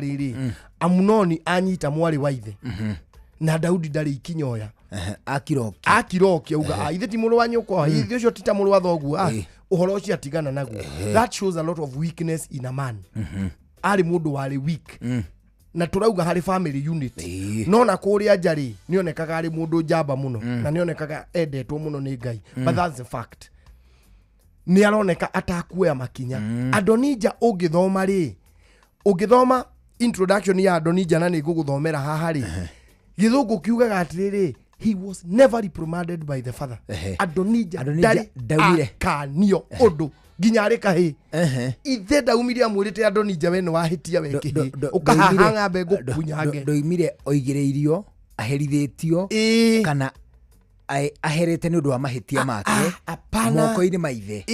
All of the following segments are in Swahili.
riri Amunoni anyita mwari wa ithe na Daudi ndari ikinyoya akiroki auga ithe ti muru wa nyukwa ithe ucio tita muru wa thogu uhoro ucio atigana naguo. That shows a lot of weakness in a man. Ari mundu wari weak na turauga hari family unit no na kuria njari nionekaga ari mundu njamba muno na nionekaga endetwo muno ni Ngai. But that's the fact. Ni aroneka atakuoya makinya. Adonija ugithoma ri ugithoma introduction ya Adonija na ni guguthomera haha ri githungu kiugaga atiriri he was never reprimanded by the father. Adonija Daudi kanio odo ginyare kahe ithe daumire amurite Adonija we no wahitia weke ukahanga mbego kunyange ndoimire oigireirio aherithitio kana aherete nundu wa mahitia make moko-ini maithe.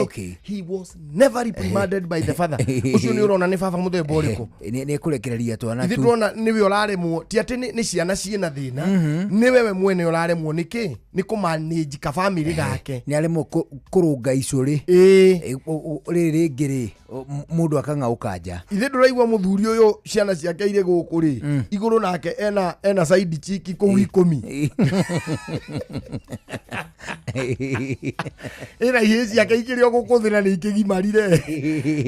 Okay. He was never reprimanded by the father. Ucio ni urona ni baba muthemba uriku ni kurekereria twana tu ithe turona niwe uraremwo ti ati ni ciana ciena thina ni wewe mwene uraremwo niki ni kumanage ka family gake ni aremwo kurunga icuri riri ngiri mundu akang'auka nja. Ithe nduraigwa muthuri uyu ciana ciake ire guku ri iguru nake ena side chiki ku 10 ira hizi yake ikirio gukuthira ni ikigimarire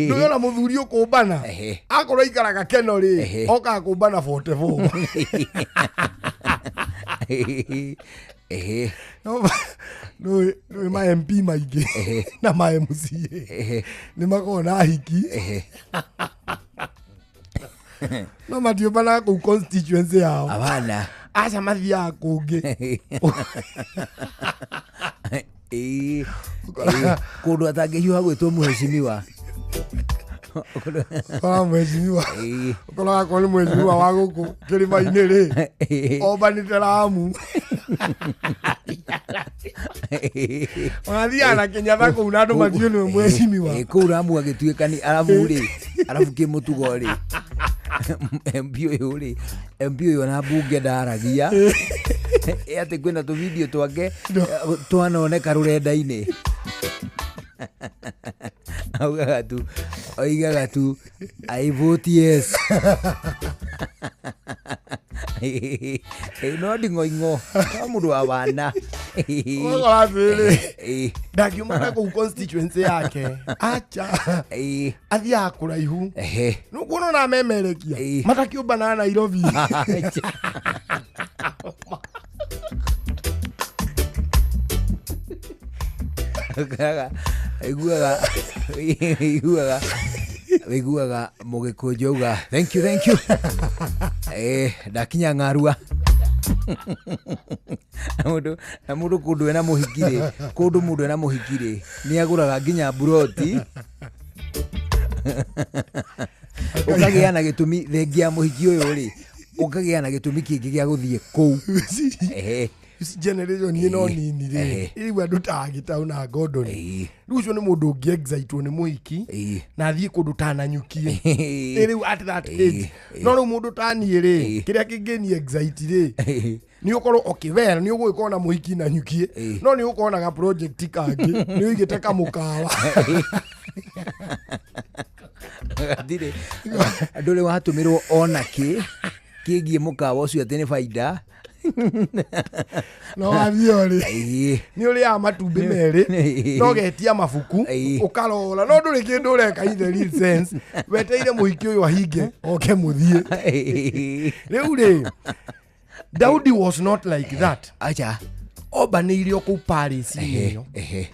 nduyona muthuri ukumbana akorwo ikaraga keno ri oka kumbana 44 no ma MP maige na ma MCA ni makona hiki no matio bana ku constituency yao abana acha mathia kungi kundu atangihiuha gwitwo muheshimiwa mheshimiwa ukola kwa ni mheshimiwa wa guku Kirima-ini ri obanite Ramu wathia na Kenyatta ku na andu matio ni mheshimiwa ku Ramu agituika ni arafu kimutugo ri MP uyu na bunge ndaragia ati kwina tu video twake twanoneka rurenda-ini oigaga tu I vote yes. No ndingoingo mundu wa wana ndakiumana ku constituency yake acha athia kuraihu nukuona na memerekia matakiumbana na Nairobi Wiguaga mugikunjo uga thank you ndakinya Ng'arua mundu kundu ena muhikire kundu mundu ena muhikire ni aguraga nginya buroti ukagia na gitumi thengia muhiki uyu ri ukagia na gitumi kingi gia guthie kou generation ino nini ri iri andu tagita una Gordon rucio ni mundu ungi excitwo ni muhiki na thie kundu tananyukie iri at that age no ru mundu tanie ri kiria kingeni excite ri ni ukorwo okiwera ni ugwikona na muhiki na nyukie no ni ukona ga project kangi ni uigite kamukawa ndire ndore watumirwo onaki kigie mukawa ucio atene faida no aviore ni uri ya matumbi meri no getia mafuku ukarora no nduri kindu ureka in the real sense weteire muhiki uyu ahinge oke muthie riu ri Daudi was not like that. Acha obaneirio ku Paris iyo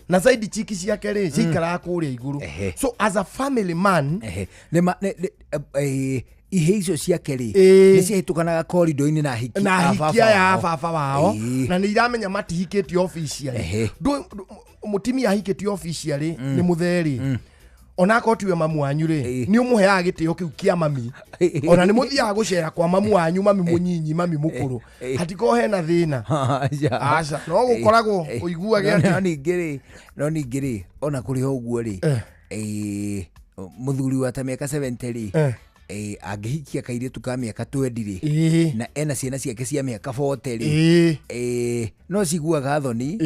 na zaidi chiki ciake ri cikara kuria iguru. So as a family man ihe icio ciake ri ni cihitukanaga corridor-ini na hiki ya baba wao na ni iramenya matihikĩtio officially mutimia ahikĩtio officially ni mutheri ona akotiwe mamu wanyu ri ni umuheaga gitio kiu kia mami ona ni muthiaga gucera kwa mamu wanyu mami munyinyi mami mukuru hatiko hena thina aca no gukoragwo uiguage ati no ningiri ona kuri uguo ri muthuri wa ta miaka 70 ri agihikia kairitu ka miaka 20 ri na ena ciana ciake cia miaka 40 ri no ciguaga thoni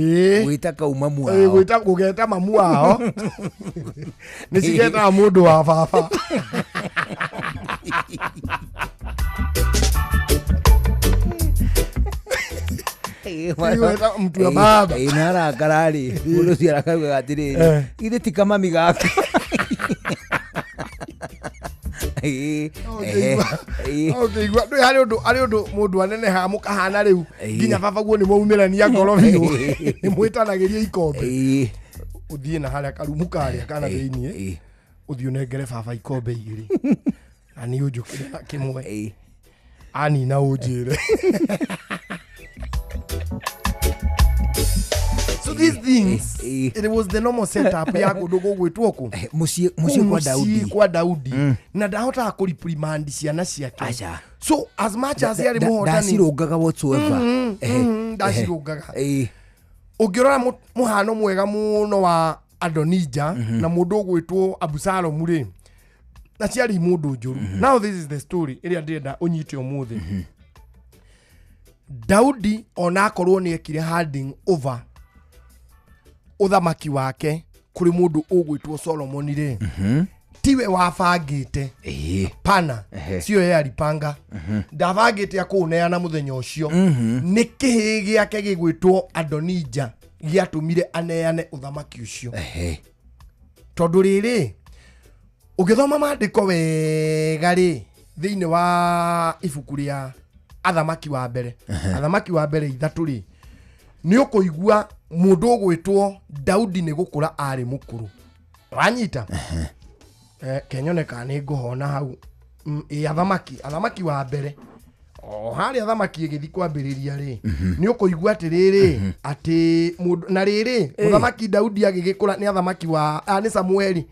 gwita kauma muao gwita kugeta mamu wao ni cigeta mundu wa baba mtu wa baba inara karari mundu cia akauga gatiriri ithe ti kama migaka igua ndå harä å ndå må ndå aneneha må kahana rä u nginya baba guo nä maumirania ngoro biå nä mwä tanagä ria ikombe å thiä na harä a karumu karä a kana thä iniä å thiä å nengere baba ikombe igä rä na nä å njå kä rä na kä mwe anina å njä re. So these things, it was the normal setup ya kundu gugwitwo ku mucie kwa Daudi na ndahotaga ku reprimand ciana ciake. So as much as yari muhotani ndacirungaga whatsoever ndacirungaga ungirora muhano mwega muno wa Adonija na mundu ugwitwo Absalom ri na ciari mundu njuru. Now this is the story iria ndenda unyite umuthi. Daudi onakorwo ni ekire handing over uthamaki wake kuri mundu ugwitwo Solomon ri tiwe wabangite pana cio ye alipanga ndabangite akuneana muthenya ucio ni kihi giake gigwitwo Adonija giatumire aneane uthamaki ucio tondu riri ugithoma mandiko wega ri thiini wa ibuku ria athamaki wa mbere athamaki wa mbere 3 ri ni ukuigua mundu ugwitwo Daudi ni gukura ari mukuru wanyita kenyoneka ni nguhona hau athamaki wa mbere hari athamaki igithi kwambiriria ri ni ukuigua atiriri ati na riri athamaki Daudi agigikura ni athamaki wa ni Samueli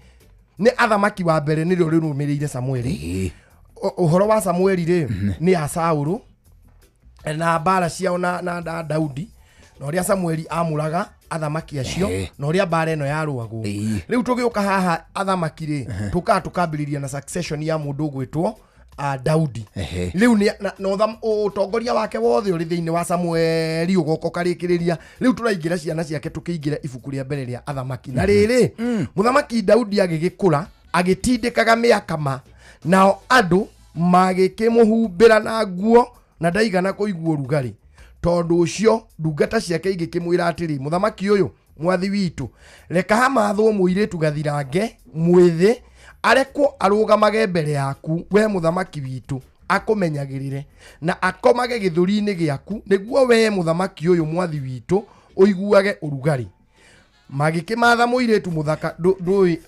ni athamaki wa mbere ni rio rirumirire Samueli uhoro wa Samueli ri ni ya Saulu na bara ciao na Daudi na uria Samueli amuraga athamaki acio na uria bara eno yaruagwo riu tugiuka haha athamaki ri tukambiriria na succession ya mundu gwitwo Daudi riu ni utongoria wake wothe uri thiini wa Samueli ugoko karikiriria riu turaingira ciana ciake tukiingira ibuku ria mbere ria athamaki na riri muthamaki Daudi agigikura agitindikaga miakama nao andu magikimuhumbira na nguo na ndaigana kuigua urugari tondu ucio ndungata ciake igikimwira atiri muthamaki uyu mwathi witu reka hamathwo muiritu gathirange mwithi arekwo arugamage mbere yaku we muthamaki witu akumenyagirire na akomage githuri-ini giaku niguo we muthamaki uyu mwathi witu uiguage urugari magikimatha muiritu muthaka ndui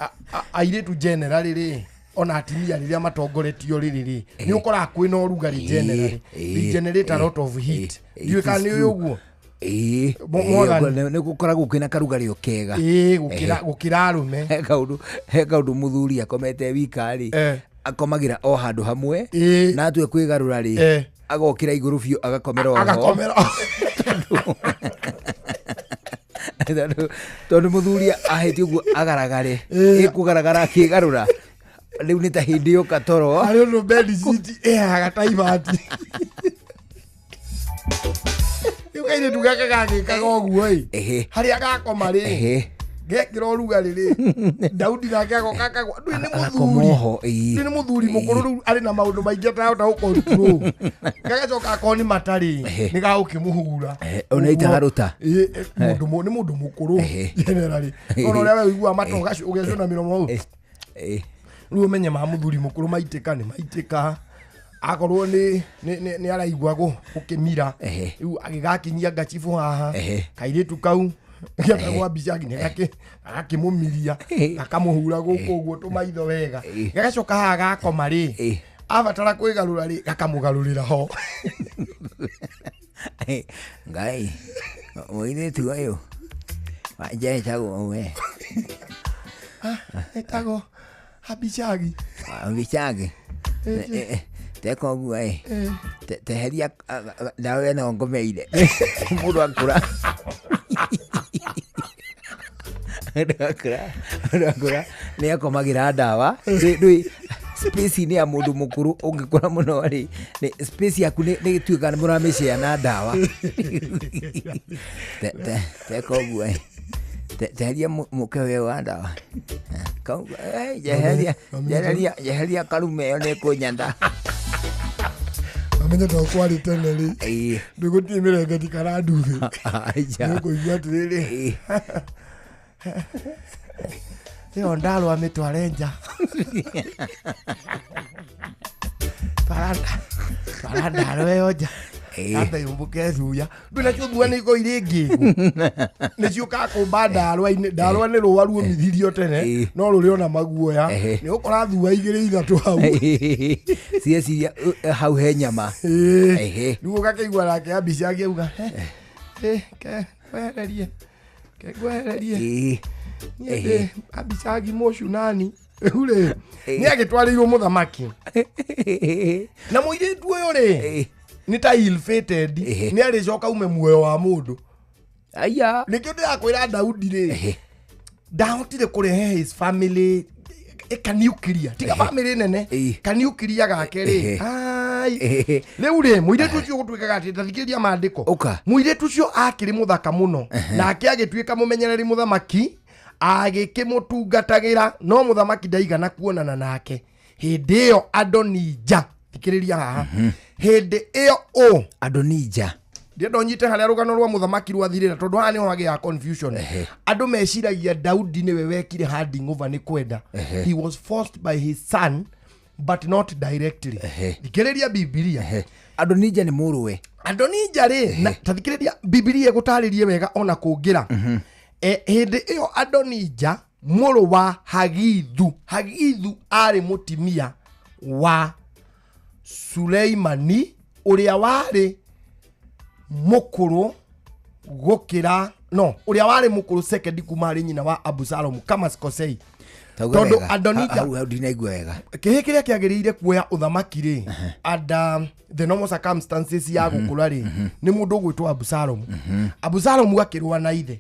airitu general ri ona atimia riria matongoretio riri ni ukora kwina urugari general they generate a lot of heat you can you uguo ne gukora gukina karugari okega gukira arume he kaundu muthuri akomete wikari akomagira o handu hamwe na atwe kwigarura ri agokira iguru biu agakomera tondu muthuri aheti uguo agaragare ikugaragara akigarura riu ni ta hindi yo katoro ari no bed city agataibati yukaire tugaka gagika goguo hari agakoma ri gekira urugari ri Daudi nake agoka ndu ni muthuri mukuru ari na maundu maingi atahota ukontrol gagacoka akoni matari ni gaukimuhura unaita haruta mundu mukuru generally ono ria wigua matoga ugecuna miromo u riu umenye muthuri mukuru maitika ni maitika akorwo ni araigua gukimira riu agigakinyia gachifu haha kairitu kau gakagwa bica nginya agakimumiria akamuhura guku uguo tumaitho wega gagacoka haha gakoma ri abatara kwigarura ri gakamugarurira ho ngai muiritu ayo waje chago we etago Abishagi teko guai te heria dawe na ngomeire mudu akura ndakura ni akomagira ndawa ndui space ni ya mundu mukuru ungikura muno ri ni space yaku ni gituika ni muramicea na ndawa teko guai Teheria muke we wa ndawa. Jeheria karume yo nĩ kũnyanda. Amenya to kwari tene ri. Ndigutimire ngati karanduthi. Nĩkũigua atĩrĩrĩ. Ĩyo ndaro ametware nja. Twara ndaro ĩyo nja. Amba yumbuke thuya. Nduna chuthua nĩ ikoire ngigu. Nĩ ciũkaga kũmba ndarwa-inĩ. Ndarwa nĩ rũa ruomithirio tene. No rũrĩ ona maguoya. Nĩ ũkora thua 2-3 hau. Cieciria hau he nyama. Rĩu ũgakĩigua nake ambica akiuga. Wehererie. Kegwehererie. Ambica gimocu nani. Ure. Nĩ agĩtwarĩirwo mũthamaki. Na mũirĩtu ũyũ rĩ. Nĩ ta ill-fated. Nĩ arĩcoka ume muoyo wa mũndũ. Aya. Nĩkĩo ndĩrakwĩra Daudi rĩ. Ndahotire kũrehe his family kaniukiria. Tiga family nene. Kaniukiria gake rĩ. Rĩu rĩ mũirĩtu ũcio gũtuĩkaga atĩ ndathikĩrĩria maandĩko. Mũirĩtu ũcio akĩrĩ mũthaka mũno. Nake agĩtuĩka mũmenyereri mũthamaki. Agĩkĩmũtungatagĩra no mũthamaki ndaigana kuonana nake. Hĩndĩ ĩyo Adonija. Thikĩrĩria haha. Hĩndĩ ĩyo Adonija. Ndonyite harĩa rũgano rwa mũthamaki rwathirĩra tondũ haha nĩho hagĩa confusion. Andũ meciragia Daudi nĩwe wekire handing over nĩ kwenda. He was forced by his son but not directly. Thikĩrĩria Biblia. Adonija nĩ mũrũwe. Adonija rĩ na thikĩrĩria Biblia gũtarĩrie wega ona kũngĩra. Hĩndĩ ĩyo Adonija mũrũ wa Hagithu. Hagithu arĩ mũtimia wa Suleimani ũrĩa warĩ mũkũrũ gũkĩra ũrĩa warĩ mũkũrũ second kuma harĩ nyina wa Abusalomu kama sikosei. Tondũ Adonija hau ndinaigua wega. Kĩhĩ kĩrĩa kĩagĩrĩire kuoya ũthamaki rĩ and the normal circumstances ya gũkũra rĩ nĩ mũndũ ũgwĩtwo Abusalomu. Abusalomu akĩrũa na ithe.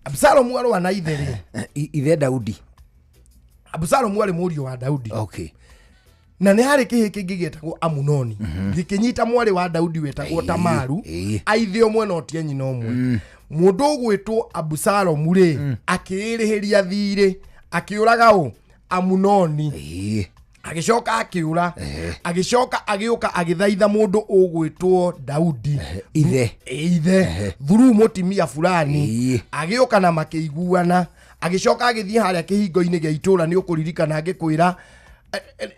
Abusalomu arũa na ithe rĩ. Ithe Daudi. Abusalomu arĩ mũriũ wa Daudi. Okay. Na nĩ harĩ kĩhĩ kĩngĩ gĩtagwo Amunoni. Gĩkĩnyita mwarĩ wa Daudi wetagwo Tamaru. Aithe ũmwe no tie nyina ũmwe. Mũndũ ũgwĩtwo Abusalomu rĩ akĩrĩhĩria thirĩ akĩũraga Amunoni. Agĩcoka akĩũra. Agĩcoka agĩũka agĩthaitha mũndũ ũgwĩtwo Daudi. Ithe. Through mũtimia fulani. Agĩũka na makĩiguana. Agĩcoka agĩthiĩ harĩa kĩhingo-inĩ gĩa itũũra nĩ ũkũririkana agĩkwĩra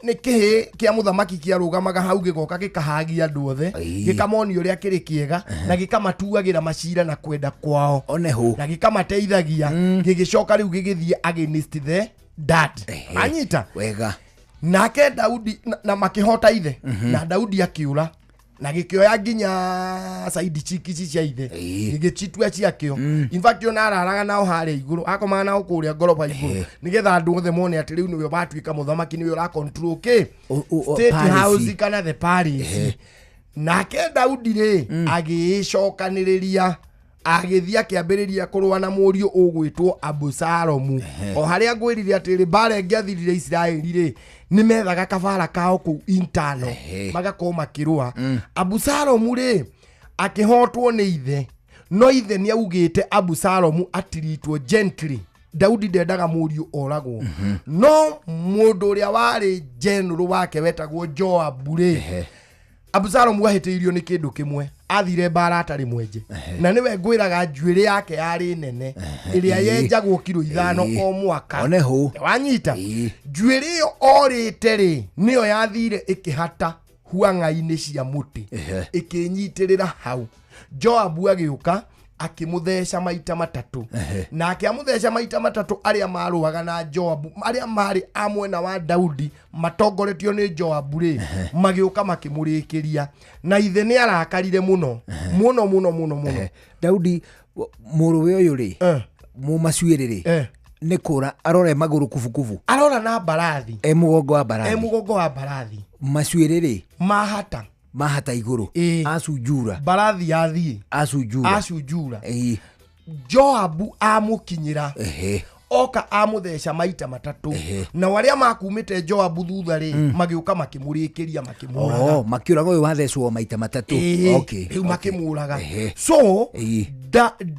nĩ kĩhĩ kĩa mũthamaki kĩarũgamaga hau gĩgoka gĩkahagia andũ othe gĩkamonio ũrĩa kĩrĩ kĩega na gĩkamatuagĩra macira na kwenda kwao na gĩkamateithagia gĩgĩcoka rĩu gĩgĩthiĩ against the dad. Anyita wega. Nake Daudi na makĩhota ithe na Daudi akĩũra na gĩkĩoya nginya side chiki cia ithe gĩgĩchitua ciakĩo. In fact ona araraga nao harĩa igũrũ akomaga nao kũrĩa ngoroba igũrũ nĩgetha andũ othe mone atĩ rĩu nĩwe watuĩka mũthamaki nĩwe ũra control State House kana the Palace. Nake Daudi rĩ agĩcokanĩrĩria agĩthiĩ akĩambĩrĩria kũrũa na mũriũ ũgwĩtwo Abusalomu. O harĩa ngwĩrire atĩ mbara ĩngĩathirire Isiraeli rĩ nĩ methaga kabara kao kũu internal magakorwo makĩrũa. Abusalomu rĩ akĩhotwo nĩ ithe no ithe nĩ augĩte Abusalomu atiritwo gently. Daudi ndendaga mũriũ oragwo. No mũndũ ũrĩa warĩ general wake wetagwo Joabu rĩ Abusalomu ahĩtĩirio nĩ kĩndũ kĩmwe athire mbara atarĩ mwenje na nĩwe ngwĩraga njuĩrĩ yake yarĩ nene ĩrĩa yenjagwo kilo 5 o mwaka. Wanyita njuĩrĩ ĩyo orĩte rĩ nĩyo yathire ĩkĩhata huang'a-inĩ cia mũtĩ ĩkĩnyitĩrĩra hau. Joabu agĩũka akĩmũtheca maita 3 na akĩamũtheca maita 3 arĩa marũaga na Joabu arĩa marĩ amwena wa Daudi matongoretio nĩ Joabu rĩ magĩũka makĩmũrĩkĩria na ithe nĩ arakarire mũno. Daudi mũrũwe ũyũ rĩ mũmacuĩrĩ rĩ nĩ kũra arore magũrũ kubukubu arora na mbarathi mũgongo wa mbarathi macuĩrĩ rĩ mahata igũrũ acunjura mbarathi yathiĩ acunjura. Joabu amũkinyĩra oka amũtheca maita 3 na warĩa makumĩte Joabu thutha rĩ magĩũka makĩmũrĩkĩria makĩmũraga makĩũraga ũyũ wathecwo maita 3. Okay rĩu makĩmũraga. So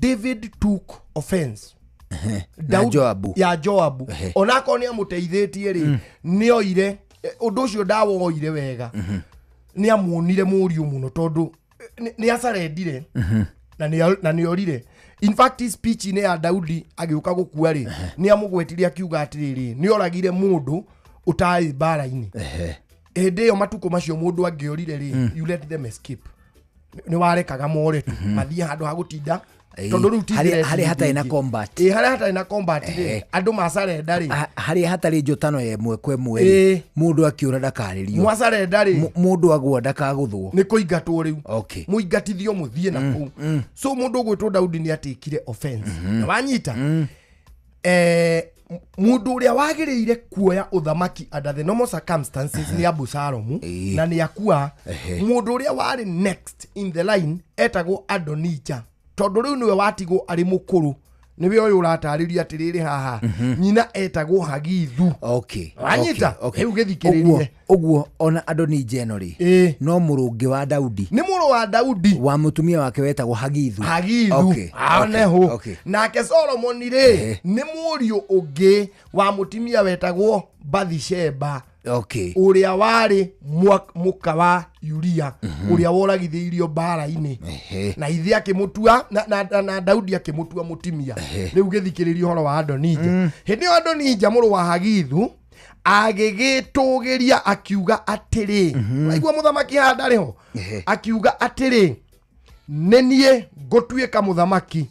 David took offense. ya Joabu onako ni amuteithĩtie rĩ nĩ oire ũndũ ũcio ndawoire wega nĩ amuonire mũriũ mũno tondũ nĩ acarendire na nĩ orire. In fact speech ni ya Daudi agĩũka gũkua rĩ nĩ amũgwetirie akiuga atĩrĩrĩ nĩ oragire mũndũ ũtarĩ mbara-inĩ. Hĩndĩ ĩyo matukũ macio mũndũ angĩorire rĩ you let them escape, nĩ warekaga more tu mathiĩ handũ ha gũtinda tondũ rĩu harĩ hatarĩ na combat harĩ hatarĩ na combat rĩ andũ macarenda rĩ harĩ hatarĩ njũtano ya ĩmwe kwa ĩmwe mũndũ akĩũra ndakarĩrio mwacarenda rĩ mũndũ agwa ndakagũthwo nĩ kũingatwo rĩu mũingatithio mũthiĩ na kũu. So mũndũ ũgwĩtwo Daudi nĩ atĩkire offense na wanyita mũndũ ũrĩa wagĩrĩire kuoya ũthamaki under the normal circumstances nĩ Abusalomu na nĩ akua. Mũndũ ũrĩa warĩ next in the line etagwo Adonijah tondũ rĩu nĩwe watigwo arĩ mũkũrũ, nĩwe ũyũ ũratarĩria atĩrĩrĩ haha nyina etagwo Hagithu. Wanyita rĩu gĩthikĩrĩrie ũguo ona Adonijah ĩno rĩ no mũrũngĩ wa Daudi, nĩ mũrũ wa Daudi wa mũtumia wake wetagwo Hagithu. Aneho nake Solomon rĩ nĩ mũriũ ũngĩ wa mũtumia wetagwo Bathsheba ũrĩa warĩ mũka wa Uria ũrĩa woragithĩirio mbara-inĩ na ithe akĩmũtua na Daudi akĩmũtua mũtumia. Rĩu gĩthikĩrĩria ũhoro wa Adonijah. Hĩndĩ ĩyo Adonijah mũrũ wa Hagithu agĩgĩtũgĩria akiuga atĩrĩ waigua mũthamaki haha ndarĩ ho akiuga atĩrĩ nĩ niĩ ngũtuĩka mũthamaki.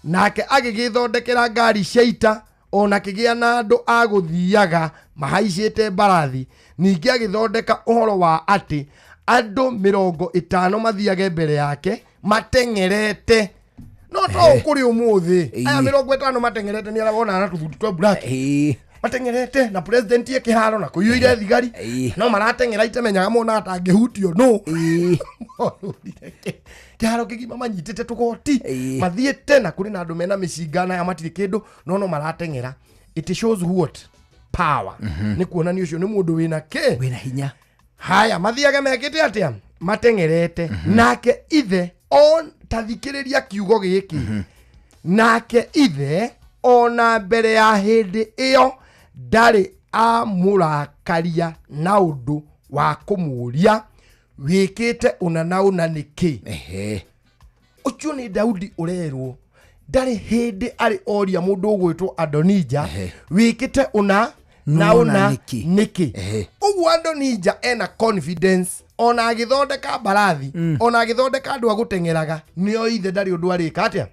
Nake agĩgĩthondekera ngari cia ita ona kĩgĩa na andũ agũthiaga mahaicĩte mbarathi. Ningĩ agĩthondeka ũhoro wa atĩ andũ 50 mathiage mbere yake mateng'erete. No to kũrĩ ũmũthĩ aya 50 mateng'erete nĩ arabona na tũthuti twa black mateng'erete na president ye kĩharo na kũiyũire thigari no marateng'era itemenyaga mona atangĩhutio no kĩharo kĩgima manyitĩte tũgoti mathiĩte na kũrĩ na andũ mena mĩcinga na matirĩ kĩndũ no marateng'era. It shows what power nĩ kuonania ũcio nĩ mũndũ wĩna hinya. Haya mathiage mekĩte atĩa mateng'erete nake ithe on tathikĩrĩria kiugo gĩkĩ nake ithe ona mbere ya hĩndĩ ĩyo ndarĩ amũrakaria na ũndũ wa kũmũria wĩkĩte ũna na ũna nĩkĩ. Ũcio nĩ Daudi ũrerwo ndarĩ hĩndĩ arĩ oria mũndũ ũgwĩtwo Adonijah wĩkĩte ũna na ũna nĩkĩ. Ũguo Adonijah ena confidence ona agĩthondeka mbarathi ona agĩthondeka andũ agũteng'eraga nĩo ithe ndarĩ ũndũ arĩka atĩa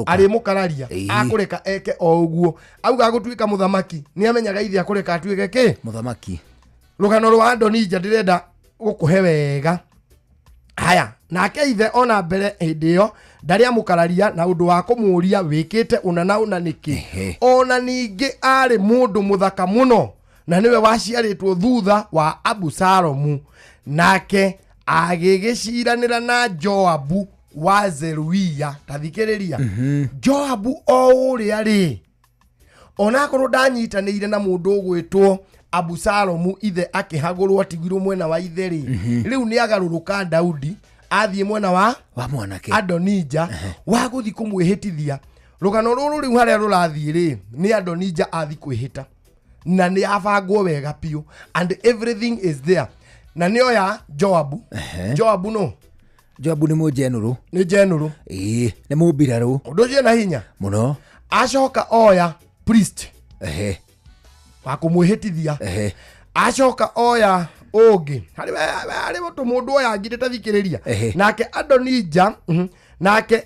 arĩ mũkararia akũreka eke o ũguo auga agũtuĩka mũthamaki nĩ amenyaga ithe akũreka atuĩke kĩ mũthamaki. Rũgano rwa Adonijah ndĩrenda gũkũhe wega. Haya nake ithe ona mbere hĩndĩ ĩyo ndarĩ amũkararia na ũndũ wa kũmũria wĩkĩte ũna na ũna nĩkĩ. Ona ningĩ arĩ mũndũ mũthaka mũno na nĩwe waciarĩtwo thutha wa Abusalomu. Nake agĩgĩciranĩra na Joabu wa Zeruia. Tathikĩrĩria Joabu o ũrĩa rĩ onakorwo ndanyitanĩire na mũndũ ũgwĩtwo Abusalomu ithe akĩhagũrwo atigirwo mwena wa ithe rĩ rĩu nĩ agarũrũka Daudi athiĩ mwena wa mwanake Adonijah wa gũthi kũmwĩhĩtithia. Rũgano rũrũ rĩu harĩa rũrathiĩ rĩ nĩ Adonijah athi kwĩhĩta na nĩ abangwo wega piũ and everything is there. Na nĩ oya Joabu Joabu no Joabu nĩ mũjenũrũ nĩ jenũrũ nĩ mũmbirarũ ũndũ ũcio na hinya mũno. Acoka oya priest wa kũmwĩhĩtithia acoka oya ũngĩ harĩ mũndũ mũndũ oya ngire tathikĩrĩria nake Adonijah nake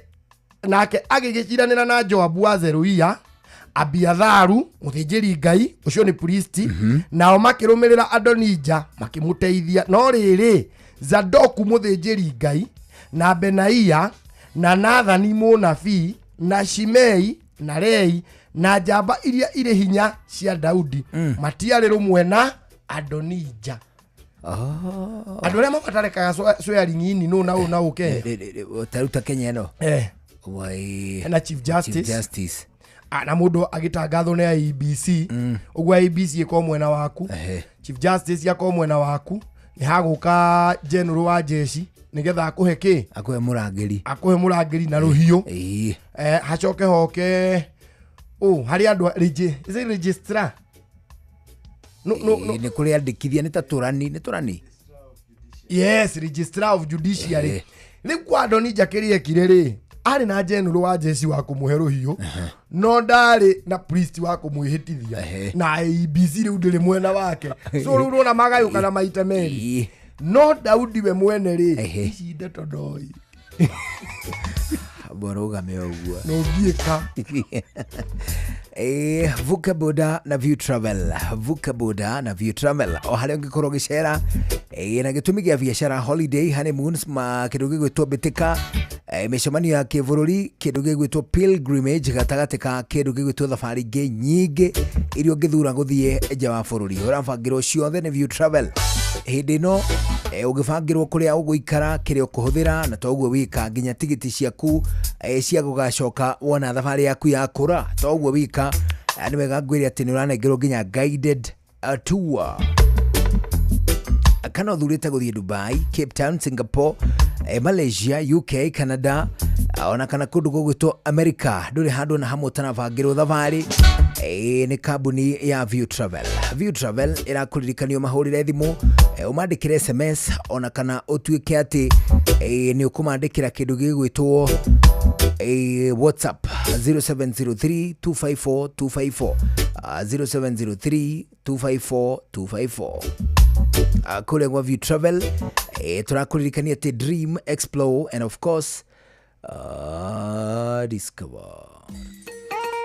agĩgĩciranĩra na Joabu wa Zeruia Abiatharu mũthĩnjĩri Ngai ũcio nĩ priest nao makĩrũmĩrĩra Adonijah makĩmũteithia. No rĩrĩ Zadoku mũthĩnjĩri Ngai na Benaia na Nathani mũnabii na Shimei na Rei na njamba iria irĩ hinya cia Daudi matiarĩ rũmwe na Adonijah. Andũ arĩa mabatarĩkaga swearing in no na ũke taruta Kenya ĩno na Chief Justice na mũndũ agĩtangathwo nĩ IEBC ũguo IEBC ĩko mwena waku Chief Justice yako mwena waku nĩ hagũka general wa jeshi nĩgetha akũhe akũhe mũrangĩri na rũhiũ hacoke hoke hari andu is it registrar? No. Ni kuri andikithia ni ta turani. Yes, registrar of judiciary. Ni kwa Doni Njakiri ekire ari na general wa jeshi wa kumuhe ruhiu no ndari na priest wa kumuhitithia na IBC riu ndiri mwena wake so riu rona magayuka na maita meri no Daudi we mwene ri ici ndeto ndoi borogame ogua no gieka vuka boda na view travel o hale ngikorwo gicera na gitumi gia biashara holiday honeymoons ma kindu gigwitwo bitika micemani ya kibururi kindu gigwitwo pilgrimage gatagati ka kindu gigwitwo thabari nge nyingi irio ngithura guthie nja wa bururi urabangirwo ciothe ni view travel hindi no ugibangirwo kuria uguikara kiria ukuhuthira na toguo wika nginya tigiti ciaku cia gugacoka wona thabari yaku ya kura toguo wika ni wega ngwiri ati ni uranengerwo nginya guided tour kana uthurite guthie Dubai, Cape Town, Singapore, Malaysia, UK, Canada ona kana kundu gugwitwo America nduri handu na hamwe tanabangirwo thabari ni kambuni ya View Travel irakuririkanio mahurire thimu umandikire SMS ona kana utuike ati ni ukumandikira kindu gigwitwo WhatsApp 0703254254 0703254254 kule kwa View Travel turakuririkania ati dream, explore and of course discover.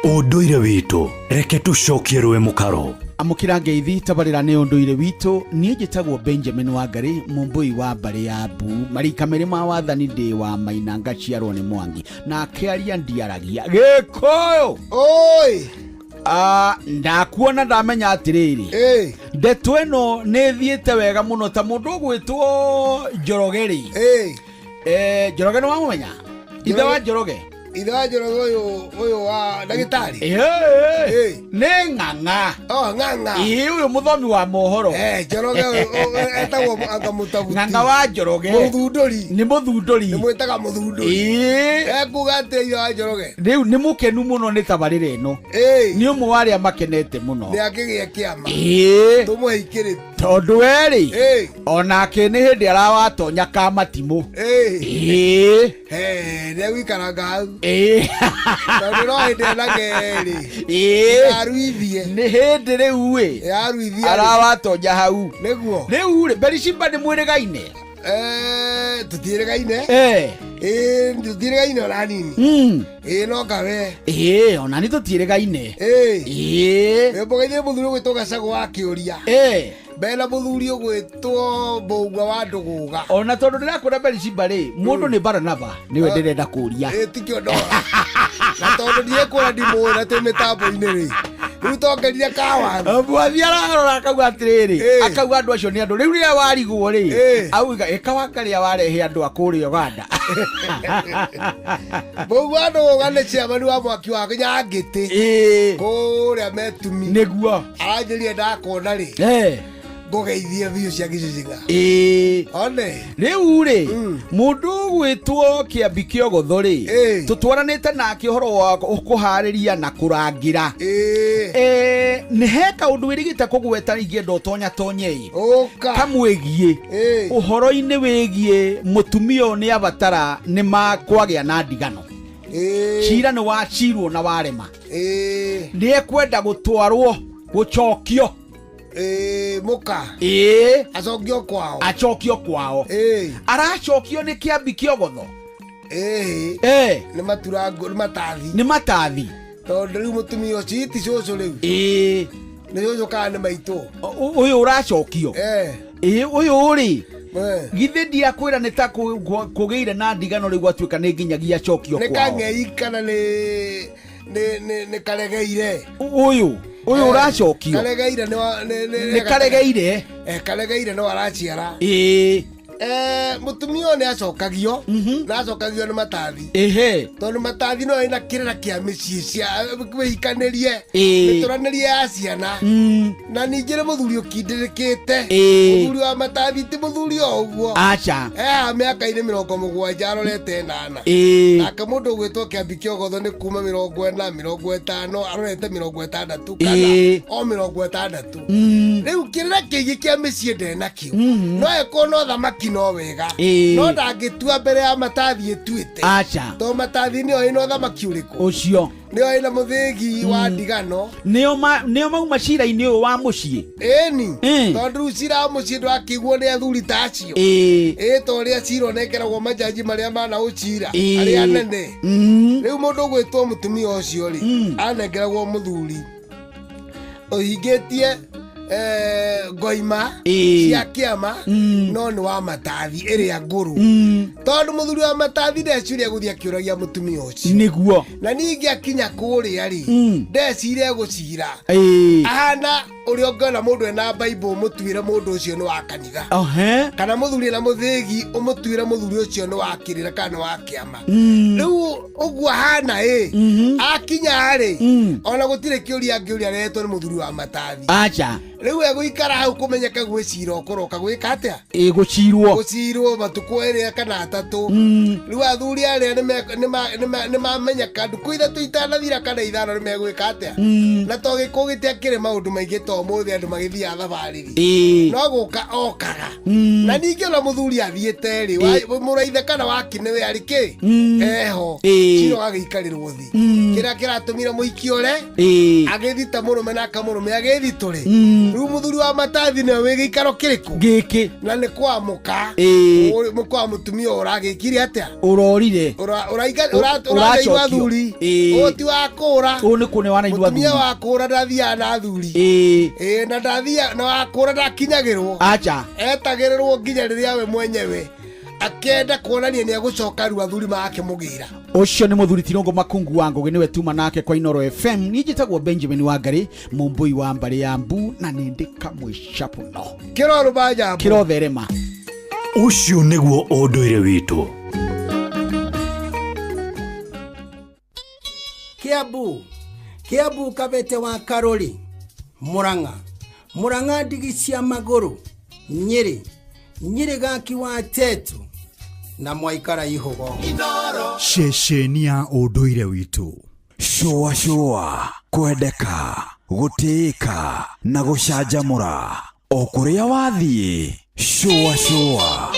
Unduire witu reke tucokie rwe mukaro amukira ngeithi tabarira ni unduire witu nie njitagwo Benjamin Wangari mumbui wa mbari ya Mbu marika merima wathani ndi wa Mainanga ciarwo ni Mwangi na akiaria ndiaragia gikoyo oi ndakuona ndamenya atiriri ndeto eno ni thiete wega muno ta mundu gwitwo Njorogeri Njoroge no wamumenya ithe wa Njoroge uyu wa ndagitari ni ng'ang'a ng'ang'a uyu muthomi wa mohoro Njoroge etagwo angamutabuti ng'ang'a wa Njoroge ni muthunduri ni mwitaga muthunduri ekuga ati wa Njoroge riu ni mukenu muno ni tabarira eno ni umwe wa aria makenete muno ni akigia kiama tumuhikirite tondu eri onake ni hindi arawatonya ka matimu ni wikaranga hau tondu no hindi anageri aruithie ni hindi riu arawatonya hau niguo riu Berishiba ni mwirigaine tutirigaine tutirigaine ona nini no kawe ona ni tutirigaine mbogaine muthuri gwitwo Gacago wa Kiuria bena muthuri gwitwo Mbugua wa Nduguga ona tondu ndirakura Berishiba ri mundu ni Baranaba niwe ndirenda kuria tikio ndora na tondu ndiekura ndimwira tu mitambo-ini ri riu tongerire kawa mwathi ararora akauga atiriri akauga andu acio ni andu riu ria warigwo ri auga ikawanga ria warehe andu akuri Uganda Mbugua Nduguga ni chairman wa mwaki wa Kinyangiti kuria metumi niguo aranjirie ndakona ri ngogeithie biu cia gicicinga one riu ri mundu gwitwo Kiambi Kiogotho ri tutwaranite nake uhoro wa kuhariria na kurangira ni heka undu wirigite kugweta ingi ndotonya tonyei kamwegie uhoro-ini wigie mutumio ni abatara ni makwagia na ndigano cira ni wacirwo na warema ni ekwenda gutwarwo gucokio muka acokio kwao aracokio ni Kiambi Kiogotho ni matathi tondu riu mutumia ucio ti cucu riu ni cucu kana ni maitu uyu uracokio uyu ri githi ndiakwira ni ta kugiire na ndigano riu gwatuika ni nginyagia acokio kwao ni kang'ei kana ni karegeire uyu uracokio karegeire ni karegeire karegeire no araciara mutumio ne acokagio na acokagio ni matathi tondu matathi no ina kirera kia micii cia wihikanirie mituranirie ya ciana na ningire muthuri ukindirikite muthuri wa matathi ti muthuri oguo acha miaka-ini 70 arorete 8 nake mundu gwitwo Kiambi Kiogotho ni kuma 40 50 arorete 60 kana o 60 riu kirera kiigi kia micii ndenakio no ekono thamaki no wega no ndangitua mbere ya matathi etuite acha to matathi ni ino thamaki uriku ucio nio ina muthigi wa ndigano nio mauma cira-ini uyu wa mucii eni tondu cira wa mucii ndwakiguo ni athuri ta acio to ria cira onekeragwo majaji maria mana ucira aria nene riu mundu gwitwo mutumia ucio ri anengeragwo muthuri uhingitie ngoima cia kiama no ni wa matathi iria nguru tondu muthuri wa matathi ndeciria guthia kiuragia mutumia ucio niguo na ningi akinya kuria ri ndeciria gucira ahana uri ongana mundu ena Bible mutuire mundu ucio ni wa kanitha kana muthuri na muthigi umutuire muthuri ucio ni wa kirira kana wa kiama riu uguo hana akinya ri ona gutire kiuria angiuria retwo ni muthuri wa matathi acha riu eguikara hau kumenyeka gwicira okoroka gwika atia gucirwo matuko ere kana 3 riu athuri aria ni mamenyeka nduku 3 itanathira kana 5 ni megwika atia na to gikugitia kire maundu maingi to muthi andu magithia thabariri no guka okaga na ningi ona muthuri athiete ri muraithe kana wakine ari ki eho ciro agikarirwo thi kira kiratumira muhiki ore agithita murume na kamurume agithitore riu muthuri wa matathi ni we gikaro kiriku giki na ni kwamuka mukwa mutumia uragikire atia urorire uraigua thuri oti wakura ni kune wana igwa thuri mutumia wakura ndathia na thuri na ndathia na wakura ndakinyagirwo acha etagirirwo nginya riria we mwenyewe akenda kuonania ni agucoka ru athuri make mugira ucio ni muthuri Tirongo Makungu wa Ngugi niwe tuma nake kwa Inoro FM nijitagwo Benjamin Wangari mumbui wa mbari ya mbu na nindika mwishapu no kiro rubaja kiro therema ucio niguo unduire witu Kiambu Kabete wa Karori Murang'a ndigi cia maguru Nyeri gaki wa Tetu na Mwaikara Ihugo Shesheni ya unduire witu shua kwendeka gutiika na gucanjamura o kuria wathie shua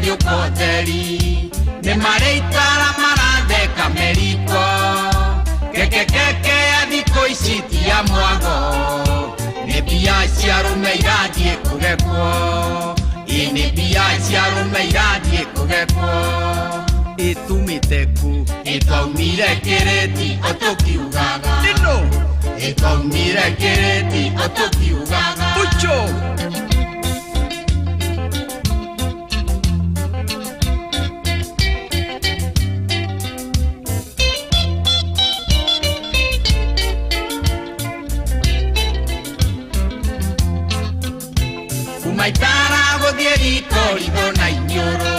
Koteri ni mareitara maratheka meriko keke athiko iciti ya mwago ni bia cia rume irathie kugekwo ni bia cia rume irathie kugekwo itumite ku itaumire kireti otukiugaga itaumire kireti otukiugaga ucho maitara gothieri korido na inyoro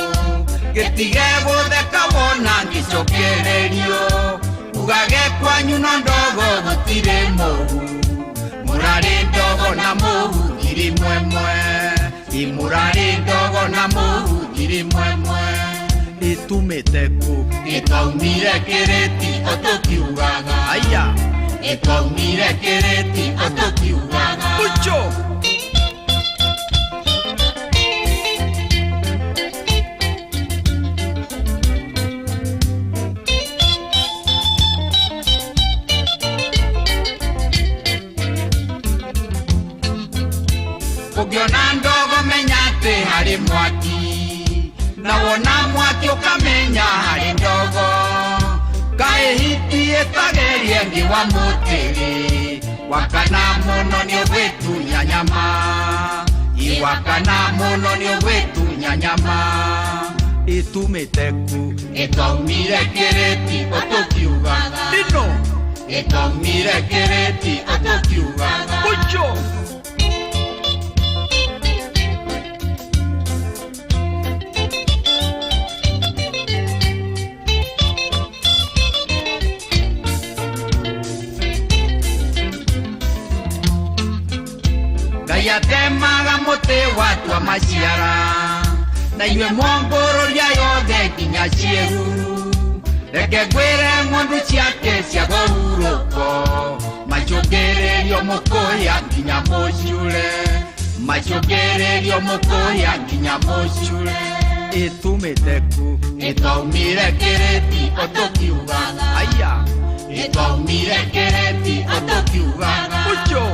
getige gutheka wona ngicokererio ugage kwanyu na ndogo gutire mohu murari ndogo na mohu iri mwemwe imurari ndogo na mohu iri mwemwe itumite ku itaumire kireti otukiugaga aya itaumire kireti otukiugaga ucho ugiona ndogo menyate hari mwaki na wona mwaki ukamenya hari ndogo kaehiti etagerie ngi wa mutiri wakana muno ni wetu nyanyama iwakana muno ni ugwitunya nyama itumite ku itaumire kireti utukiugaga ndino itaumire kireti utukiugaga ucho Gayatemaga mote watu wa maciara na inywe mwongororia yothe nginya cieru reke ngwire ng'ondu ciake cia gũhurũko macũngĩrĩrio mũkũya nginya mũciũre macũngĩrĩrio mũkũya nginya mũciũre itumite ku itaumire kĩrĩti ũtũkiugaga aya itaumire kĩrĩti ũtũkiugaga ucho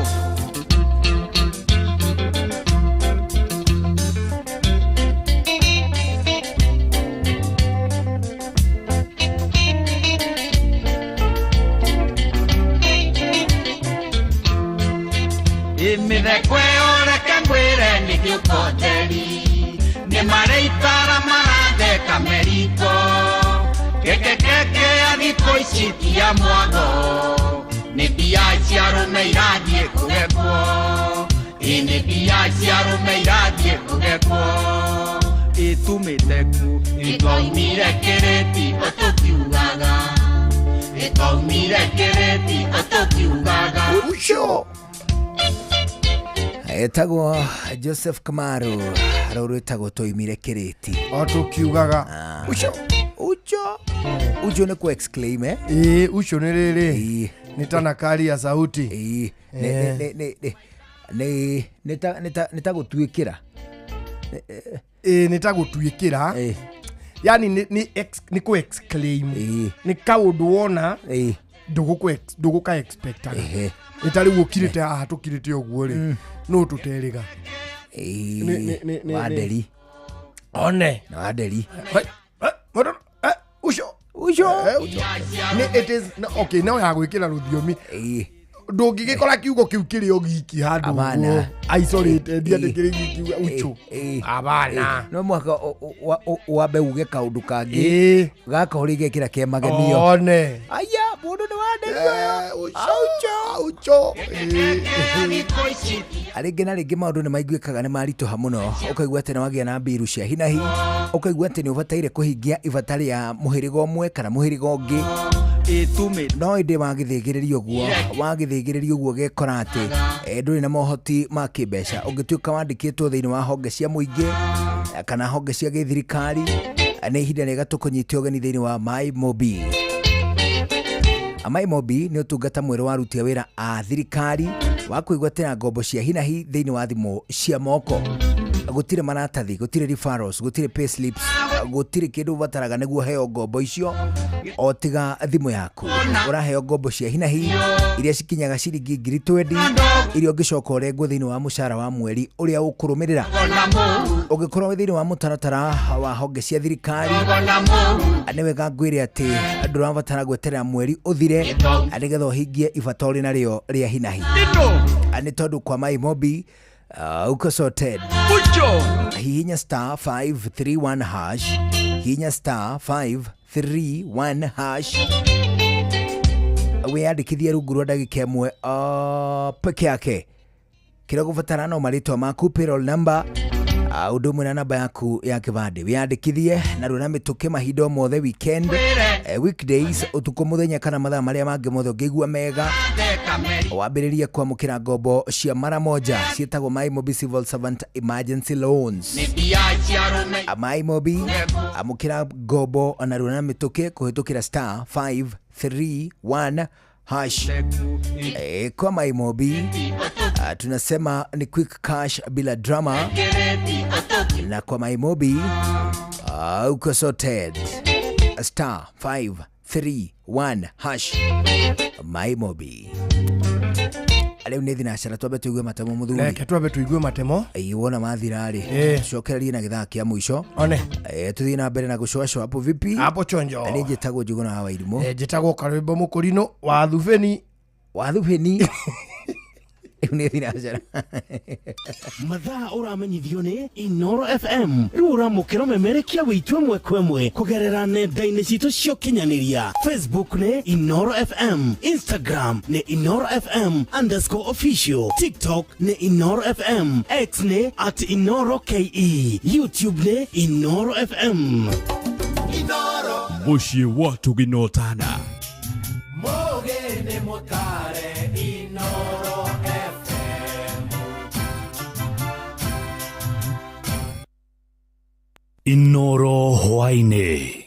mithekwe oreke ngwire nĩ gĩũkoteri nĩ marĩitara maratheka merito kekekeke ya thikũ ici ti ya mwago nĩ mbia cia rũme irathiĩ kũgekwo nĩ mbia cia rũme irathiĩ kũgekwo itumite ku itaumire kĩrĩti ũtũkiugaga itaumire kĩrĩti ũtũkiugaga ucio etagwo Joseph Kamaru rũrũ etagwo toimire kirĩti otukiugaga ucio ucho nĩ ku exclaim ucio nĩ rĩrĩ nĩ tanakari ya sauti nĩ ta gũtuĩkĩra nĩ ta gũtuĩkĩra yani nĩ ku exclaim nĩ kaũndũ wona ndũgũka expectaga nĩ ta rĩu ũkirĩte haha tũkirĩte ũguo rĩ no tũterĩga waderi one na waderi ucio it is okay no ya gwĩkĩra rũthiomi ndũngĩgĩkora kiugo kĩu kĩrĩ o giki handũ ũguo isolated ndiandĩkĩrĩ giki ucho abana no mwaka wambe uge kaũndũ kangĩ gaka ũrĩ gekĩra kĩa magenio one aya mũndũ nĩ waderi ucho arĩngĩ na rĩngĩ maũndũ nĩ maiguĩkaga nĩ maritũha mũno ũkaigua atĩ nĩ wagĩa na mbiru cia hinahi ũkaigua atĩ nĩ ũbataire kũhingia ibata rĩa mũhĩrĩga ũmwe kana mũhĩrĩga ũngĩ no ĩndĩ wagĩthĩgĩrĩria ũguo gekora atĩ ndũrĩ na mohoti ma kĩmbeca ũngĩtuĩka wandĩkĩtwo thĩinĩ wa honge cia mũingĩ kana honge cia gĩthirikari nĩ ihinda rĩega tũkũnyitia ũgeni thĩinĩ wa MyMobi. MyMobi nĩ ũtungata mwerũ wa aruti a wĩra a thirikari wa kũigwatĩra ngombo cia hinahi thĩinĩ wa thimũ cia moko. Gũtirĩ maratathi, gũtirĩ referrals, gũtirĩ payslips, gũtirĩ kĩndũ ũbataraga nĩguo heo ngombo icio o tiga thimũ yaku. Ũraheo ngombo cia hinahi iria cikinyaga ciringi 20,000 iria ũngĩcoka ũrengwo thĩinĩ wa mũcara wa mweri ũrĩa ũkũrũmĩrĩra. Ũngĩkorwo wĩ thĩinĩ wa mũtaratara wa honge cia thirikari nĩ wega ngwĩre atĩ ndũrabatara gweterera mweri ũthire nĩgetha ũhingie ibata ũrĩ narĩo rĩa hinahi. Nĩ tondũ kwa MyMobi uko sorted hihinya star 531 hash hihinya star 531 hash wĩyandĩkithie rungu rwa ndagĩka ĩmwe peke yake. Kĩrĩa ũgũbatara no marĩtwa maku, payroll number, ũndũ ũmwe na namba yaku ya kĩbandĩ. Wĩyandĩkithie na rũna mĩtũkĩ mahinda mothe weekend, weekdays, ũtukũ mũthenya kana mathaa marĩa mangĩ mothe ũngĩigua mega. Wambĩrĩria kwamũkĩra ngombo cia mara moja ciĩtagwo MyMobi Civil Servant Emergency Loans. MyMobi amũkĩra ngombo na rũna mĩtũkĩ kũhĩtũkĩra star 531 hash. Kwa MyMobi tunasema ni quick cash bila drama, na kwa MyMobi uko sorted. Star 531 hash MyMobi. Leo nĩ thinacara twambe tuigue matemo muthuri. Reke twambe tuigue matemo. Wona mathira rĩ cokererie na gĩthaa kĩa mũico. One tuthiĩ na mbere na gũcoacoa hapo vipi? Hapo chonjo. Nĩ njĩtagwo Njũgũna wa Wairimũ. Njĩtagwo Karwĩmbo Mũkũrinũ wa Thubeni. Wa Thubeni. Ni thinacara. Mathaa uramenyithio ni Inoro FM. Riu uramukira memerekia witwe mwe kwemwe kugerera nenda-ini citu cio kinyaniria. Facebook ni Inoro FM, Instagram ni Inoro FM_official, TikTok ni Inoro FM, X ni @InoroKE, YouTube ni Inoro FM. Inoro mushi watu ginotana Mogene motare Inoro FM. Inoro hwaine.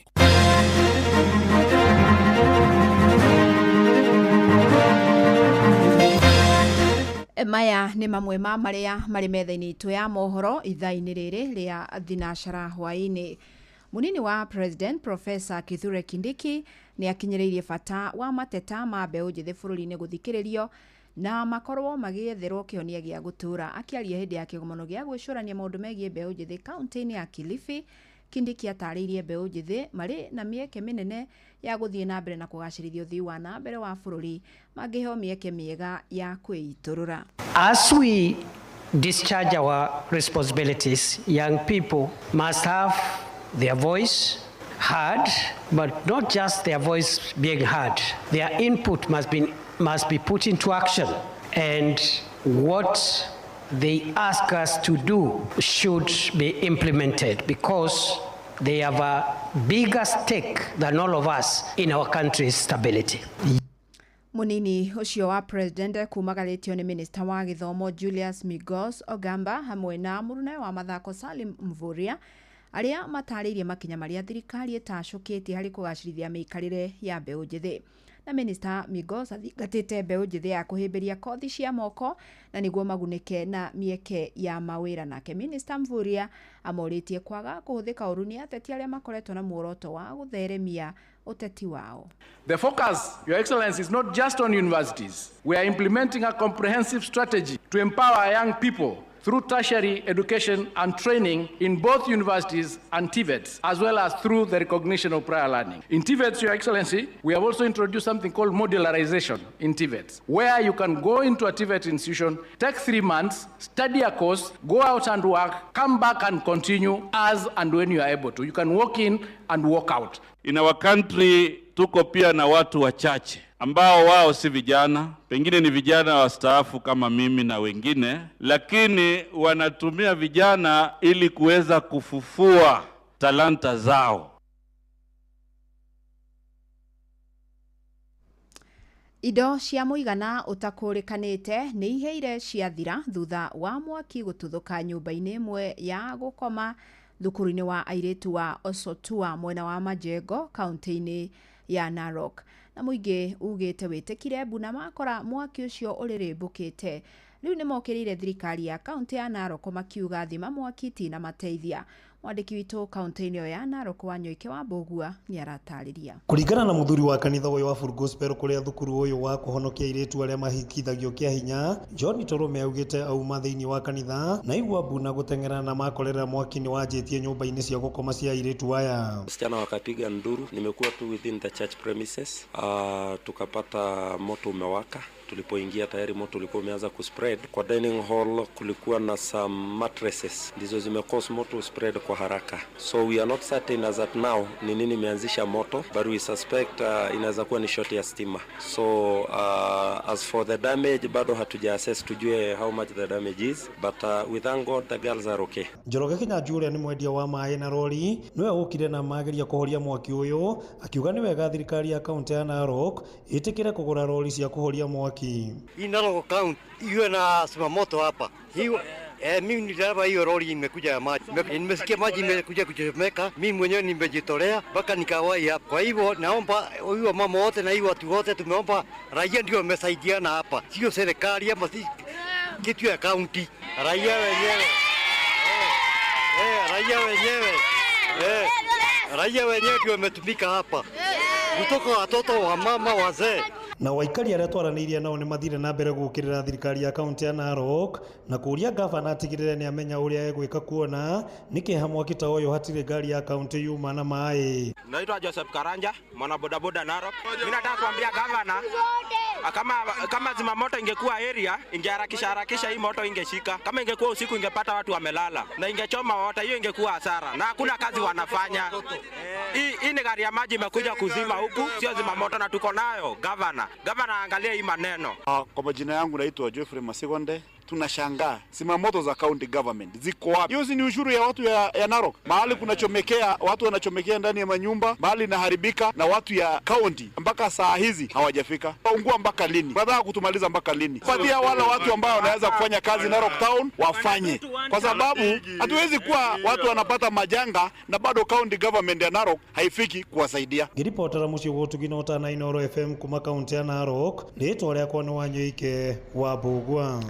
Maya nĩ mamwe ma marĩa marĩ metha-inĩ itũ ya mohoro ithaa-inĩ rĩrĩ rĩa thinacara hwainĩ. Munini wa President Professor Kithure Kindiki nĩ akinyĩrĩirie bata wa mateta ma mbeũ njĩthĩ bũrũri-inĩ gũthikĩrĩrio na makorwo magĩetherwo kĩhonia gĩa gũtũũra. Akĩaria hĩndĩ ya kĩgomano gĩa gwĩcũrania maũndũ megiĩ mbeũ njĩthĩ kaunti-inĩ ya Kilifi, Kindiki atarĩirie mbeũ njĩthĩ marĩ na mĩeke mĩnene ya gũthiĩ na mbere na kũgacĩrithia ũthii wa na mbere wa bũrũri mangĩheo mĩeke mĩega ya kwĩitũrũra. As we discharge our responsibilities, young people must have their voice heard, but not just their voice being heard. Their input must be put into action, and what they ask us to do should be implemented because they have a bigger stake than all of us in our country's stability. Munini ucio wa president kumagaritio ni minister wa githomo Julius Migos Ogamba hamwe na murune wa mathako Salim Mvurya aria mataririe makinya maria thirikari ĩtacũkĩtie harĩ kũgacĩrithia mĩikarĩre ya mbeũ njĩthĩ. Na minister Migos athingatĩte mbeũ njĩthĩ ya kũhĩmbĩria kothi cia moko na nĩguo magunĩke na mĩeke ya mawĩra. Nake minister Mvurya amorĩtie kwaga kũhũthĩka ũru nĩ ateti arĩa makoretwo na muoroto wa gũtheremia uteti wao. The focus, Your Excellency, is not just on universities. We are implementing a comprehensive strategy to empower young people through tertiary education and training in both universities and TVETs, as well as through the recognition of prior learning. In TVETs, Your Excellency, we have also introduced something called modularization in TVETs, where you can go into a TVET institution, take 3 months, study a course, go out and work, come back and continue as and when you are able to. You can walk in and walk out. In our country, tuko pia na watu wachache ambao wao si vijana, pengine ni vijana wastaafu kama mimi na wengine, lakini wanatumia vijana ili kuweza kufufua talanta zao. Indo cia mũigana ũtakũrĩkanĩte nĩ iheire ciathira thutha wa mwaki gũtuthũka nyũmba-inĩ ĩmwe ya gũkoma thukuru-inĩ wa airĩtu wa Osotua mwena wa Majengo kaunti-inĩ ya Narok. Na mũingĩ ugĩte wĩtĩkire mbuna makora mwaki ũcio ũrĩrĩmbũkĩte. Rĩu nĩ mokĩrĩire thirikari ya kaunti ya Narok makiuga thima mwaki ti na mateithia. Mwandĩki witũ kaunti-inĩ ya Narok wa Nyoike wa Mbũgua nĩ aratarĩria. Kũringana na mũthuri wa kanitha ũyũ wa Full Gospel kũrĩa thukuru ũyũ wa kũhonokia airĩtu arĩa mahikithagio kĩa hinya, John Torome augĩte auma thĩinĩ wa kanitha na igua mbuna gũteng'era na makorera mwaki nĩ wanjĩtie nyũmba-inĩ cia gũkoma cia airĩtu aya. Wasichana wakapiga nduru, nimekuwa tu within the church premises, tukapata moto umewaka. Tulipoingia tayari moto ulikuwa umeanza kuspread. Kwa dining hall kulikuwa na some mattresses ndizo zimecause moto spread kwa haraka. So we are not certain as at now ni nini imeanzisha moto, but we suspect inaweza kuwa ni short ya stima. So as for the damage bado hatuja assess tujue how much the damage is, but we thank God the girls are okay. Njoroge Kinyanjũ ũrĩa nĩ mwendia wa maaĩ na rori nĩwe ũkire na mageria kũhoria mwaki ũyũ, akiuga nĩ wega thirikari ya kaunti ya Narok ĩtĩkĩre kũgũra rori cia kũhoria mwaki. Hii Narok County iwe na simamoto hapa. Hiyo mimi nilikuwa hiyo lori imekuja ya maji. Nimesikia maji imekuja kuchomeka. Mimi mwenyewe nimejitolea mpaka nikawahi hapa. Kwa hivyo naomba huyo mama wote na hiyo watu wote tumeomba raia ndio wamesaidiana hapa. Sio serikali ama si kitu ya county. Raia wenyewe. Raia wenyewe. Raia wenyewe ndio wametumika hapa. Kutoka watoto wa mama wazee. Na waikari arĩa twaranĩirie nao nĩ mathire na mbere gũkĩrĩra thirikari ya kaunti ya Narok na kũria gavana atigĩrĩre nĩ amenya ũrĩa egwĩka kuona nĩkĩ hamwaki ta ũyũ hatirĩ ngari ya kaunti yuma na maaĩ. Naitwa Joseph Karanja, mwana bodaboda Narok. Mimi nataka kuambia gavana Kama zimamoto ingekuwa area, ingeharakisha hii moto ingeshika. Kama ingekuwa usiku ingepata watu wamelala na ingechoma wote, hiyo ingekuwa hasara. Na hakuna kazi wanafanya. Hii ni gari ya maji imekuja kuzima huku, sio zimamoto na tuko nayo governor angalia hii maneno. Kwa majina yangu naitwa Geoffrey Masigonde. Tunashangaa zimamoto za county government ziko wapi? Hiyo ni ushuru ya watu ya Narok. Mahali kunachomekea, watu wanachomekea ndani ya manyumba, mahali inaharibika na watu ya county mpaka saa hizi hawajafika. Ungua mpaka lini? Badala kutumaliza mpaka lini? Patia wale watu ambao wanaweza kufanya kazi Narok town wafanye. Kwa sababu hatuwezi kuwa watu wanapata majanga na bado county government ya Narok haifiki kuwasaidia. Giripotera muci wotu ginota na Inoro FM kuma county ya Narok, ndito ria kwa Wanyoike wa Bugwa.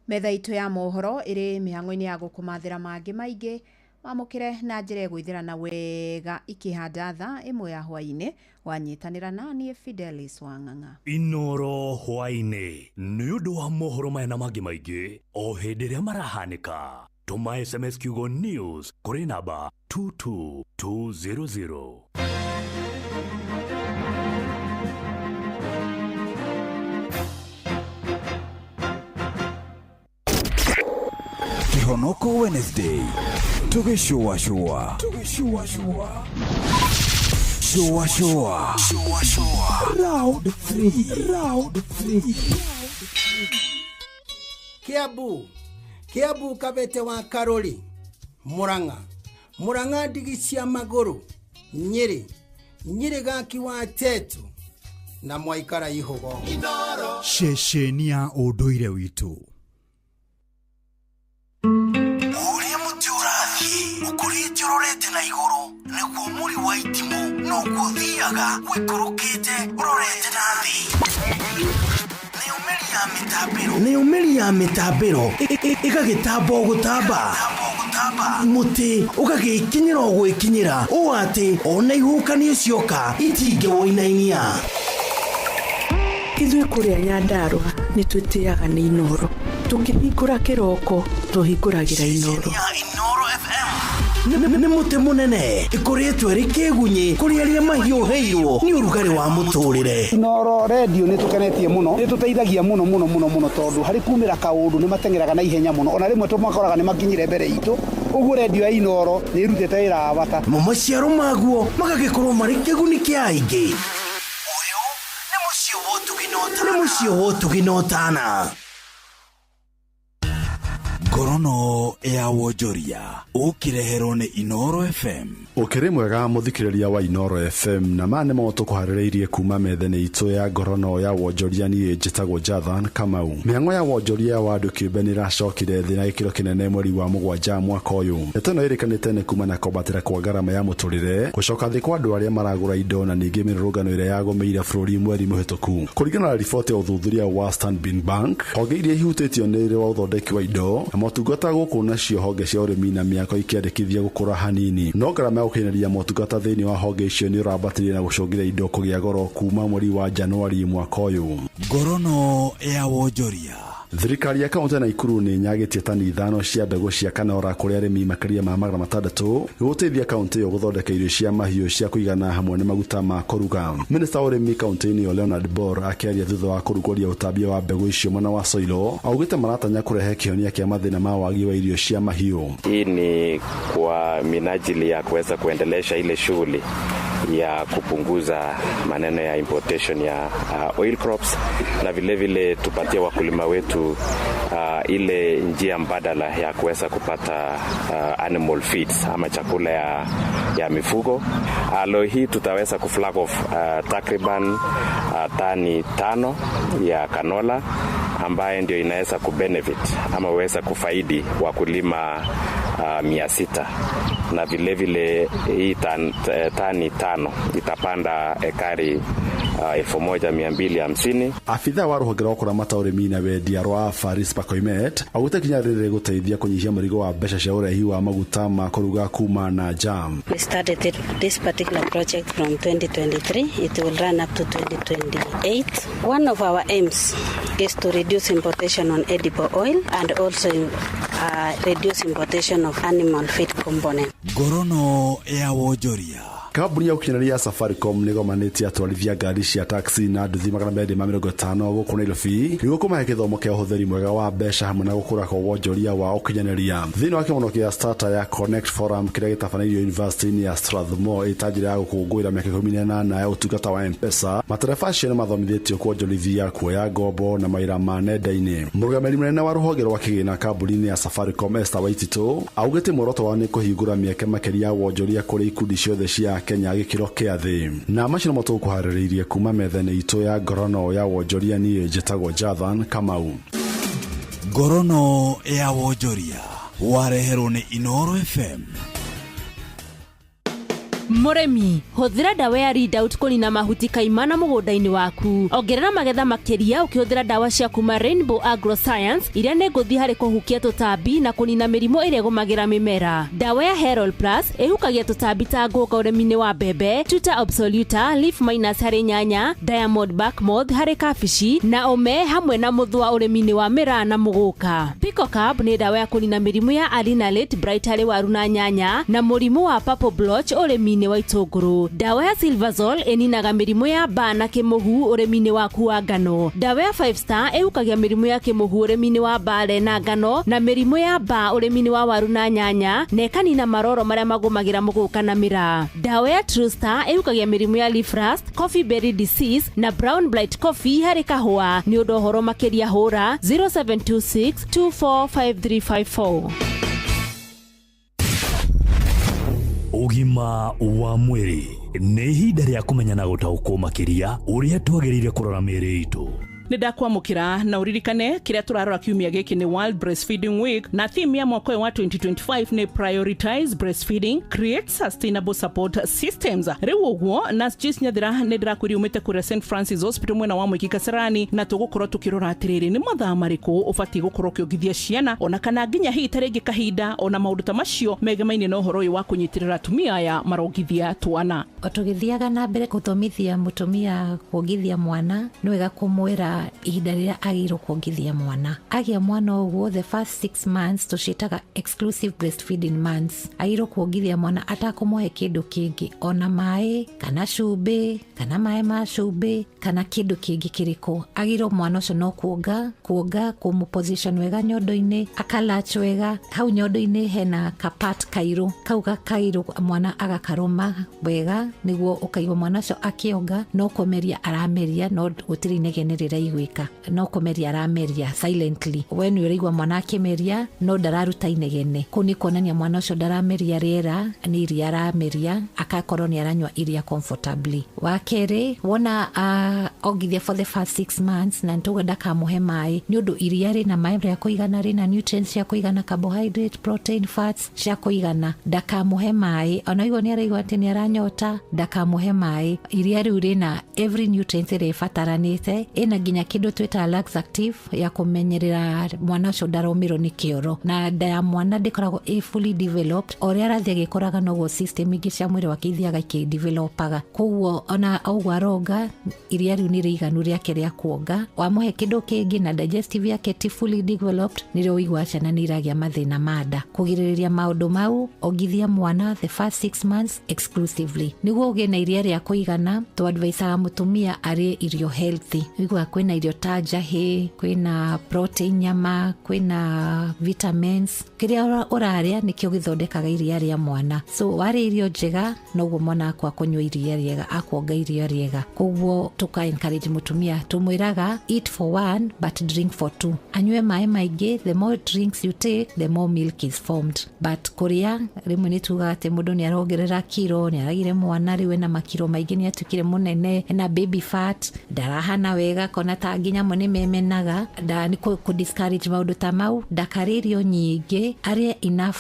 Metha itu ya mohoro iri mihango-ini ya gukumathira mangi maingi mamukire na njire gwithirana wega ikihanda tha imwe ya hwaini wanyitanira nani Fidelis Wang'ang'a. Inoro hwaini ni undu wa mohoro maya na mangi maingi o hindi ria marahanika. Tuma SMS kiugo news kuri namba 22200. Honoko Wednesday. Shua. Round 3. Kiabu Kabete wa Karoli. Murang'a Digisia Maguru. Nyeri gaki wa Tetu na Mwaikara Ihogo. Shesheni ya unduire witu. Ukuriti urorete na iguru niguo muri wa itimu nuko thiaga wikurukite urorete nathi ni umeri ya mitambiro igagitambo gutamba muti ugagikinyira gwikinyira o ati ona ihukani cioka itinge woinainia Ithuĩ kũrĩa Nyandarua nĩ twĩtĩaga nĩ Inoro. Tũngĩhingũra kĩroko tũhingũragĩra Inoro. Nĩ mũtĩ mũnene ĩkoretwo ĩrĩ kĩgunyi kũrĩ arĩa mahiũhĩirwo nĩ ũrugarĩ wa mũtũrĩre. Inoro radio nĩ tũkenetie mũno, nĩ tũteithagia mũno tondũ harĩ kumĩra kaũndũ nĩ matengeraga na ihenya mũno. Ona rĩmwe tũmakoraga nĩ makinyire mbere itũ. Ũguo radio ya Inoro nĩ ĩrutĩte wĩra wa bata. Maciaro maguo magagĩkorwo marĩ kĩguni kĩa aingĩ. Nĩ mũciĩ wotuginotana. Ngorono ya wonjoria ukireherwo ni Inoro FM. Ukiri mwega muthikiriria wa Inoro FM na mane moto kuharireirie kuma methene itu ya ngorono ya wonjoria ni njitagwo Jathan Kamau. Miango ya wonjoria wa andu kiumbe ni racokire thi na gikiro kinene mweri wa mugwanja mwaka uyu. Eteno irikanite ni kuma na kobatira kwa garama ya muturire gucoka thi kwa andu aria maragura indo na ningi mirurugano ire yagomeire bururi mweri muhituku. Kuringana na riboti ya uthuthuria wa Stanbic Bank, honge iria ihutitio ni ire wa uthondeki wa indo motungata guku nacio honge cia urimi na miako ikiandikithia gukura hanini. No garama ya gukineria motungata thiini wa honge icio ni urambatirie na gucungira indo kugia goro kuma mweri wa Januari mwaka uyu. Ngorono ya wonjoria. Thirikari ya kaunti ya Nakuru ni nyagitie tani 5 cia mbegu cia kanora kuri arimi makaria ma magana 6 guteithia kaunti yo guthondeka irio cia mahiu cia kuigana hamwe na maguta ma kuruga. Minister wa urimi kaunti-ini Leonard Bor akiaria thutha wa kurugoria utambia wa mbegu icio mwana wa Soilo augite maratanya kurehe kionia kia mathina ma wagi wa irio cia mahiu. Hii ni kwa minajili ya kuweza kuendelesha ile shughuli ya kupunguza maneno ya importation ya oil crops na vile vile tupatie wakulima wetu ile njia mbadala ya kuweza kupata animal feeds ama chakula ya mifugo. Leo hii tutaweza kuflag off takriban tani 5 ya canola ambaye ndio inaweza kubenefit ama weza kufaidi wakulima 600 na vile vile hii tani 5 itapanda ekari 1250. Afitha wa ruhonge rwa kuramata urimi na wendia rwa Faris Pakoimet augite kinya riri guteithia kunyihia murigo wa mbeca cia urehi wa maguta ma kuruga kuma na jam. We started this particular project from 2023. It will run up to 2028. One of our aims is to reduce importation on edible oil and also reduce importation of animal feed component. Ngorono ya wonjoria Kambuni ya ukinyanĩria Safaricom nĩgomanĩtie atwarithia ngari cia taxi na nduthi 250 gũkũ Nairobi nĩguo kũmahe gĩthomo kĩa ũhũthĩri mwega wa mbeca hamwe na gũkũra kwa wonjoria wa ũkinyanĩria. Thĩinĩ wa kĩmono kĩa starter ya Connect Forum kĩrĩa gĩtabanĩirio University ya Strathmore ĩtanjĩra ya gũkũngũĩra mĩaka 18 ya ũtungata wa M-Pesa, matereba acio nĩ mathomithĩtio kuonjorithia, kuoya ngombo na mawĩra ma nenda-inĩ. Mũrũgamĩrĩri mũnene wa rũhonge rwa kĩgĩna kambuni-inĩ ya Safaricom Esther Waititu augĩte muoroto wao nĩ kũhingũra mĩeke makĩria ya wonjoria kũrĩ ikundi ciothe cia Kenya gĩkĩro kĩa thĩ. Na macio nĩmo tũkũharĩrĩirie kuma metha-inĩ itũ ya ngorono ya wonjoria. Niĩ njĩtagwo Jathan Kamau. Ngorono ya wonjoria wareherwo nĩ Inooro FM. Muremi, huthira dawa ya Readout kunina mahuti kaimana mũgũnda-inĩ waku. Ongerera magetha makĩria ũkĩhũthĩra dawa cia kuma Rainbow Agroscience iria nĩ ngũthi harĩ kũhukia tũtambi na kunina mĩrimũ ĩrĩa ĩgũmagĩra mĩmera. Dawa ya Herol Plus ĩhukagia tũtambi ta ngũnga ũrĩmi-inĩ wa mbembe, Tuta Absoluta, Leaf Minus harĩ nyanya, Diamond Back Moth harĩ kabici na ome hamwe na mũthũa ũrĩmi-inĩ wa mĩraa na mũgũka. Pico Carb nĩ dawa ya kunina mĩrimũ ya Alinalate Bright harĩ waru na nyanya na mũrimũ wa Purple Blotch ũrĩmi wa itũngũrũ. Dawa ya Silvazol ĩninaga mĩrimũ ya mbaa na kĩmũhu ũrĩmi-inĩ waku wa ngano. Dawa ya 5 Star ĩhukagia mĩrimũ ya kĩmũhu ũrĩmi-inĩ wa mbale na ngano na mĩrimũ ya mbaa ũrĩmi-inĩ wa waru na nyanya na ĩkanina maroro marĩa magũmagĩra mũgũka na mĩraa. Dawa ya True Star ĩhukagia mĩrimũ ya leaf rust, coffee berry disease na brown blight coffee harĩ kahũa. Nĩ ũndũ ũhoro makĩria hũra 0726245354. Ũgima wa mwĩrĩ nĩ ihinda rĩa kũmenya na gũtaũkwo makĩria ũrĩa twagĩrĩire kũrora mĩĩrĩ itũ. Nĩndakwamũkĩra na ũririkane kĩrĩa tũrarora kiumia gĩkĩ nĩ World Breastfeeding Week na theme ya mwaka wa 2025 nĩ Prioritize Breastfeeding, Create Sustainable Support Systems. Rĩu ũguo Nurse Jess Nyathira nĩndĩrakwĩria umĩte kũrĩa St Francis Hospital mwena wa Mwiki Kasarani na tũgũkorwo tũkĩrora atĩrĩrĩ nĩ mathaa marĩkũ ũbatiĩ gũkorwo ũkĩongithia ciana ona kana nginya hihi ta rĩngĩ kahinda ona maũndũ ta macio megamaine na ũhoro ũyũ wa kũnyitĩrĩra atumia aya marongithia twana. Tũgĩthiaga na mbere gũthomithia mũtumia kuongithia mwana nĩ wega kũmwĩra ihinda rĩrĩa agĩrĩirwo kuongithia mwana. Agĩa mwana ũguo the first 6 months tũciĩtaga exclusive breastfeeding months. Agĩrĩirwo kuongithia mwana atakũmũhe kĩndũ kĩngĩ ona maĩ kana cumbĩ kana maĩ ma cumbĩ kana kĩndũ kĩngĩ kĩrĩkũ. Agĩrĩirwo mwana ũcio no kuonga kũmũ position wega nyondo-inĩ, akalatch wega. Hau nyondo-inĩ hena kapat kairũ, kau gakairũ mwana agakarũma wega nĩguo ũkaigua mwana ũcio akĩonga. No kũmeria arameria no gũtirĩ inegene rĩrĩa igwĩka, no kũmeria arameria silently. We nĩ ũraigua mwana akĩmeria no ndararuta inegene. Kũu nĩ kuonania mwana ũcio ndarameria rĩera, nĩ iria arameria, akakorwo nĩ aranyua iria comfortably. Wa kerĩ, wona ongithia for the first 6 months na nĩtũgwa ndakamũhe maĩ nĩ ũndũ iria rĩna maĩ rĩa kũigana, rĩna nutrients cia kũigana, carbohydrate, protein, fats cia kũigana. Ndakamũhe maĩ ona igua nĩ araigua atĩ nĩ aranyota, ndakamũhe maĩ. Iria rĩu rĩna every nutrient ĩrĩa ĩbataranĩte, ĩna nginya kĩndũ twĩta laxative ya kũmenyerera mwana ũcio ndaromĩrwo nĩ kĩoro, na nda ya mwana ndĩkoragwo fully developed. O ũrĩa arathiĩ agĩkũraga noguo system ingĩ cia mwĩrĩ wake ithiaga ikĩdevelopaga. Koguo ona ũguo aronga iria rĩu nĩ rĩiganu rĩake rĩa kuonga. Wamũhe kĩndũ kĩngĩ na digestive yake ti fully developed, nĩrĩo ũigua ciana nĩ iragĩa mathĩna ma nda. Kũgirĩrĩria maũndũ mau, ongithia mwana the first 6 months exclusively. Nĩguo ũgĩe na iria rĩa kũigana, tũadvisaga mũtumia arĩe irio healthy. Ũigua kwĩna irio ta njahĩ, kwĩna protein nyama, kwĩna vitamins. Kĩrĩa ũrarĩa nĩkĩo gĩthondekaga iria rĩa mwana. So warĩa irio njega noguo mwana akwa kũnyua iria rĩega, akuonga iria rĩega. Koguo tuka encourage mũtumia, tumwĩraga eat for 1 but drink for 2. Anyue maĩ maingĩ, the more drinks you take the more milk is formed. But kũrĩa rĩmwe nĩ tugaga atĩ mũndũ nĩ arongerera kiro, nĩ aragire mwana rĩu ena makiro maingĩ, nĩ atukire mũnene, ena baby fat, ndarahana wega, kona ta nginya mo nĩ memenaga. Nĩ kũ-discourage maũndũ ta mau. Ndakarĩa irio nyingĩ, arĩa enough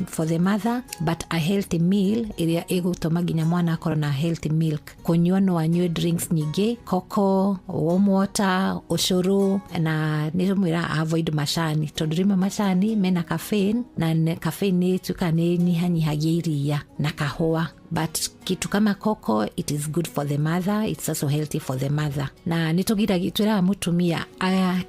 for the mother but a healthy meal ĩrĩa ĩgũtũma nginya mwana akorwo na healthy milk. Kũnyua no anyue drinks nyingĩ, cocoa, warm water, ũcũrũ, na nĩ mwĩra avoid macani tondũ rĩmwe macani mena caffeine na caffeine nĩ tuka nĩ nyihanyihagia iria na kahũa. but kitu kama koko, it is good for the mother, it's also healthy for the mother. Na nitugira gitwira mutumia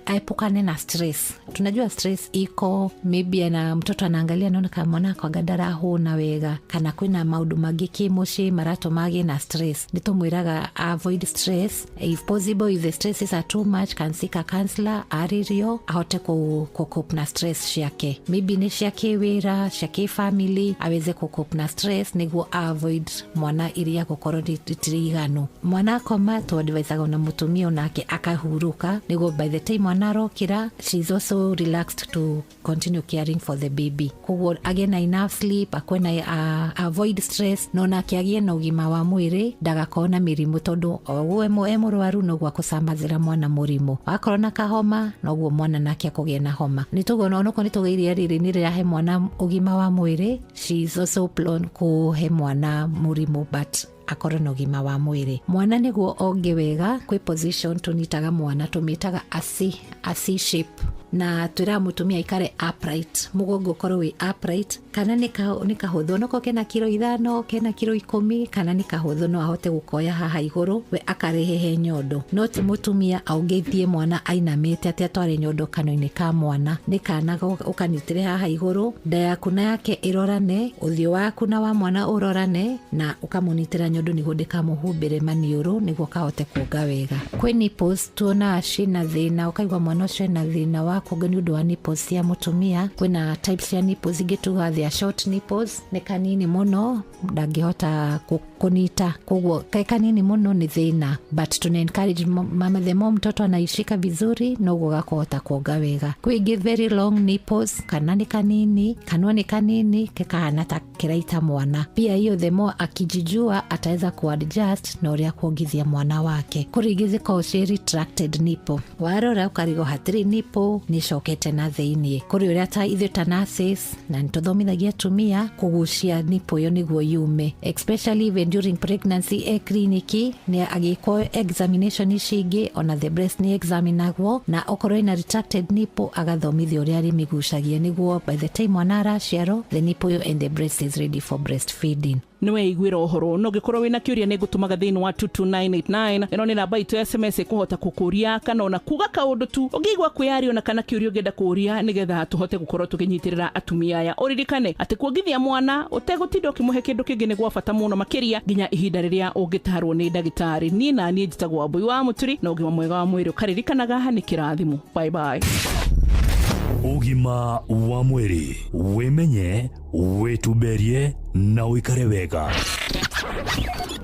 aepukane na stress. Tunajua stress iko, maybe na mtoto anaangalia naona kama mwana kwa gadara ho na wega kana kwina maundu magi kimushi marato magi na stress. Nitumwiraga avoid stress if possible. If the stresses are too much, can seek a counselor aririo ahote cope na stress shake. Maybe ni shake wira, shake family aweze cope na stress niguo avoid mwana iria gukoro titirigano. Mwana koma to advise na mutumia nake akahuruka niguo by the time mwana rokira she is also relaxed to continue caring for the baby. Kugo again enough sleep, akwena avoid stress no nake agie na ugima wa mwiri ndagakona mirimu tondu owe emurwaru no gwa kusambazira mwana murimu akorona kahoma no gwo mwana nake akugie na homa. Nitugona onoko nitugiria riri ni rya he mwana ugima wa mwiri, she is also prone kuhe mwana murimu but akorona ugima wa mwiri. Mwana niguo onge wega kwi position tunitaga mwana tumitaga asi shape na twira mutumia ikare upright, mugongo korwo wi upright, kana nika hutho no kena kilo 5 kena kilo 10 kana nika hutho no ahote gukoya haha iguru we akarehehe nyondo. No ti mutumia augethie mwana ainamite ati atware nyondo kanoini ka mwana, nikana ukanitire haha iguru, nda yaku na yake irorane, uthio waku na wa mwana urorane na ukamunitira nyondo nigo ndikamuhumbire maniuru nigo kahote kuga wega. Kwi nipples tuona ashina thina, ukaigwa mwana ucio na thina wa kugani udo wa nipples ya mutumia. Kwina types ya nipples igituga thia short nipples, ne kanini muno ndangihota kunita, kugwo kanini muno ni thina, but tuna encourage mama the mom mtoto anaishika vizuri no gukahota kuga wega. Kwingi very long nipples, kanani kanini kanoni kanini kekahana ta kiraita mwana. Pia hiyo the more akijijua ataweza kuadjust na uria kuongithia mwana wake. Kurigizi kwa retracted nipple, warora ukarigo hatiri nipple ni shokete na thiini. Kuri uria ta ithu ta nurses na ntothomithagia tumia kugucia nipple yo niguo yume, especially when during pregnancy kliniki ni agiko examination ishingi ona the breast ni examinagwo na okorwo ina retracted nipple agathomithio uria ari migucagia niguo by the time mwana araciaro the nipple and the breast is ready for breastfeeding. Niwe igwira uhoro no gikorwo wina kiuria ni gutumaga thini wa 22989 ino ni namba itu SMS kuhota kukuria kana ona kuga kaundu tu ugigwa kwiyari ona kana kiuria ugenda kuria nigetha tuhote gukorwo tukinyitirira atumia aya. Uririkane ati kuongithia mwana utegutinda ukimuhe kindu kingi ni gwa bata muno makiria ginya ihinda riria ungitarwo ni ndagitari. Ni na ni njitagwo Wambui wa Muturi na ugima mwega wa mwiri ukaririkanaga ni kirathimo. Bye bye. Ugima wa mwiri wimenye wituberie na uikare wega.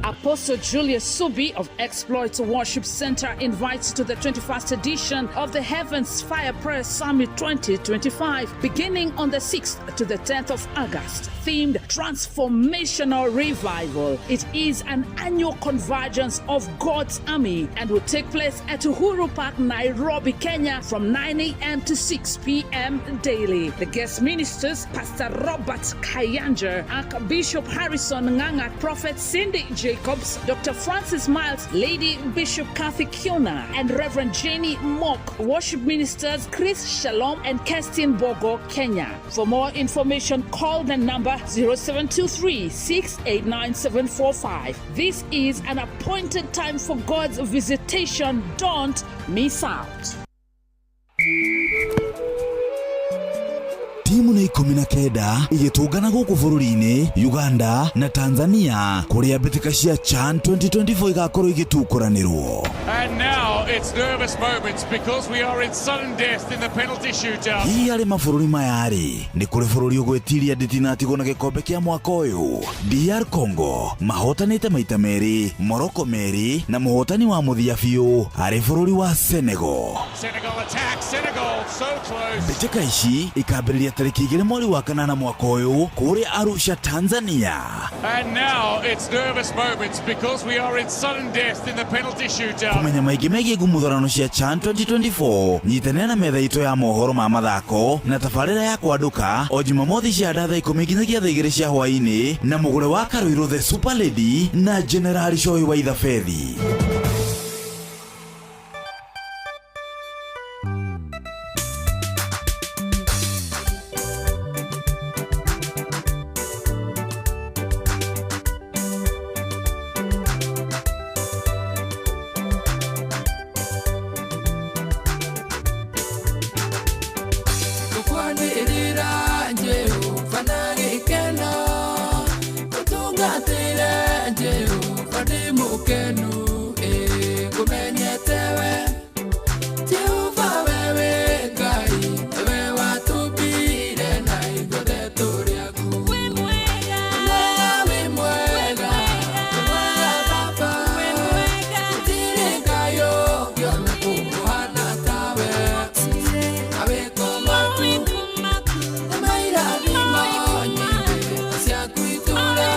Apostle Julius Subi of Exploits Worship Center invites you to the 21st edition of the Heavens Fire Prayer Summit 2025, beginning on the 6th to the 10th of August, themed Transformational Revival. It is an annual convergence of God's army and will take place at Uhuru Park, Nairobi, Kenya from 9 a.m. to 6 p.m. daily. The guest ministers, Pastor Robert Kayanja, Archbishop Harrison Nganga, Prophet Cindy Jacobs, Dr. Francis Miles, Lady Bishop Kathy Kiona, and Reverend Jenny Mock. Worship ministers Chris Shalom and Kestin Bogo, Kenya. For more information, call the number 0723-689-745. This is an appointed time for God's visitation. Don't miss out. Timu na 19 igitungana guku bururi-ini Uganda na Tanzania kuria mbitika cia CHAN 2024 igakorwo igitukuranirwo. And now it's nervous moments because we are in sudden death in the penalty shootout. Hihi ari mabũrũri mayari ni kuri bũrũri ugwetiria nditinatigwo na gikombe kia mwaka uyu. DR Congo mahotanite maita meri, Morocco meri na muhotani wa muthia biũ ari bũrũri wa Senegal. Senegal attack, Senegal so close. Mbitika ici ikambĩrĩria tariki 2 mweri wa kanana mwaka uyu kuria Arusha, Tanzania. And now it's nervous moments because we are in sudden death in the penalty shootout. Kumenya maingĩ megiĩ ngumuthorano cia CHAN 2024 nyitanĩra na metha itũ ya mohoro ma mathako na tabarĩra ya kwanduka o Jumamothi cia thaa 10 nginyagia thaa 2 cia hwaĩ-inĩ na mũgũre wa Karuiro the Super Lady na General Joy wa Ithafethi. Tungatire Jehova ndi mukenu kumenyetewe Jehova wewe Ngai wewe watubire na igothe turiaku we mwega Baba utire Ngayo ngiona kuhana tawe aweko maku mairathimo nyingi ciaku itura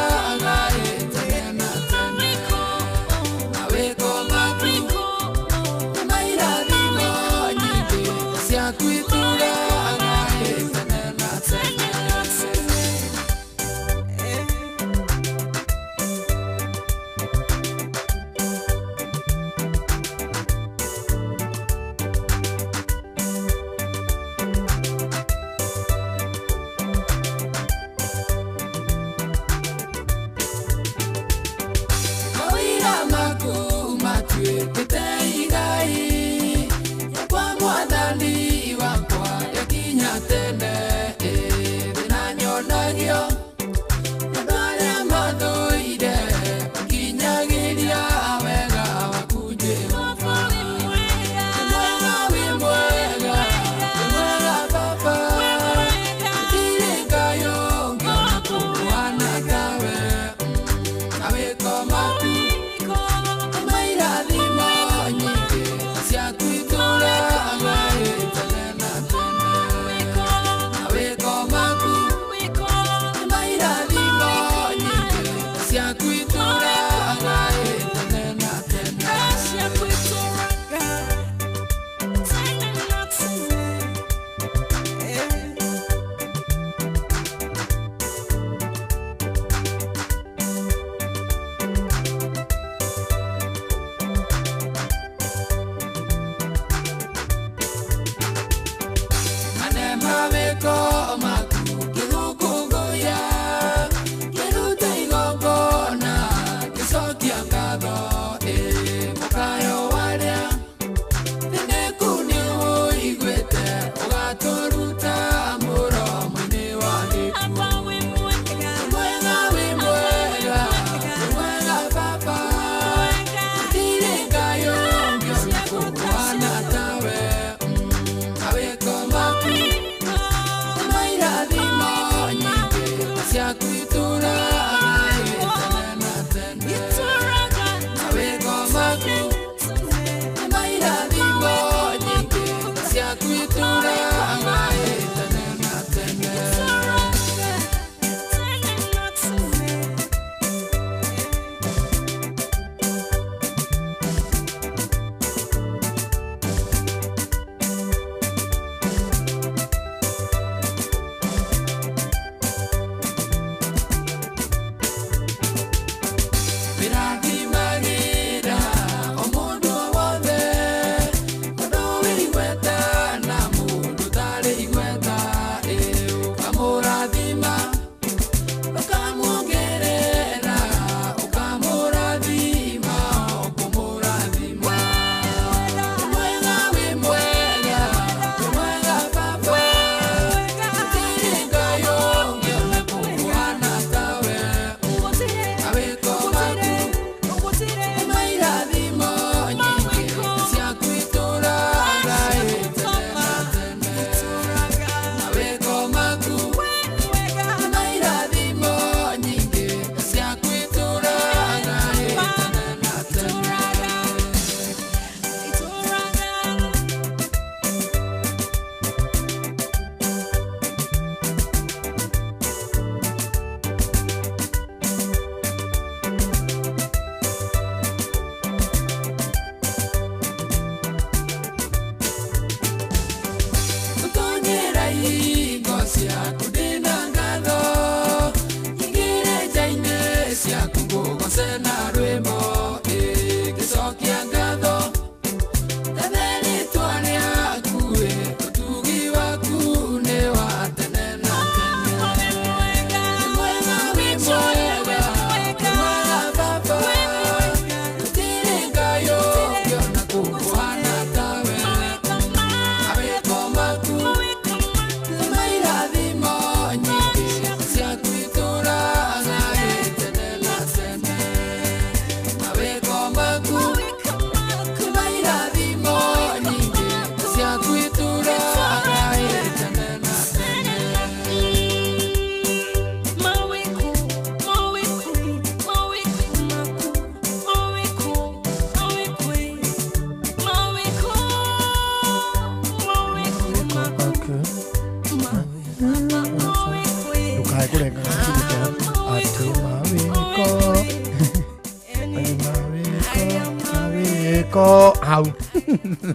mawiko hau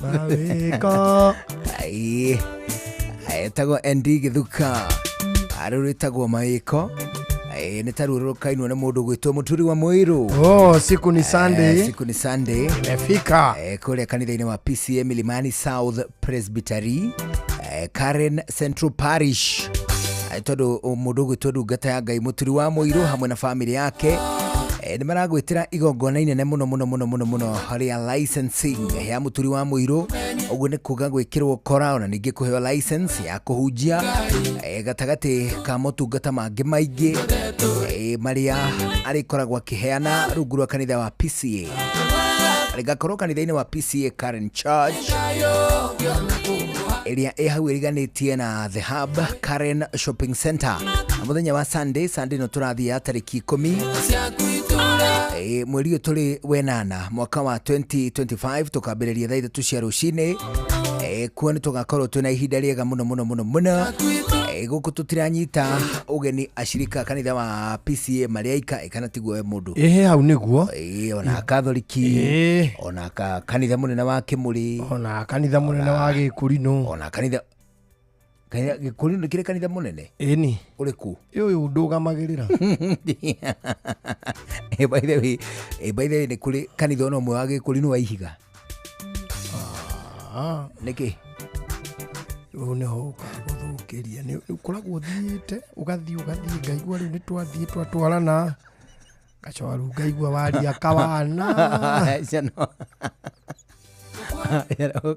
mawiko ai etagwo Endi Githuka aruritagwo mawiko nĩ taruru kainwo na mũndũ gwĩtwo Mũturi wa Mũirũ. Siku ni Sunday. Siku ni Sunday. Imefika. Kule kanitha-inĩ wa PCA Milimani South Presbytery, Karen Central Parish. Tondũ mũndũ gwĩtwo ndungata ya Ngai Mũturi wa Mũirũ hamwe na family yake nĩ maragwĩtĩra igongona inene mũno harĩ licensing ya Mũturi wa Mũirũ. Ũguo nĩ kuga gwĩkĩrwo kora ona ningĩ kũheo license ya kũhunjia gatagatĩ ka motungata mangĩ maingĩ marĩa arĩkoragwo akĩheana rungu rwa kanitha wa PCA. Arĩgakorwo kanitha-inĩ wa PCA Karen Church ĩrĩa ĩ hau ĩriganĩtie na The Hub Karen Shopping Center. Na mũthenya wa Sunday no tũrathiĩ ya tarĩki 10 mweri ũyũ tũrĩ wenana mwaka wa 2025 tũkambĩrĩria thaa 3 cia rũcinĩ. Kuo nĩ tũgakorwo twĩna ihinda rĩega mũno gũkũ tũtiranyita ũgeni ashirika kanitha wa PCA marĩa aika kana tiguo mũndũ hau nĩguo ona Katholiki ona kanitha mũnene wa Kĩmũrĩ ona kanitha mũnene wa Gĩkũrinũ ona kanitha Gĩkũrinũ kĩrĩ kanitha mũnene ĩni ũrĩkũ ũyũ ndũgamagĩrĩra by the way nĩ kũrĩ kanitha ona ũmwe wa Gĩkũrinũ wa Ihiga nĩkĩ ũneho ũkagũthũkĩria nĩ ũkoragwo thiĩte ũgathiĩ ngaigua rĩu nĩ twathiĩ twatwarana gacoka rĩu ngaigua waria kawana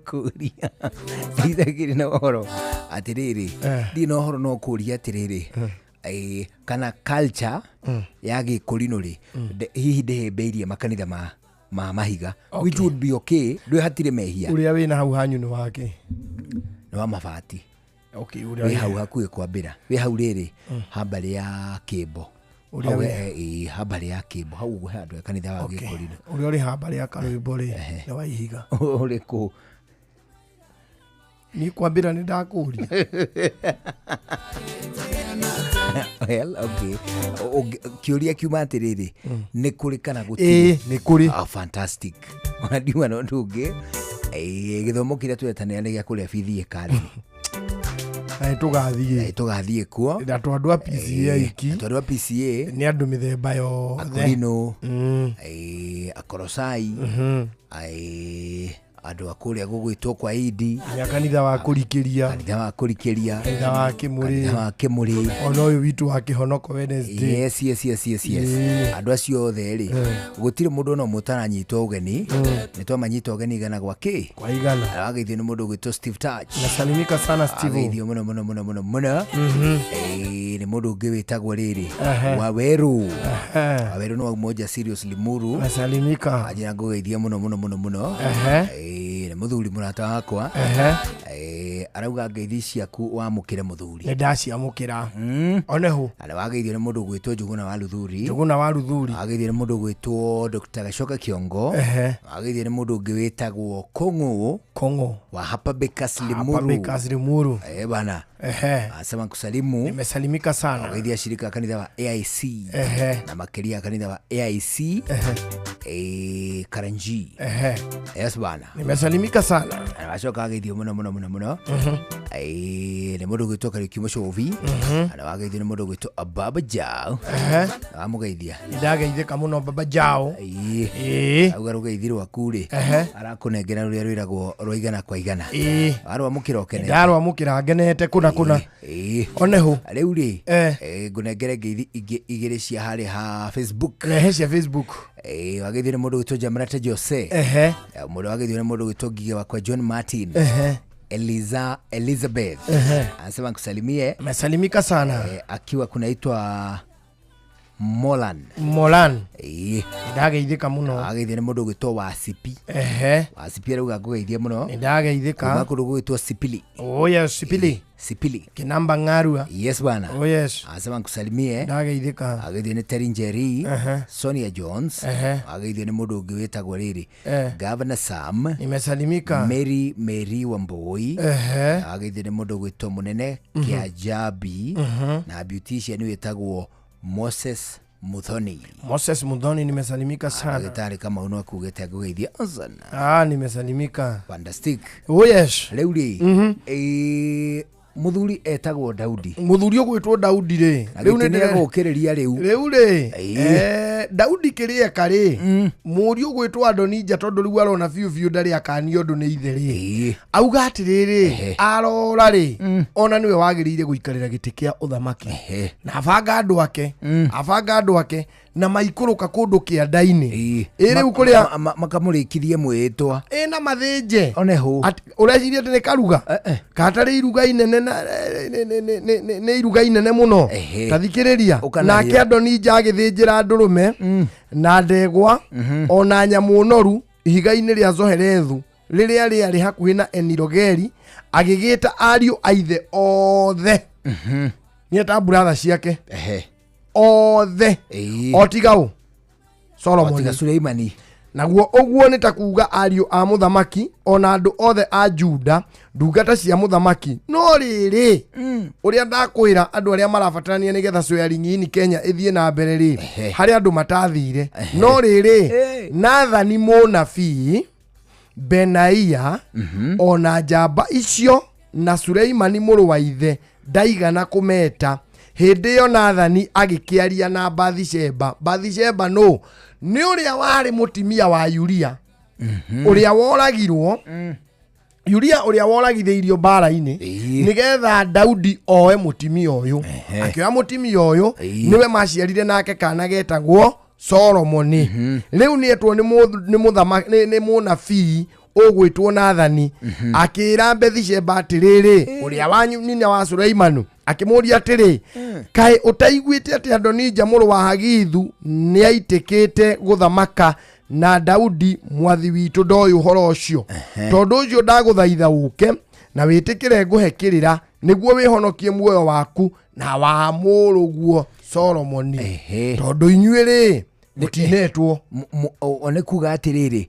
kũria ithagĩrĩ na ũhoro atĩrĩrĩ ndi na ũhoro no kũria atĩrĩrĩ kana culture ya Gĩkũrinũ rĩ hihi ndĩhĩmbĩirie makanitha ma Mahiga which would be okay ndwe hatirĩ mehia ũrĩa wĩna hau hanyu nĩ wake nĩ wa Mabati ũrĩa wĩ hau hakuhĩ kwambĩra wĩ hau rĩrĩ hambarĩ ya Kĩmbo hambarĩ ya Kĩmbo hau ũguo handũ ya kanitha wa Gĩkũrinũ ũrĩa ũrĩ hambarĩ ya Karũimbo rĩ nĩ wa Ihiga ũrĩkũ ni kwambĩra nĩ ndakũria well okay kĩũria kiuma atĩrĩrĩ nĩ kũrĩ kana gũtirĩ nĩ kũrĩ fantastic ona ndiuma no ndũngĩ gĩthomo kĩrĩa twetanĩra nĩ gĩa kũrĩa bithi ĩkarĩ tũgathiĩ kuo na tondũ a PCA iki tondũ a PCA nĩ andũ mĩthemba yothe Akũrinũ Akorosai andũ akũrĩa gũgwĩtwo kwa Idi ya kanitha wa kũrikĩria kanitha wa Kĩmũrĩ ona ũyũ witũ wa Kĩhonoko Wednesday yes andũ acio othe rĩ gũtirĩ mũndũ no mũtaranyitwo ũgeni nĩ twamanyita ũgeni igana kwa igana ageithio nĩ mũndũ gwĩtwo Steve Touch na salimika sana Steve ageithio mũno nĩ mũndũ ũngĩ wĩtagwo rĩrĩ Waweru no umoja serious Limuru na salimika ajira ngũgeithia mũno nĩ mũthuri mũrata wakwa arauga ngeithi ciaku wamũkĩre mũthuri nĩ ndaciamũkĩra onehu ana wageithio nĩ mũndũ gwĩtwo Njuguna wa Luthuri wageithio nĩ mũndũ gwĩtwo Dr. Gacoka Kiongo wageithio nĩ mũndũ ũngĩ wĩtagwo Kong'o wa Hapa Bakers Limuru bana asema kusalimu nimesalimika sana wageithia shirika kanitha wa AIC na makeria kanitha wa AIC Karanji yes bana nimesalimika sana Gacoka ageithio mũno nĩ mũndũ gwĩtwo Kariuki Mũcovi na wageithio nĩ mũndũ gwĩtwo Baba Jao amũgeithia ndageithĩka mũno Baba Jao auga rũgeithirwo akũrĩ arakũnengera rũrĩa rwĩragwo rwa igana kwa igana warwamũkĩra ũkenete ndarwamũkĩra ngenete kuna onehu rĩu rĩ ngũnengere ngeithi ingĩ igĩrĩ cia harĩ ha Facebook cia Facebook wageithio nĩ mũndũ gwĩtwo Jamrata Jose mũndũ wageithio nĩ mũndũ gwĩtwo Ngige wakwa John Martin Elizabeth anasema kusalimie amesalimika sana akiwa kunaitwa Molan ndageithĩka mũno ageithia nĩ mũndũ gwĩtwo Wasipi Wasipi rauga ngũgeithia mũno ndageithĩka kũndũ gwĩtwo Sipili Sipili Kinamba Ng'arua yes bwana anasema kusalimie ndageithĩka ageithia nĩ Terry Njeri Sonia Jones ageithia nĩ mũndũ ũngĩ wĩtagwo rĩrĩ Governor Sam nimesalimika Mary Wamboi ageithia nĩ mũndũ gwĩtwo Mũnene Kĩajabi na beautician wĩtagwo Moses Muthoni. Moses Muthoni, nimesalimika sana. Daktari kama uno akugete agugeithia sana. Nimesalimika. Fantastic. Oh yes. Leuri. Muthuri etagwo Daudi. Muthuri ogwitwo Daudi ri. Riu ni ndegukiriria riu. Riu ri. Daudi kiria kari. Muri ogwitwo Adonija tondu riu arona fiu ndari akani undu ni ithe ri. Auga atiriri arora ri. Ona niwe wagirire guikarira giti kia uthamaki. Na abanga andu ake na maikuruka kundu kia ndaini. Riu kuria makamurikithie mwitwa. Na mathinje. Oneho. Ureciria ati ni karuga. Katari iruga inene ne iruga inene muno. Tathikiriria. Nake Adonija agithinjira ndurume na ndegwa ona nyamu noru ihiga-ini ria Zoherethu riria riari hakuhi na Enirogeri agigita ariu aithe othe. Nieta brother ciake. Othe. Otigao Solomon. Otiga Suleimani. Naguo oguo ni takuga ariu a muthamaki ona andu othe a Juda ndungata cia muthamaki no riri uria ndakwira andu aria marabatarania nigetha swearing-ini Kenya ithie na mbere ri hari andu matathire no riri Nathani munabii Benaia ona njamba icio na Suleimani muru wa ithe ndaigana kumeta hindi yo Nathani agikiaria na Bathsheba no ni uria wari mutimia wa Uria uria woragirwo Uria uria woragithirio bara-ini nigetha Daudi oe mutimia uyu akioya mutimia uyu niwe maciarire nake kana getagwo Solomoni. Riu nietwo ni muthamaki ni munabii ogwitwo Nathani akira Bathsheba atiriri uria wanyu nina wa Suleimanu akimuria atiri kai utaiguite ati Adonija muru wa Hagithu ni aitikite guthamaka na Daudi mwathi witu ndoyu horo ucio tondu ucio ndaguthaitha uke na witikire nguhekirira niguo wihonokie muoyo waku na wa muruguo Solomoni tondu inyuiri mutinetwo one kuga atiriri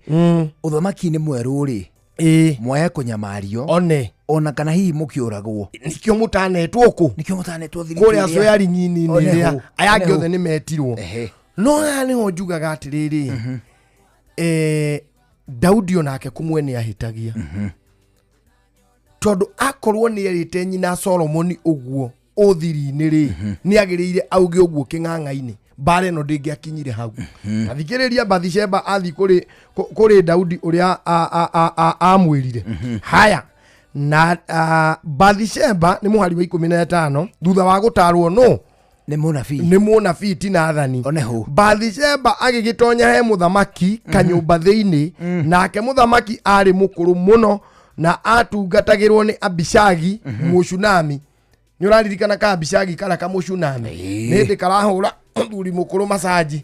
uthamaki ni mweru ri mwaye kunyamario ona kana hihi mukiuragwo nikio mutanetwo ku kuria swearing-ini niria ayangi othe ni metirwo no yani ho njugaga atiriri Daudi onake kumwe ni ahitagia tondu akorwo ni erite nyina Solomoni uguo uthiri-ini ri ni agirire auge uguo king'ang'a-ini bare no ndingiakinyire hau athikiriria Bathsheba athi kuri Daudi uria amwirire haya na Bathsheba ni muhari wa 15 thutha wa gutarwo no ni munabii ti Nathani. Bathsheba agigitonya he muthamaki kanyumba thiini nake muthamaki ari mukuru muno na atungatagirwo ni Abishagi Mushunami. Ni uraririkana ka Abishagi kala ka Mushunami ni ndi karahura nduri mukuru masaji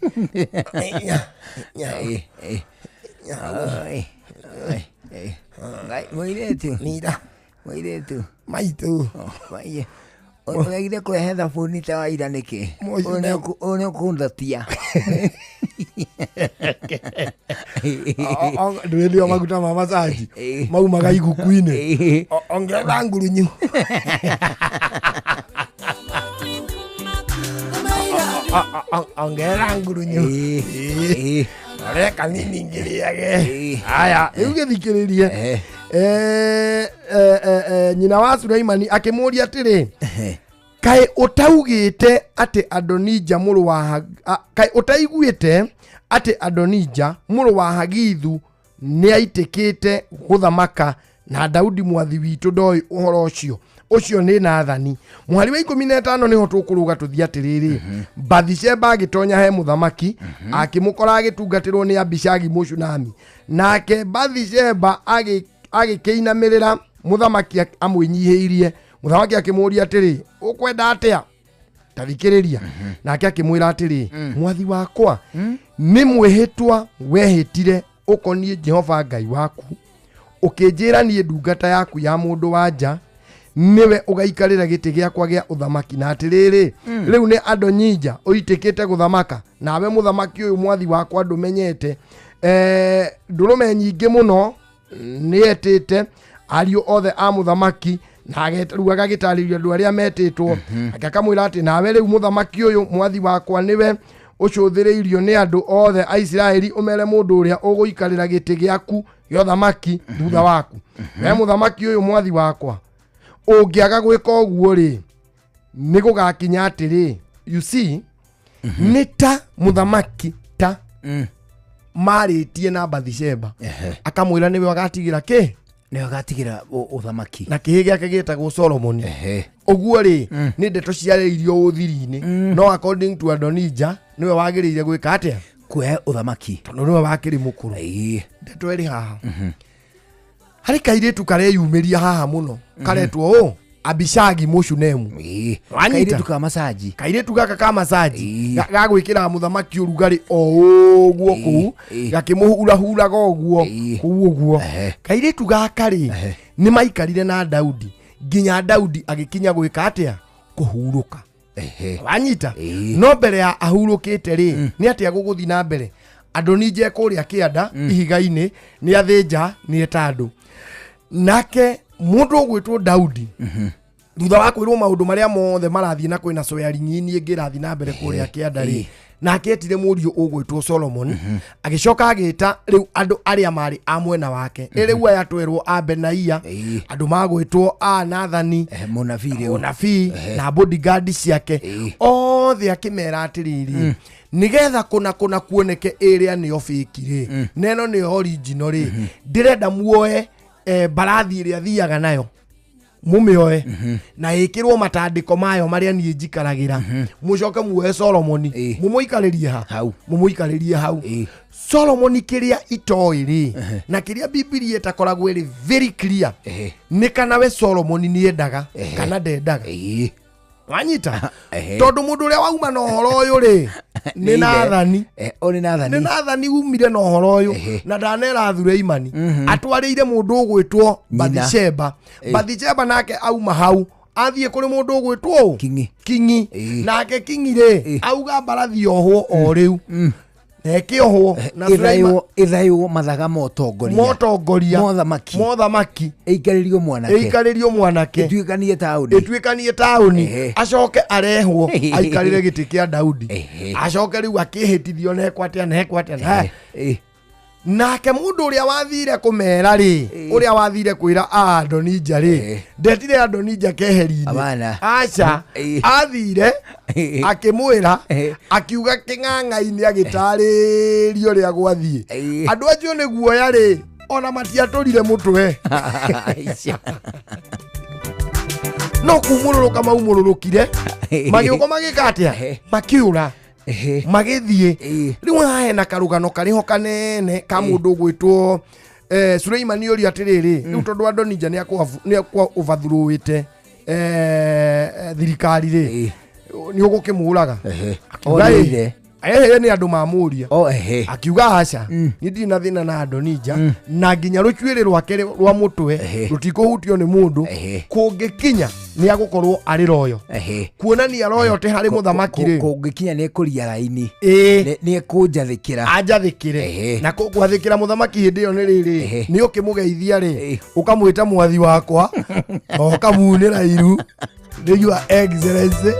Moiretu nida moiretu maitu maie oigire kurehe thabuni ta waira niki one kundatia ndio maguta ma masaji mau magaiguku-ini ongera ngurunyu ongera ngurunyu ore kanini ngiriage haya ugithikiririe nyina wa Suleimani akimuria atiri kai utaugite ati Adonija muru wa kai utaiguite ati Adonija muru wa Hagithu ni aitikite guthamaka na Daudi mwathi witu ndoi uhoro ucio ni Nathani. Muhari wa 15 niho tukuruga tuthia atiriri Bathsheba agitonya he muthamaki akimukora agitungatirwo ni Abishagi Mushunami nake Bathsheba agikinamirira muthamaki amwinyihiirie muthamaki akimuria atiri ukwenda atia tathikiriria nake akimwira atiri mwathi wakwa ni mwihitwa wehitire ukonie Jehova Ngai waku ukinjira nie ndungata yaku ya mundu wanja niwe ugaikarira giti giakwa gia uthamaki na atiriri riu ni Adonija uitikite guthamaka nawe muthamaki uyu mwathi wakwa ndumenyete ndurume nyingi muno nietite ariu othe a muthamaki na ageruaga gitaririo andu aria metitwo akakamwira ati nawe riu muthamaki uyu mwathi wakwa niwe ucuthireirio ni andu othe a Israeli umere mundu uria uguikarira giti giaku gio thamaki thutha waku we muthamaki uyu mwathi wakwa ungiaga gwika uguo ri ni gugakinya atiri you see ni ta muthamaki ta maritie na Bathsheba akamwira niwe wagatigira ki niwe wagatigira uthamaki na kihi giake gitagwo Solomon uguo ri ni ndeto ciariirio uthiri-ini no according to Adonija niwe wagiriire gwika atia kuoya uthamaki tondu niwe wakiri mukuru ndeto eri haha hari kairitu kareyumiria haha muno karetwo Abishagi Mushunemu kairitu ka masaji kairitu gaka ka masaji gagwikira muthamaki urugari o uguo ku gakimuhura hura goguo kuguo kairitu gaka ri ni maikarire na Daudi nginya Daudi agikinya gwika atia kuhuruka wanyita no mbere ya ahurukite ri ni atia guguthi na mbere Adonija kuria kianda ihiga-ini ni athinja ni etandu nake mundu gwitwo Daudi thutha wa kwirwo maundu maria mothe marathie na kwina swearing-ini ingirathi na mbere kuria kianda ri nake etire muriu ugwitwo Solomon agicoka agita riu andu aria mari amwena wake riu aya twerwo Abenaia andu magwitwo Nathani munabii na bodyguard ciake othe akimera atiriri nigetha kuna kuoneke area ni ofiki neno ni original ri ndirenda muoe barathi iria thiaga nayo mumioe na ikirwo matandiko mayo maria ni njikaragira mucoke muoe Solomon mumuikaririe hau Solomon kiria itoi ri na kiria Biblia itakoragwo iri very clear ni kana we Solomon ni endaga kana ndendaga wanyita tondu mundu uria wauma na horo uyu ri ni Nathani ni Nathani umire na horo uyu na ndanera thure imani atwarire mundu ugwitwo Bathsheba nake auma hau athie kuri mundu ugwitwo kingi nake kingi ri auga barathi ohwo o riu ekiohwo na ithayo mathaga motongoria mothamaki eikaririo mwanake etuikanie tauni acoke arehwo aikarire giti kia Daudi acoke riu akihitithio nekwatia nake mundu uria wathire kumera ri uria wathire kwira Adonija ri ndetire Adonija keheri-ini acha athire akimwira akiuga king'ang'a-ini agitaririo ria gwathie andu acio ni guoya ri ona matiaturire mutwe no kumuluruka maumulurukire magiuko magikatia makiura magithie riu hena karugano kariho kanene ka mundu gwitwo Suleiman yori atiriri riu tondu Adonija ni akwa overthrow-ite thirikari ri ni ugukimuraga ni andu mamuria akiuga aca ni ndina thina na Adonija na nginya ruchuiri rwake rwa mutwe rutikuhutio ni mundu kungikinya ni agukorwo ari royo kuonania royo te hari muthamaki ri kungikinya ni kuria raini ni ekunjathikira anjathikire na kugwathikira muthamaki hindi yo ni riri ni ukimugeithia ri ukamwita mwathi wakwa ukamunira iru ni your excellency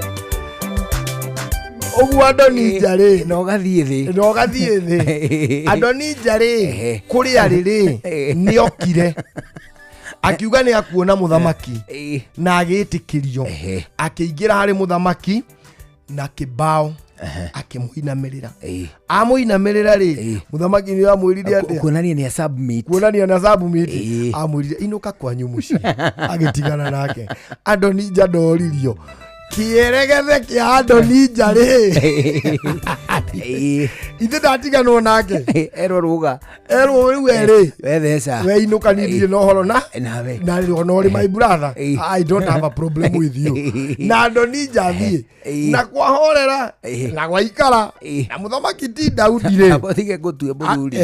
ogu Adonija ri no gathie thi Adonija ri kuria riri ni okire akiuga ni akuona muthamaki na agitikirio akiingira hari muthamaki na kibao akimuinamirira amuinamirira ri muthamaki ni amwirire ati kuonania ni submit amwirire inuka kwanyu muci agitigana nake Adonija ndoririo kieregethe kia Adonija ri ithe ndatiganwo nake erwo riu eri wetheca we inukanirie no horo na ona uri my brother I don't have a problem with you na Adonija thie na kwahorera na gwaikara na muthamaki ti Daudi ri athige gutue muthuri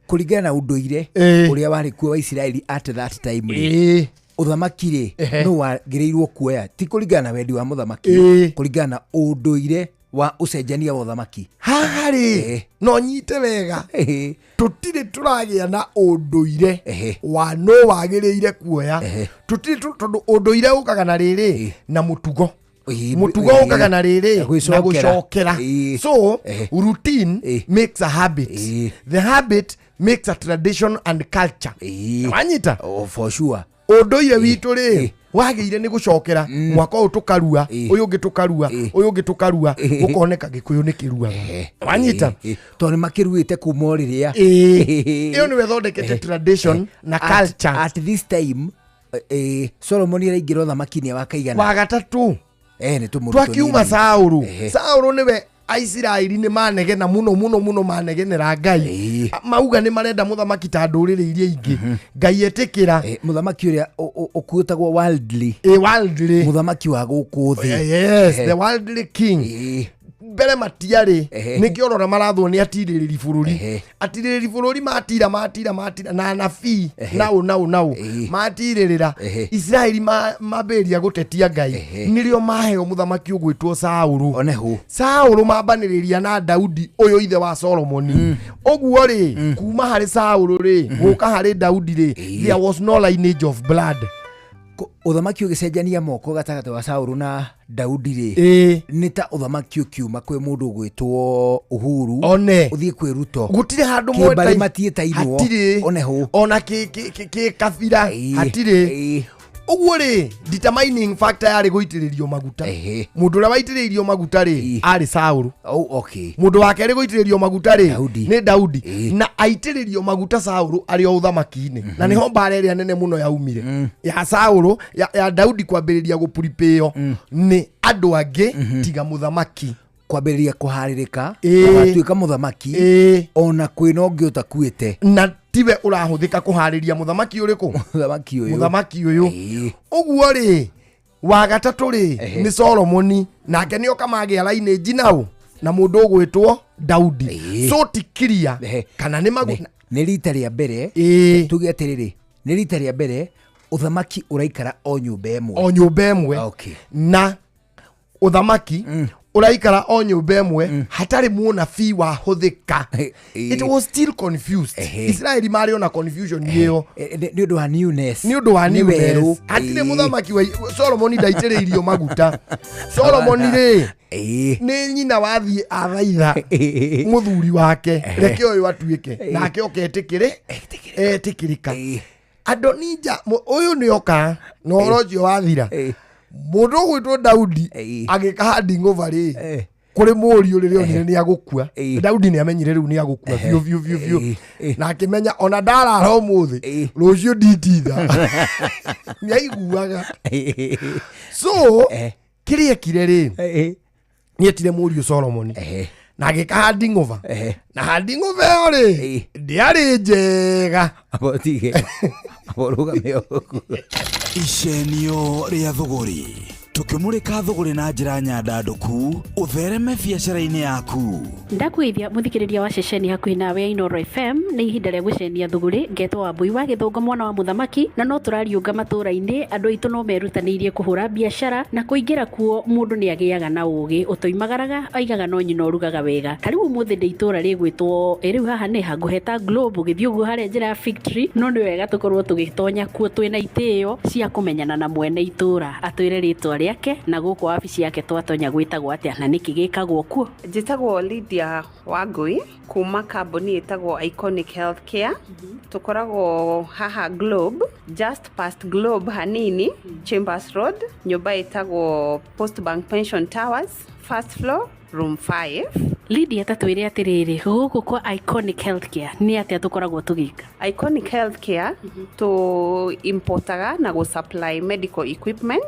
kuringana na unduire uria wari kuo wa Israeli at that time uthamaki ri no wagireirwo kuoya ti kuringana na wendi wa muthamaki kuringana na unduire wa ucenjania wa uthamaki hagari no nyite wega tutire turagia na unduire wa no wagireire kuoya tutire tondu unduire ukaga na riri na mutugo mutugo ukaga na riri na gucokera so routine makes a habit the habit makes a tradition and culture wanyita for sure unduire witu ri wagire ni gucokera mwaka uyu tukarua uyu ungi tukarua uyu ungi tukarua gukoneka gikuyu ni kirua wanyita to ni makiruite kuma riria iyo ni wethondekete tradition na culture at this time Solomon iraingiro thamaki wa kaigana wa gatatu ni tumuru twakiuma Saulu niwe Aisiraeli ni manegena muno manegenera Ngai mauga ni marenda muthamaki ta ndurire iria ingi Ngai etikira muthamaki uria ukuitagwo worldly muthamaki wa guku thi yes the worldly king mbere matiari nikiorora marathwo ni atiriri bururi matira na nabii nau matiririra Israeli maberia gutetia Ngai nirio maheo muthamaki ugwitwo Saulu Saulu mambaniriria na Daudi uyu ithe wa Solomon oguo ri kuma hari Saulu ri guka hari Daudi ri there was no lineage of blood uthamaki ugicenjania moko gatagate wa Saulu na Daudi ri ni ta uthamaki ukiuma kwe mundu gwitwo Uhuru uthie kwe Ruto gutire handu mweta matietainwo oneho ona ki kabira hatire uguo ri determining factor yari guitiririo maguta mundu ura waitiririo maguta ri ari Saulu mundu wake ri guitiririo maguta ri ni Daudi na aitiririo maguta Saulu ari o uthamaki-ini na niho mbara ria nene muno yaumire ya Saulu ya Daudi kwambiriria gupuripeo ni andu angi tiga muthamaki kwambiriria kuharirika agatuika muthamaki ona kwina ungi utakuite na tiwe urahuthika kuhariria muthamaki uriku muthamaki uyu uguo ri wa gatatu ri ni Solomon nake nio kamagia lineage nao na mundu ugwitwo Daudi so tikiria kana ni magu ni rita ria mbere tuge atiriri ni rita ria mbere uthamaki uraikara o nyumba emwe na uthamaki uraikara o nyumba emwe hatari munabii wahuthika it was still confused Israeli mari ona confusion hiyo ni undu wa newness hatire muthamaki wa Solomon ndaitiririo maguta Solomon ri ni nyina wathie athaitha muthuri wake reke uyu atuike nake oketikirika Adonija uyu ni oka no rojo wathira mundu gwitwo Daudi agika handing over ri kuri murio ririo ni agukua Daudi ni amenyire riu ni agukua biu na akimenya ona ndarara umuthi rucio ndititha ni aiguaga so kiria kire ri ni etire murio Solomon na agika handing over na handing over ri ndiari njega abotige aboruga meoku Icenio ria thuguri tukimurika thuguri na njira nyandanduku uthereme biacara-ini yaku ndakwithia muthikiriria wa ceceni hakuhi nawe ya Inooro FM ni ihinda ria gucenia thuguri ngetwo wa Mbui wa Githunga mwana wa muthamaki na no turariunga matura-ini andu aitu no merutaniirie kuhura biacara na kuingira kuo mundu ni agiaga na ugi utoimagaraga aigaga no nyina urugaga wega tari umuthi ndi itura rigwitwo riu haha ni hanguheta globe githio guo haria njira ya factory no ni wega tukorwo tugitonya kuo twina itio cia kumenyana na mwene itura atwire ritwa riake na guku wabici yake twatonya gwitagwo atia na niki gikagwo kuo njitagwo Lydia Wangui kuma kambuni itagwo Iconic Healthcare tukoragwo haha Globe just past Globe hanini Chambers Road nyumba itagwo Post Bank Pension Towers first floor room 5 Lydia tatwire atiriri guku kwa Iconic Healthcare ni atia tukoragwo tugika Iconic Healthcare to importaga na go supply medical equipment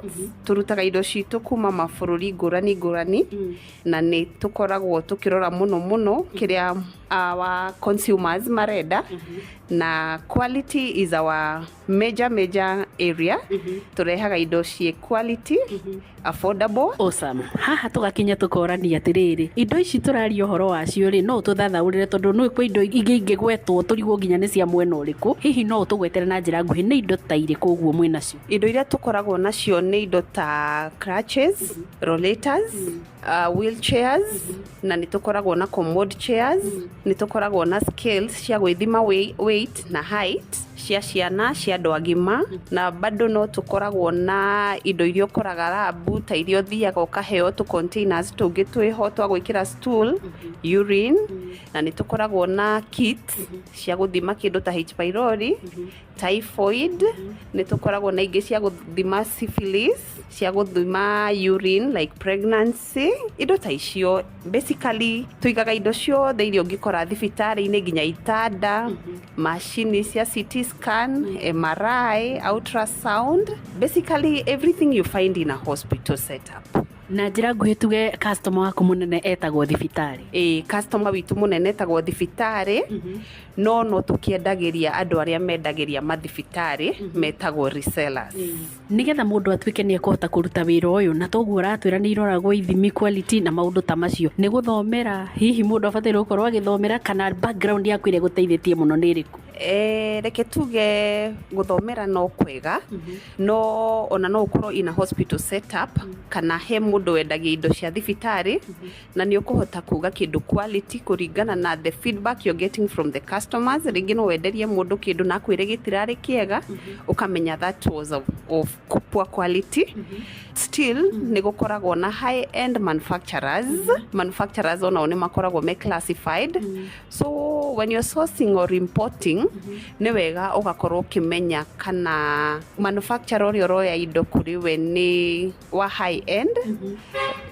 turutaga indo citu kuma mabũrũri ngũrani na ni tukoragwo tukirora muno kiria our consumers marenda na quality is our major area turehaga indo cie quality affordable awesome haha tugakinya tukorania atiriri indo ici turaria uhoro wacio ri no tuthathaurire tondu no kwa indo ingĩ gwetwo turigwo nginya ni cia mwena uriku hihi no tugwetere na njira nguhi ni indo ta iriku guo mwena cio indo iria tukoragwo nacio ni indo ta crutches rollators wheelchairs na nitukoragwo na commode chairs nitukoragwo na scales cia gwithima weight na height cia ciana cia andu agima na bado no tukoragwo na indo iria ukoraga labu ta iria thiaga ukaheo tu containers tungi twiho twa gwikira stool urine na nitukoragwo na kit cia guthima kindu ta H pylori typhoid nitukoragwo na ingi cia guthima syphilis cia guthima urine like pregnancy indo ta icio basically tuigaga indo ciothe iria ungikora thibitari-ini nginya itanda machine cia CT scan MRI ultrasound basically everything you find in a hospital setup. Na njira nguhi tuge customer waku munene etagwo thibitari. Customer witu munene etagwo thibitari no tukiendagiria andu aria mendagiria mathibitari metagwo resellers. Nigetha mundu atuike ni ekũhota kuruta wira uyu na toguo ratwira ni iroragwo ithimi quality na maundu ta macio ni guthomera hihi mundu abatire gukorwo agithomera kana background yaku ire guteithĩtie muno ni iriku? Reke tuge guthomera no kwega no ona no ukorwo in a hospital setup kana he mundu wendagia indo cia thibitari na ni ukuhota kuga kindu quality kuringana na the feedback you're getting from the customers. Ringi no wenderie mundu kindu na kwire gitirari kiega ukamenya that was of poor quality. Still ni gukoragwo na high end manufacturers ona ni makoragwo me classified. So when you're sourcing or importing ni wega ugakorwo kimenya kana manufacturer uria roya indo kuri we ni wa high end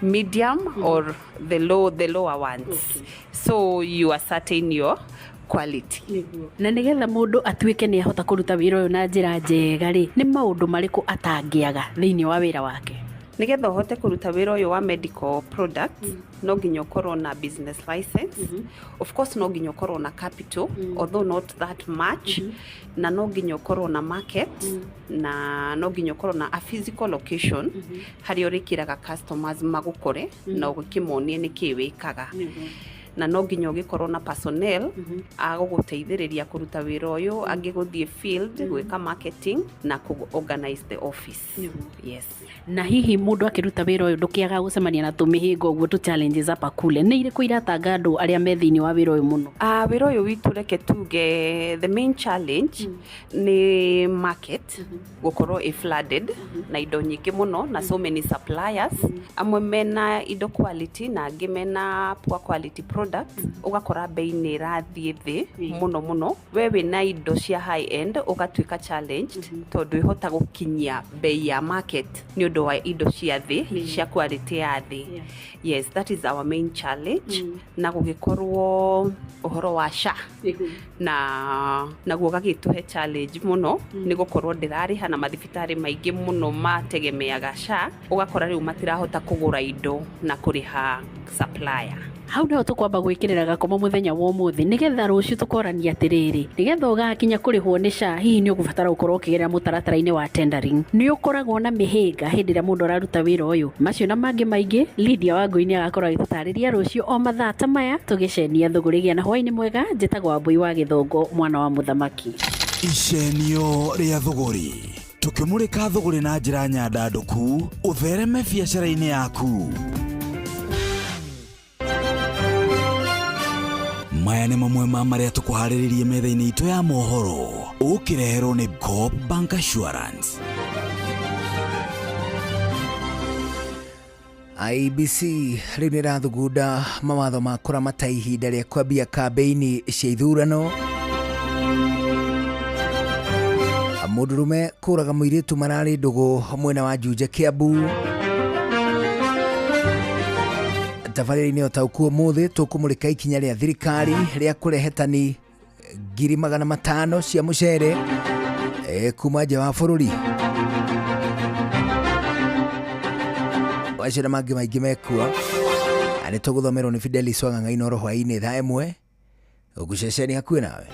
medium or the lower ones. So you ascertain your quality. Na nigetha mundu atuike ni ahota kuruta wira uyu na njira njega ri ni maundu mariku atangiaga thiini wa wira wake? Nigetha uhote kuruta wira uyu wa medical products no nginya ukorwo na business license. Of course no nginya ukorwo na capital although not that much na no nginya ukorwo na market na no nginya ukorwo na a physical location hari urikiraga customers magukore na ugikimonie niki wikaga na no nginya ugikorwo na personnel aguguteithiriria kuruta wira uyu angiguthie field gwika marketing na organize the office. Yes. Na hihi mundu akiruta wira uyu ndukiaga gucemania na tumihingo uguo tu challenges apa kule ni iriku iratanga andu aria me thiini wa wira uyu muno? Wira uyu witu reke tuge the main challenge ni market gukorwo flooded na indo nyingi muno na so many suppliers amwe mena indo quality na angi mena poor quality products ugakora bei ni rathie thi muno we wina indo cia high end ugatuika challenged tondu ihota gukinyia bei ya market ni undu wa indo cia thi cia quality ya thi. Yes, that is our main challenge. Na gugikorwo uhoro wa SHA na guo gagituhe challenge muno ni gukorwo ndirariha na mathibitari maingi muno mategemeaga SHA ugakora riu matirahota kugura indo na kuriha supplier. Hau ndio tukwamba gwikirira gakoma muthenya wa umuthi nigetha ruciu tukorania atiriri nigetha ugakinya kurihwo ni SHA hihi ni ugubatara gukorwo ukigerera mutaratara-ini wa tendering ni ukoragwo na mihinga hindi ria mundu araruta wira uyu macio na mangi maingi Lydia Wangui ni agakorwo agitutariria ruciu o mathaa ta maya tugicenia thuguri gia na hwaini mwega njitagwo Wambui wa Githongo mwana wa muthamaki. Icenio ria thuguri tukimurika thuguri na njira nyandanduku uthereme biacara-ini yaku. Maya nĩ mamwe ma marĩa tũkũharĩrĩirie metha-inĩ itũ ya mohoro ũkĩreherwo nĩ Coop Bank Assurance. IBC rĩu nĩ ĩrathugunda mawatho ma kũramata ihinda rĩa kwambia kambeini cia ithurano. Mũndũrũme kũraga mũirĩtu mararĩ ndũgũ mwena wa Juja Kiambu. Tabarĩra-inĩ otaukuo mũthĩ tũkũmũrĩka ikinya rĩa thirikari rĩa kũrehe tani 500,000 cia mũcere kuma nja wa bũrũri. Acio na mangĩ maingĩ mekuo nĩ tũgũthomerwo nĩ Fidelis Wang'ang'a Inooro hwainĩ thaa ĩmwe ũguceceni hakuhĩ nawe.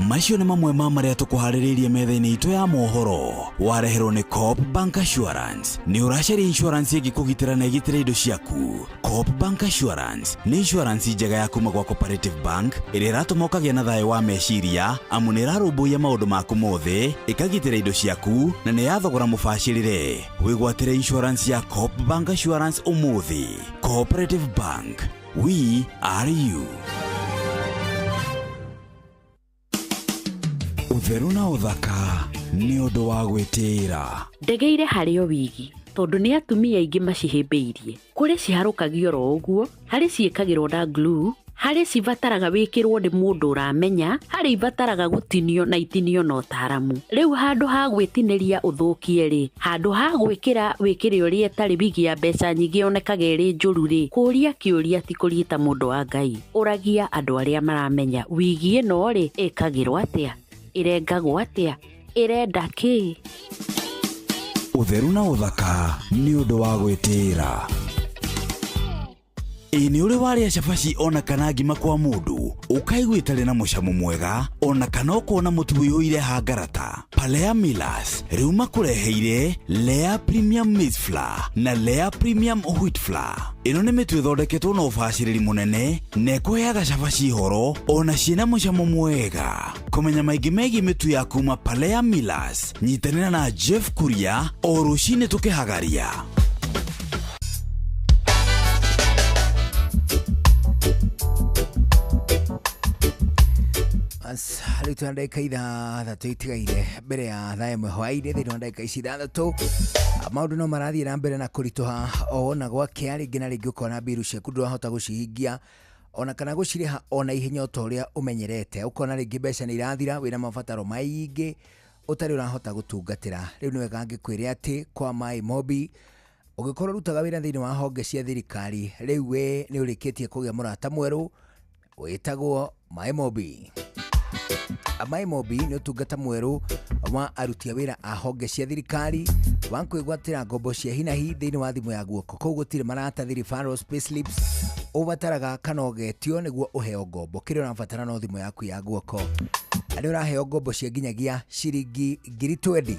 macio nĩ mamwe ma marĩa tũkũharĩrĩirie metha-inĩ itũ ya mohoro. Wareherwo nĩ Coop Bank Assurance. Nĩ ũracaria insurance ĩngĩkũgitĩra na ĩgitĩre indo ciaku. Coop Bank Assurance nĩ insurance njega ya kuma gwa Cooperative Bank ĩrĩa ĩratũma ũkagĩa na thayũ wa meciria amu nĩ ĩrarũmbũiya maũndũ maku mothe, ĩkagitĩra indo ciaku na nĩ yathogora mũbacĩrĩre. Wĩgwatĩre insurance ya Coop Bank Assurance ũmũthĩ. Cooperative Bank, we are you. Ũtheru na ũthaka nĩ ũndũ wa gwĩtĩĩra. Ndegeire harĩ o wigi tondu ni atumia aingĩ macihĩmbĩirie. Kũrĩ ciharũkagio ro ũguo, harĩ ciĩkagĩrwo na glue, harĩ cibataraga wĩkĩrwo nĩ mũndũ ũramenya, harĩ ibataraga gũtinio na itinio na ũtaaramu. Rĩu handũ ha gwĩtinĩria ũthũkie rĩ, handũ ha gwĩkĩra wĩkĩre ũrĩa ũtarĩ wigi ya mbeca nyingĩ onekaga ĩrĩ njũru rĩ, kũria kĩũria ti kũrigita mũndũ wa Ngai. Ũragia andũ arĩa maramenya wigi ĩno rĩ ĩkagĩrwo atĩa, ĩrengagwo atĩa, ĩrenda kĩ? Ũtheru na ũthaka nĩ ũndũ wa gwĩtĩĩra. Nĩ ũrĩ warĩa cabaci ona kana ngima kwa mũndũ ũkaigua itarĩ na mũcamo mwega ona kana ũkona mũtu wĩihũire hangarata. Palea Millers rĩu makũreheire Lea Premium Maize Flour na Lea Premium Wheat Flour. Ĩno nĩ mĩtu ĩthondeketwo na ũbacĩrĩri mũnene na ĩkũheaga cabaci horo ona ciĩna mũcamo mwega. Kũmenya maingĩ megiĩ mĩtu ya kuma Palea Millers, nyitanĩra na Jeff Kuria o rũcinĩ tũkĩhagaria. Rĩu tũna ndagĩka ithathatũ itigaire mbere ya thaa ĩmwe hwaĩ-inĩ. Thĩinĩ wa ndagĩka ici ithathatũ maũndũ no marathiĩ na mbere na kũritũha o na gwakĩa. Rĩngĩ na rĩngĩ ũkona mbiru ciaku ndũrahota gũcihingia ona kana gũcirĩha ona ihenya ta ũrĩa ũmenyerete. Ũkona rĩngĩ mbeca nĩ irathira, wĩna mabataro maingĩ ũtarĩ ũrahota gũtungatĩra. Rĩu nĩ wega ngĩkwĩre atĩ kwa MyMobi ũngĩkorwo rutaga wĩra thĩinĩ wa honge cia thirikari, rĩu we nĩ ũrĩkĩtie kũgĩa mũrata mwerũ wĩtagwo MyMobi. MyMobi nĩ ũtungata mwerũ wa aruti a wĩra a honge cia thirikari wa kwĩgwatĩra ngombo cia hinahi thĩinĩ wa thimũ ya guoko. Koguo gũtirĩ maratathi referrals, payslips ũbataraga kana ũgetio nĩguo ũheo ngombo. Kĩrĩa ũrabatara no thimũ yaku ya guoko. Nĩ ũraheo ngombo cia nginyagia ciringi 20,000.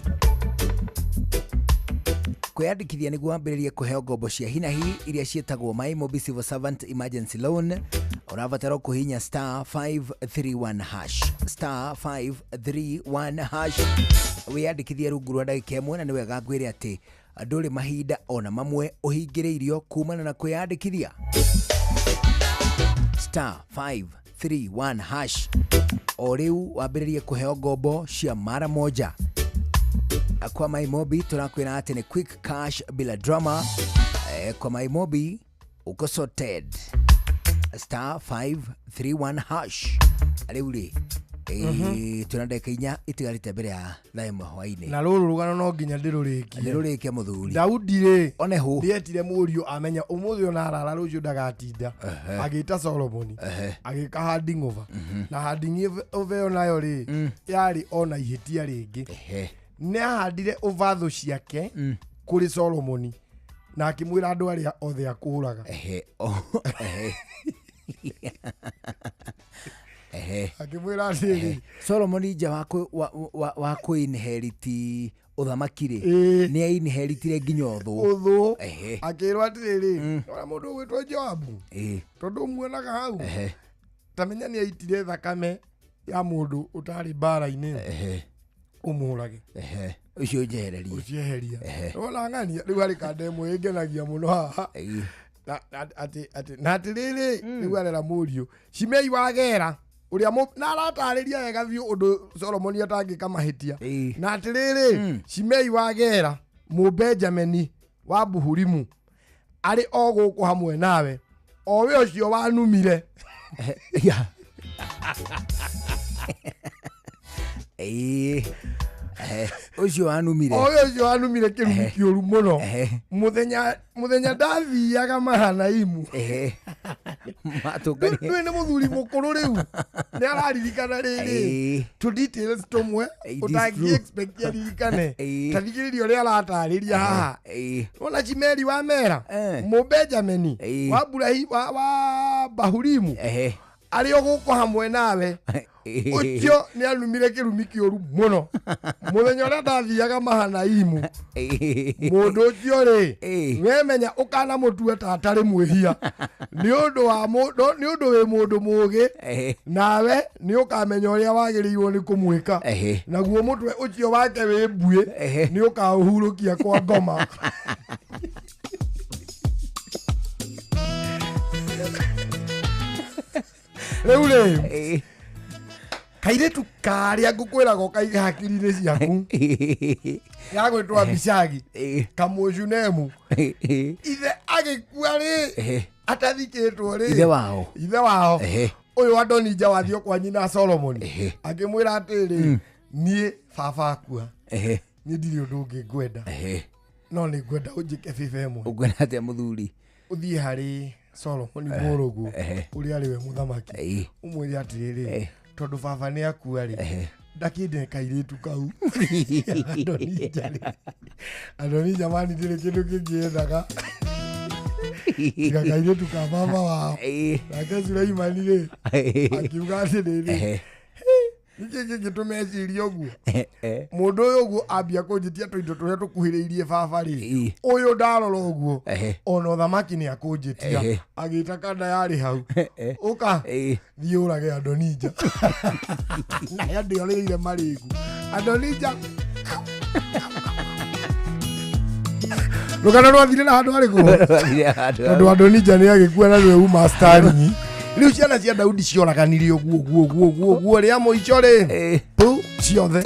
Kwĩyandĩkithia nĩguo wambĩrĩrie kũheo ngombo cia hinahi iria ciĩtagwo MyMobi Civil Servant Emergency Loan. Ũrabatara kũhihinya *531#, *531#. Wĩyandĩkithie rungu rwa ndagĩka ĩmwe, na nĩ wega ngwĩre atĩ ndũrĩ mahinda ona mamwe ũhingĩrĩirio kumana na kwĩyandĩkithia. *531#. O rĩu wambĩrĩrie kũheo ngombo cia mara moja. Kwa MyMobi tũrakwĩra atĩ nĩ quick cash bila drama. Kwa MyMobi uko sorted. *531#. Rĩu rĩ tũna ndagĩka inya itigarĩte mbere ya thaa ĩmwe hwaĩ-inĩ. Na rũrũ rũgano no nginya ndĩrũrĩkie. Ndĩrũrĩkie mũthuri. Daudi rĩ oneho ndietire mũriũ amenya ũmũthĩ ona arara rũciũ ndagatinda. Agĩta Solomoni agĩka handing over. Na handing over ĩyo nayo rĩ yarĩ ona ihĩtia rĩngĩ. Nĩ ahandire ũvatho ciake kũrĩ Solomoni na akĩmwĩra andũ arĩa othe akũraga. Akĩmwĩra atĩrĩ Solomoni nja wa kũinheriti ũthamaki rĩ nĩ ainheritire nginya ũthũ. Akĩrwo atĩrĩ ona mũndũ ũgwĩtwo Joabu tondũ muonaga hau tamenya nĩ aitire thakame ya mũndũ ũtarĩ mbara-inĩ ũmũrage. Ũcio njehererie. Ũcieheria. Ona ng'ania rĩu harĩ kanda ĩmwe ĩngenagia mũno haha. Na atĩrĩrĩ rĩu arera mũriũ Shimei wa Gera ũrĩa na aratarĩria wega biũ ũndũ Solomoni atangĩka mahĩtia. Na atĩrĩrĩ Shimei wa Gera Mũbenjamini wa Buhurimu arĩ o gũkũ hamwe nawe, o we ũcio wanumire. Ũcio wanumire. Ũcio wanumire kĩrumi kĩũru mũno. Mũthenya ndathiaga Mahanaimu. Nĩ mũthuri mũkũrũ rĩu nĩ araririkana rĩrĩ to details tũmwe ũtangĩ expect aririkane. Tathikĩrĩria ũrĩa aratarĩria haha. Ona Shimei wa Mera Mũbenjamini wa Bahurimu Ario guko hamwe nawe. Ucio ni anumire kirumi kioru muno. Muthenya uria ndathiaga Mahanaimu. Mundu ucio ri wemenya ukana mutue tatari mwihia. Ni undu wa mundu ni undu wi mundu mugi. Nawe ni ukamenya uria wagirirwo ni kumwika. Naguo mutwe ucio wake wi mbue ni ukauhurukia kwa ngoma. Reule. Kairetu karia ngukwira go kaiga hakiri-ini ciaku. Yagwitwa Bishagi. Kamujunemu. Ithe agikua ri. Atathikitwo ri. Ithe wao. Ithe wao. Uyu Adonija wathio kwa nyina Solomon. Akimwira atiri nie baba akua. Ni ndiri undu ungi ngwenda. No ni ngwenda unjike fifemo. Ugwena atia muthuri. Uthie hari Solomon murugu. Uri ari we muthamaki. Umwire atiriri. Tondu baba ni akua ri. Ndakinde kairitu kau. Adonija mani ndiri kindu kingiendaga. Tiga kairitu ka baba wao. Nake Sulaimani ri. Akiuga atiriri. Niki gitumeciria uguo. Mundu uyu uguo ambia kunjitia twindo turia tukuhiriirie baba ri. Uyu ndarora uguo. Ona uthamaki ni akunjitia. Agita kada yari hau. Uka thiurage Adonija. Na yandi orire marigu. Adonija. Lugana rwathire na handu ariku. Tondu Adonija ni agikua na rwe umastani. Riu ciana cia Daudi cioraganirie guo ria muico ri pu ciothe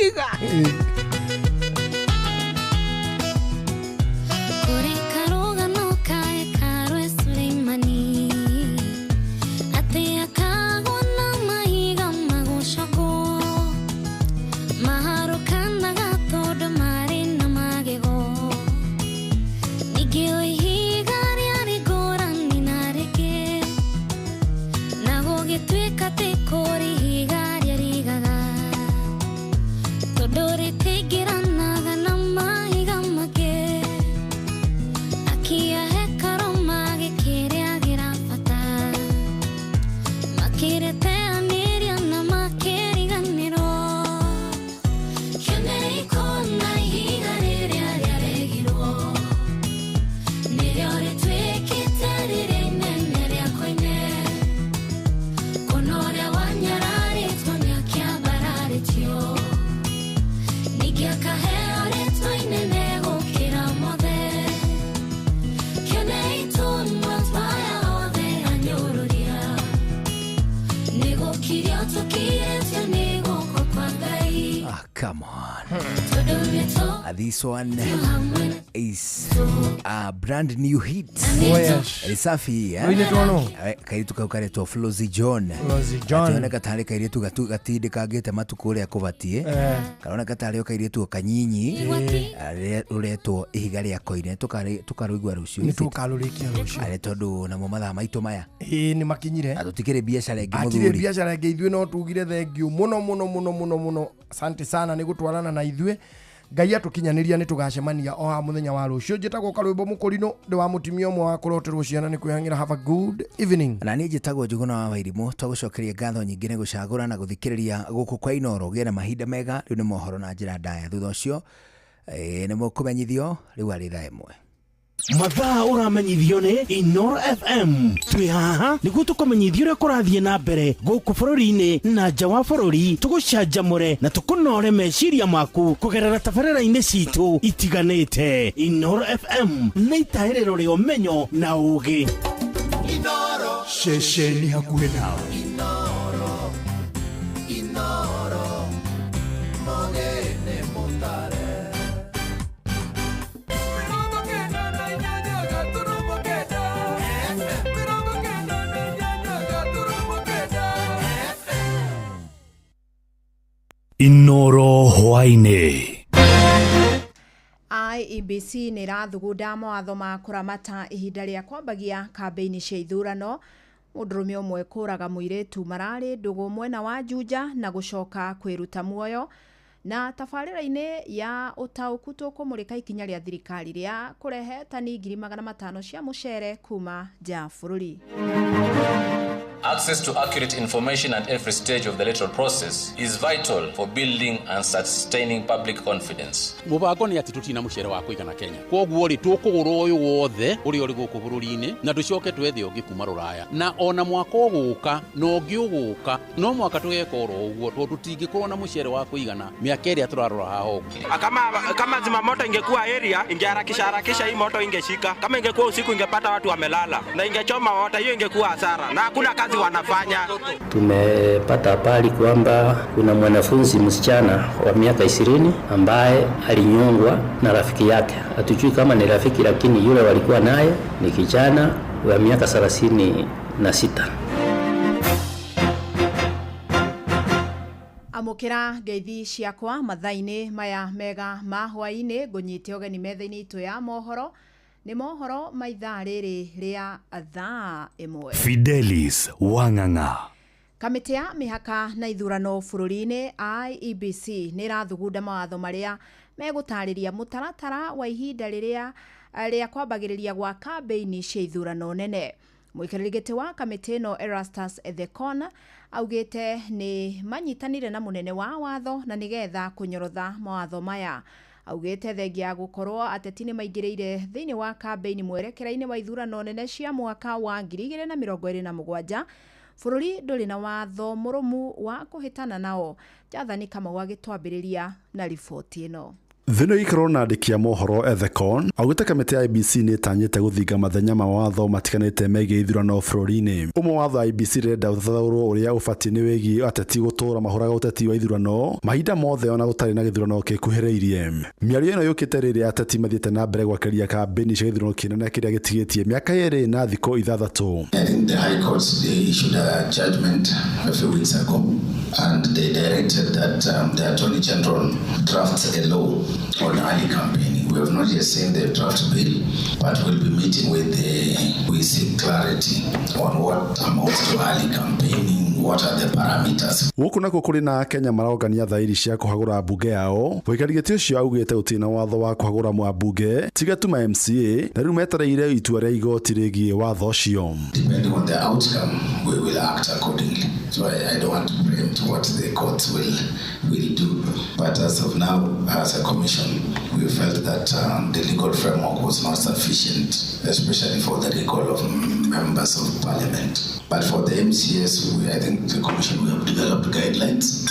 come on. This one is a brand new hit. Oh yes. Risafi ya. Ile tuono. Kairitu kaukaretwo Flozy John. Flozy John. Ationa katari kairitu gatinde kagete matuko ria kubatie. Karona katari kairitu kanyinyi. Uretwo ihiga ria koine tukaruigwa rucio. Ni tukarurikia rucio. Ale tondu na momatha maitu maya. Ni makinyire. Atutikire biashara ingi muthuri. Atire biashara ingi ithwe no tugire thengio muno. Asante sana ni gutwarana na ithwe. Ngai atukinyaniria ni tugacemania o ha muthenya wa rucio njitagwo Karwimbo Mukurino ndi wa mutimia umwe wa kuroterwo ciana ni kwihangira. Have a good evening. Na ni njitagwo Njuguna wa Wairimu twagucokeria ngatho nyingi ni gucagura na guthikiriria guku kwa Inoro gena mahinda mega riu ni mohoro na njira ndaya thutha ucio ni mukumenyithio riu ari thaa imwe. Mathaa uramenyithio ni Inoro FM. Twi haha niguo tukumenyithio uria kurathie na mbere guku bururi-ini na nja wa bururi, tugucanjamure na tukunore meciria maku kugerera tabarĩra-inĩ citu itiganĩte. Inoro FM na itaĩrĩro rĩa ũmenyo na ũũgĩ. Inoro ceceni hakuhĩ nawe. Inoro mogene motare. Inoro hwainĩ. IEBC nĩ irathugunda mawatho ma kũramata ihinda rĩa kwambagia kambĩini cia ithurano. Mũndũrũme ũmwe kũraga mũirĩtu mararĩ ndũgũ mwena wa Juja na gũcoka kwĩruta muoyo. Na tabarĩra-inĩ ya ũtaũku tũkũmũrĩka ikinya rĩa thirikari rĩa kũrehe tani 500,000 cia mũcere kuma nja bũrũri. Access to accurate information at every stage of the electoral process is vital for building and sustaining public confidence. Mubango ni ati tutina muchere wa kuigana Kenya. Koguo ri tukugura uyu wothe uri guku bururi-ini na ducoke twethe ungi kuma Ruraya. Na ona mwaka uguka no ngi uguka no mwaka tugeka oro uguo tutingikorwo na muchere wa kuigana miaka iri aturarora haho. Kama zimamoto ingekuwa area ingeharakisha hii moto ingeshika. Kama ingekuwa usiku ingepata watu wamelala na ingechoma wote, hiyo ingekuwa hasara na hakuna kazi wanafanya. Tumepata habari kwamba kuna mwanafunzi msichana wa miaka 20 ambaye alinyongwa na rafiki yake. Hatujui kama ni rafiki, lakini yule walikuwa naye ni kijana wa miaka 36. Amukira ngeithi ciakwa mathaini maya mega ma hwaini ngunyite ogeni metha-ini itu ya mohoro ni mohoro maitha riri ria thaa imwe. Fidelis Wang'ang'a. Kamiti ya mihaka na ithurano bururi-ini IEBC ni rathugunda mawatho maria megutariria mutaratara wa ihinda riria kwambagiriria gwa kambeini cia ithurano nene. Mwikiriri giti wa kamiti no Erastus Ethekon augite ni manyitanire na munene wa watho na nigetha kunyorotha mawatho maya. Augite thengia gukorwo ateti ni maingirire thiini wa kambeini mwerekera-ini wa ithurano nene cia mwaka wa 2027 bururi nduri na watho murumu wa kuhitana nao. Jathani Kamau agitwambiriria na riboti ino. Thino ikoro na ndikia mohoro Ethekon augite kamiti ya IEBC ni tanyite guthinga mathenya ma watho matikanite megie ithurano bururi-ini. Umwe watho IEBC renda uthathaurwo uria ubati ni wegi ateti gutura mahuraga uteti wa ithurano mahinda mothe ona gutari na githurano kikuhiriirie. Miario ino yukite riri ateti mathiete na mbere gwakiria kambeni cia githurano kinene kiria gitigitie miaka 2 na thiko 6. I think the High Court they issued a judgment a few weeks ago and they directed that the Attorney General drafts a law on early campaigning. We have not yet seen the draft bill, but we'll be meeting with we seek clarity on what amounts to early campaigning, what are the parameters. Guku nako kuri na Kenya marogania thairi cia kuhagura bunge yao. Wikarigiti ucio augite utina watho wa kuhagura mwabunge tiga tu ma MCA na riu metereire itua ria igoti rigie watho ucio. Depending on the outcome, we will act accordingly. So I don't want to preempt what the courts will do. But as of now, as a commission, we felt that the legal framework was not sufficient, especially for the recall of members of parliament. But for the MCS, I think the commission will have developed guidelines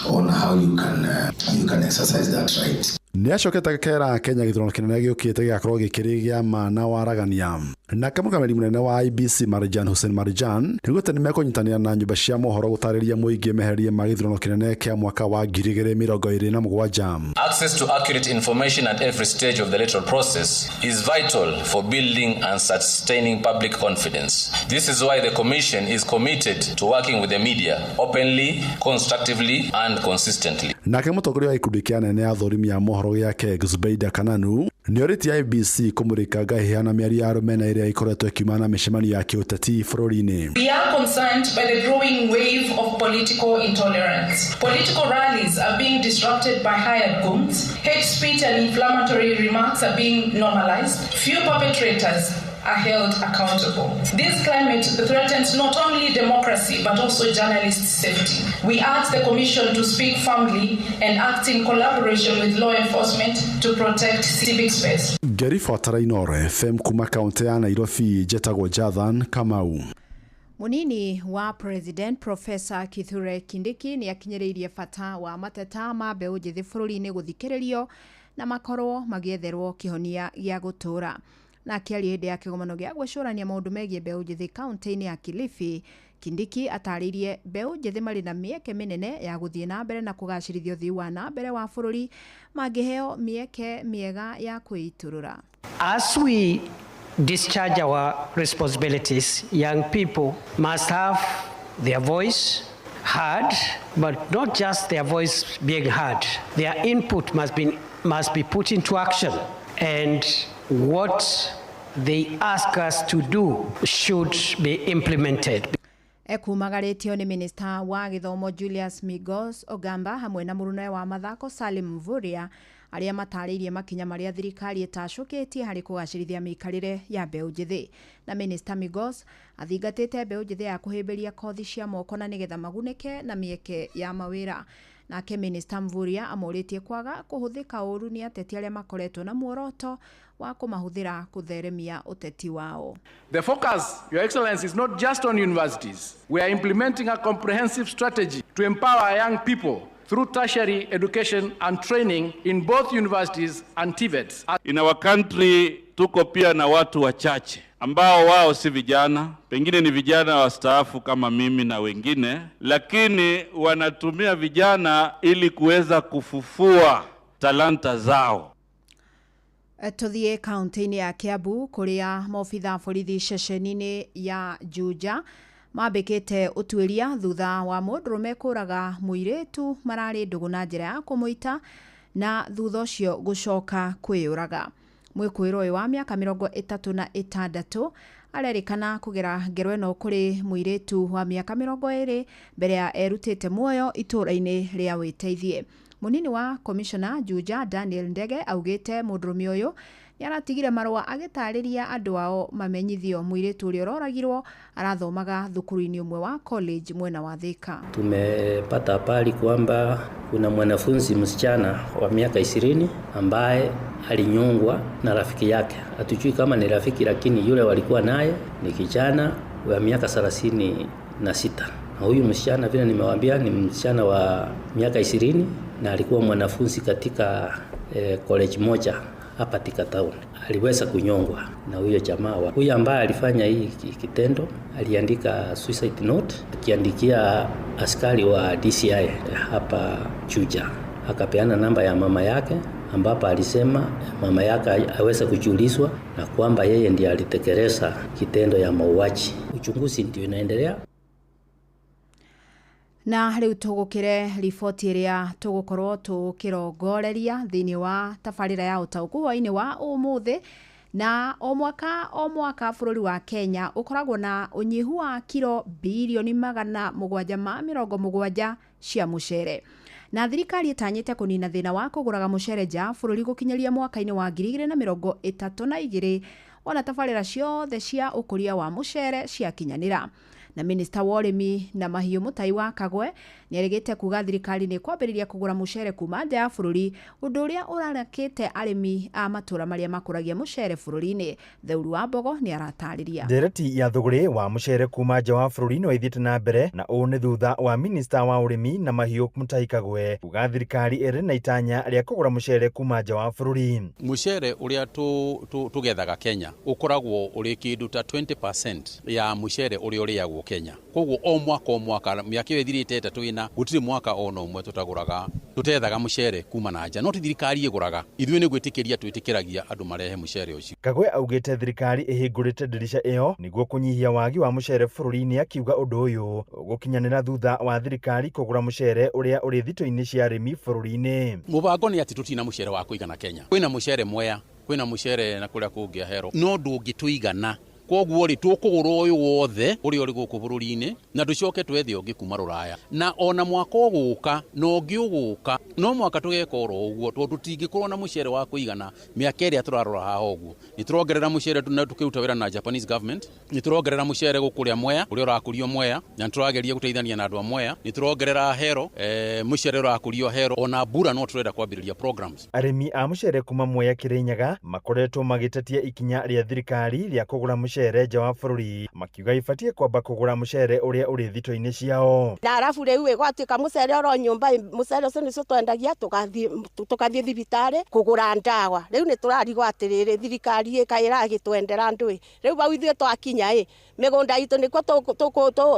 on how you can exercise that right. Ni acokete kera Kenya githurano kinene giukite giakorwo gikiri gia mana waragania na kamukamiri munene wa IEBC Marjan Hussein Marjan niguo ni mekunyitanira na nyumba cia mohoro gutariria muingi meherie ma githurano kinene kia mwaka wa 2027. Access to accurate information at every stage of the electoral process is vital for building and sustaining public confidence. This is why the Commission is committed to working with the media openly, constructively and consistently. Na mutongoria wa ikundi kia nene athorimi ya mohoro yake Zubeida Kananu ni oriti IEBC kumurika gahiana miari ya rumena iria ikoretwo ikimana micemani ya kiuteti bururi-ini. We are concerned by the growing wave of political intolerance. Political rallies are being disrupted by hired goons. Hate speech and inflammatory remarks are being normalized. Few perpetrators are held accountable. This climate threatens not only democracy but also journalists' safety. We ask the Commission to speak firmly and act in collaboration with law enforcement to protect civic space. Geri Fatara Inore, FM kuma kaunti ya Nairobi, jetagwo Jathan Kamau. Munini wa President Professor Kithure Kindiki ni akinyiriirie bata wa mateta ma mbeũ njĩthĩ bũrũri-inĩ gũthikĩrĩrio na makorwo magietherwo kihonia gĩa gũtũra. Na akiaria hĩndĩ ya kĩgomano gĩa gwĩcũrania maũndũ megiĩ mbeũ njĩthĩ kaunti-inĩ ya Kilifi, Kindiki atarĩirie mbeũ njĩthĩ marĩ na mĩeke mĩnene ya gũthiĩ na mbere na kũgacĩrithia ũthii wa na mbere wa bũrũri mangĩheo mĩeke mĩega ya kwĩitũrũra. As we discharge our responsibilities, young people must have their voice heard, but not just their voice being heard. Their input must be put into action, and what they ask us to do should be implemented. Ekumagaritio ni Minister wa Githomo Julius Migos Ogamba hamwe na murunae wa mathako Salim Mvurya aria matarĩirie makinya maria thirikari ĩtacũkĩtie harĩ kũgacĩrithia mĩikarĩre ya mbeũ njĩthĩ. Na Minister Migos athingatĩte mbeũ njĩthĩ ya kũhĩmbĩria kothi cia moko na nĩgetha magunĩke na mĩeke ya mawĩra. Nake Minister Mvurya amũrĩtie kwaga kũhũthĩka ũru nĩ ateti arĩa makoretwo na muoroto wa kũmahũthĩra kũtheremia ũteti wao. The focus, Your Excellency, is not just on universities. We are implementing a comprehensive strategy to empower young people through tertiary education and training in both universities and TVETs. In our country tuko pia na watu wachache ambao wao si vijana, pengine ni vijana wastaafu kama mimi na wengine, lakini wanatumia vijana ili kuweza kufufua talanta zao. Tuthie kaunti-inĩ ya Kiambu kuria maobitha borithi ceceni-inĩ ya Juja mambĩkĩte ũtuĩria thutha wa mũndũrũme kũraga mũirĩtu mararĩ ndũgũ na njĩra ya kũmũita na thutha ũcio gũcoka kwĩyũraga. Mwĩkũĩrwo ũyũ wa mĩaka 36 arerĩkana kũgera ngero ĩno kũrĩ mũirĩtu wa mĩaka 20 mbere ya erutĩte muoyo itũũra-inĩ rĩa Wĩteithie. Munini wa Commissioner Juja Daniel Ndege augĩte mũndũrũme ũyũ nĩ aratigire marũa agĩtarĩria andũ ao mamenyithio mũirĩtu ũrĩa ũroragirwo arathomaga thukuru-inĩ ũmwe wa college mwena wa Thika. Tumepata habari kwamba kuna mwanafunzi msichana wa miaka 20 ambaye alinyongwa na rafiki yake. Hatujui kama ni rafiki, lakini yule walikuwa naye ni kijana wa miaka 36. Na huyu msichana vile nimewaambia ni msichana wa miaka 20 na alikuwa mwanafunzi katika college moja hapa Thika Town. Aliweza kunyongwa na huyo jamaa. Huyu ambaye alifanya hii kitendo aliandika suicide note akiandikia askari wa DCI hapa Juja. Akapeana namba ya mama yake ambapo alisema mama yake aweze kujulizwa na kwamba yeye ndiye alitekeleza kitendo ya mauaji. Uchunguzi ndio inaendelea. Na rĩu tũgũkĩre riboti ĩrĩa tũgũkorwo tũkĩrongoreria thĩinĩ wa tabarĩra ya ũtaũku hwaĩ-inĩ wa ũmũthĩ. Na o mwaka bũrũri wa Kenya ũkoragwo na ũnyihu wa kiro bilioni 770 cia mũcere. Na thirikari ĩtanyĩte kũnina thĩna wa kũgũraga mũcere nja bũrũri gũkinyĩria mwaka-inĩ wa 2032 ona tabarĩra ciothe cia ũkũria wa mũcere ciakinyanĩra. Na Minister wa ũrĩmi na mahiũ Mũtai wa Kagwe nĩerĩgĩte kuga thirikari nĩ kwambĩrĩria kũgũra mũcere kuma nja ya bũrũri, ũndũ ũrĩa ũrarakĩte arĩmi a matũra marĩa makũragia mũcere bũrũri-inĩ. Theuri wa Mbogo nĩ aratarĩria. Ndereti ya thũgũrĩ wa mũcere kuma nja wa bũrũri no ĩthiĩte na mbere, na ũũ nĩ thutha wa Minister wa ũrĩmi na mahiũ Mũtai Kagwe kuga thirikari ĩrĩ na itanya rĩa kũgũra mũcere kuma nja wa bũrũri. Mũcere ũrĩa tũgethaga Kenya ũkoragwo ũrĩ kĩndũ ta 20% ya mũcere ũrĩa ũrĩagwo Kenya. Koguo o mwaka mĩaka ĩyo ĩthirĩte twĩna gũtirĩ mwaka ona ũmwe tũtethaga mũcere kuma na nja, no thirikari ĩgũraga. Ithuĩ nĩ gwĩtĩkĩria twĩtĩkĩragia andũ marehe mũcere ũcio. Kagwe augĩte thirikari ĩhingũrĩte ndirisha ĩyo nĩguo kũnyihia wagi wa mũcere bũrũri-inĩ, akiuga ũndũ ũyũ gũkinyanĩra thutha wa thirikari kũgũra mũcere ũrĩa ũrĩ thitoo-inĩ cia arĩmi bũrũri-inĩ. Mũbango nĩ atĩ tũtina mũcere wa kũigana Kenya. Kwĩna mũcere Mwea, kwĩna mũcere na kũrĩa kũngĩ Ahero, no ndũngĩtũigana. Koguo rĩ tũkũgũra ũyũ wothe ũrĩa ũrĩ gũkũ bũrũri-inĩ na tũcoke twethe ũngĩ kuma rũraya. Na ona mwaka ũgũka na ũngĩ ũgũka, no mwaka tũgeka oro ũguo tondũ tũtingĩkorwo na mũcere wa kũigana mĩaka ĩrĩa tũrarora haha ũguo. Nĩ tũrongerera mũcere tũkĩruta wĩra na Japanese government, nĩ tũrongerera mũcere gũkũrĩa Mwea ũrĩa ũrakũrio Mwea, na nĩ tũrageria gũteithania na andũ a Mwea, nĩ tũrongerera Ahero mũcere ũrakũrio Ahero, ona Mbura no tũrenda kwambĩrĩria programs. Arĩmi a mũcere kuma Mwea Kĩrĩnyaga makoretwo magĩtetia ikinya rĩa thirikari rĩa kũgũra mũcere nja wa bũrũri, makiuga ibatie kwamba kũgũra mũcere ũrĩa ũrĩ thitoo-inĩ ciao. Na arabu rĩu gwatuĩka mũcere oro nyũmba, mũcere ũcio nĩcio twendagia tũgathiĩ thibitarĩ kũgũra ndawa. Rĩu nĩ tũrarigwo atĩrĩrĩ thirikari ĩragĩtwendera ndũĩ. Rĩu bau ithuĩ twakinya mĩgũnda itũ nĩkuo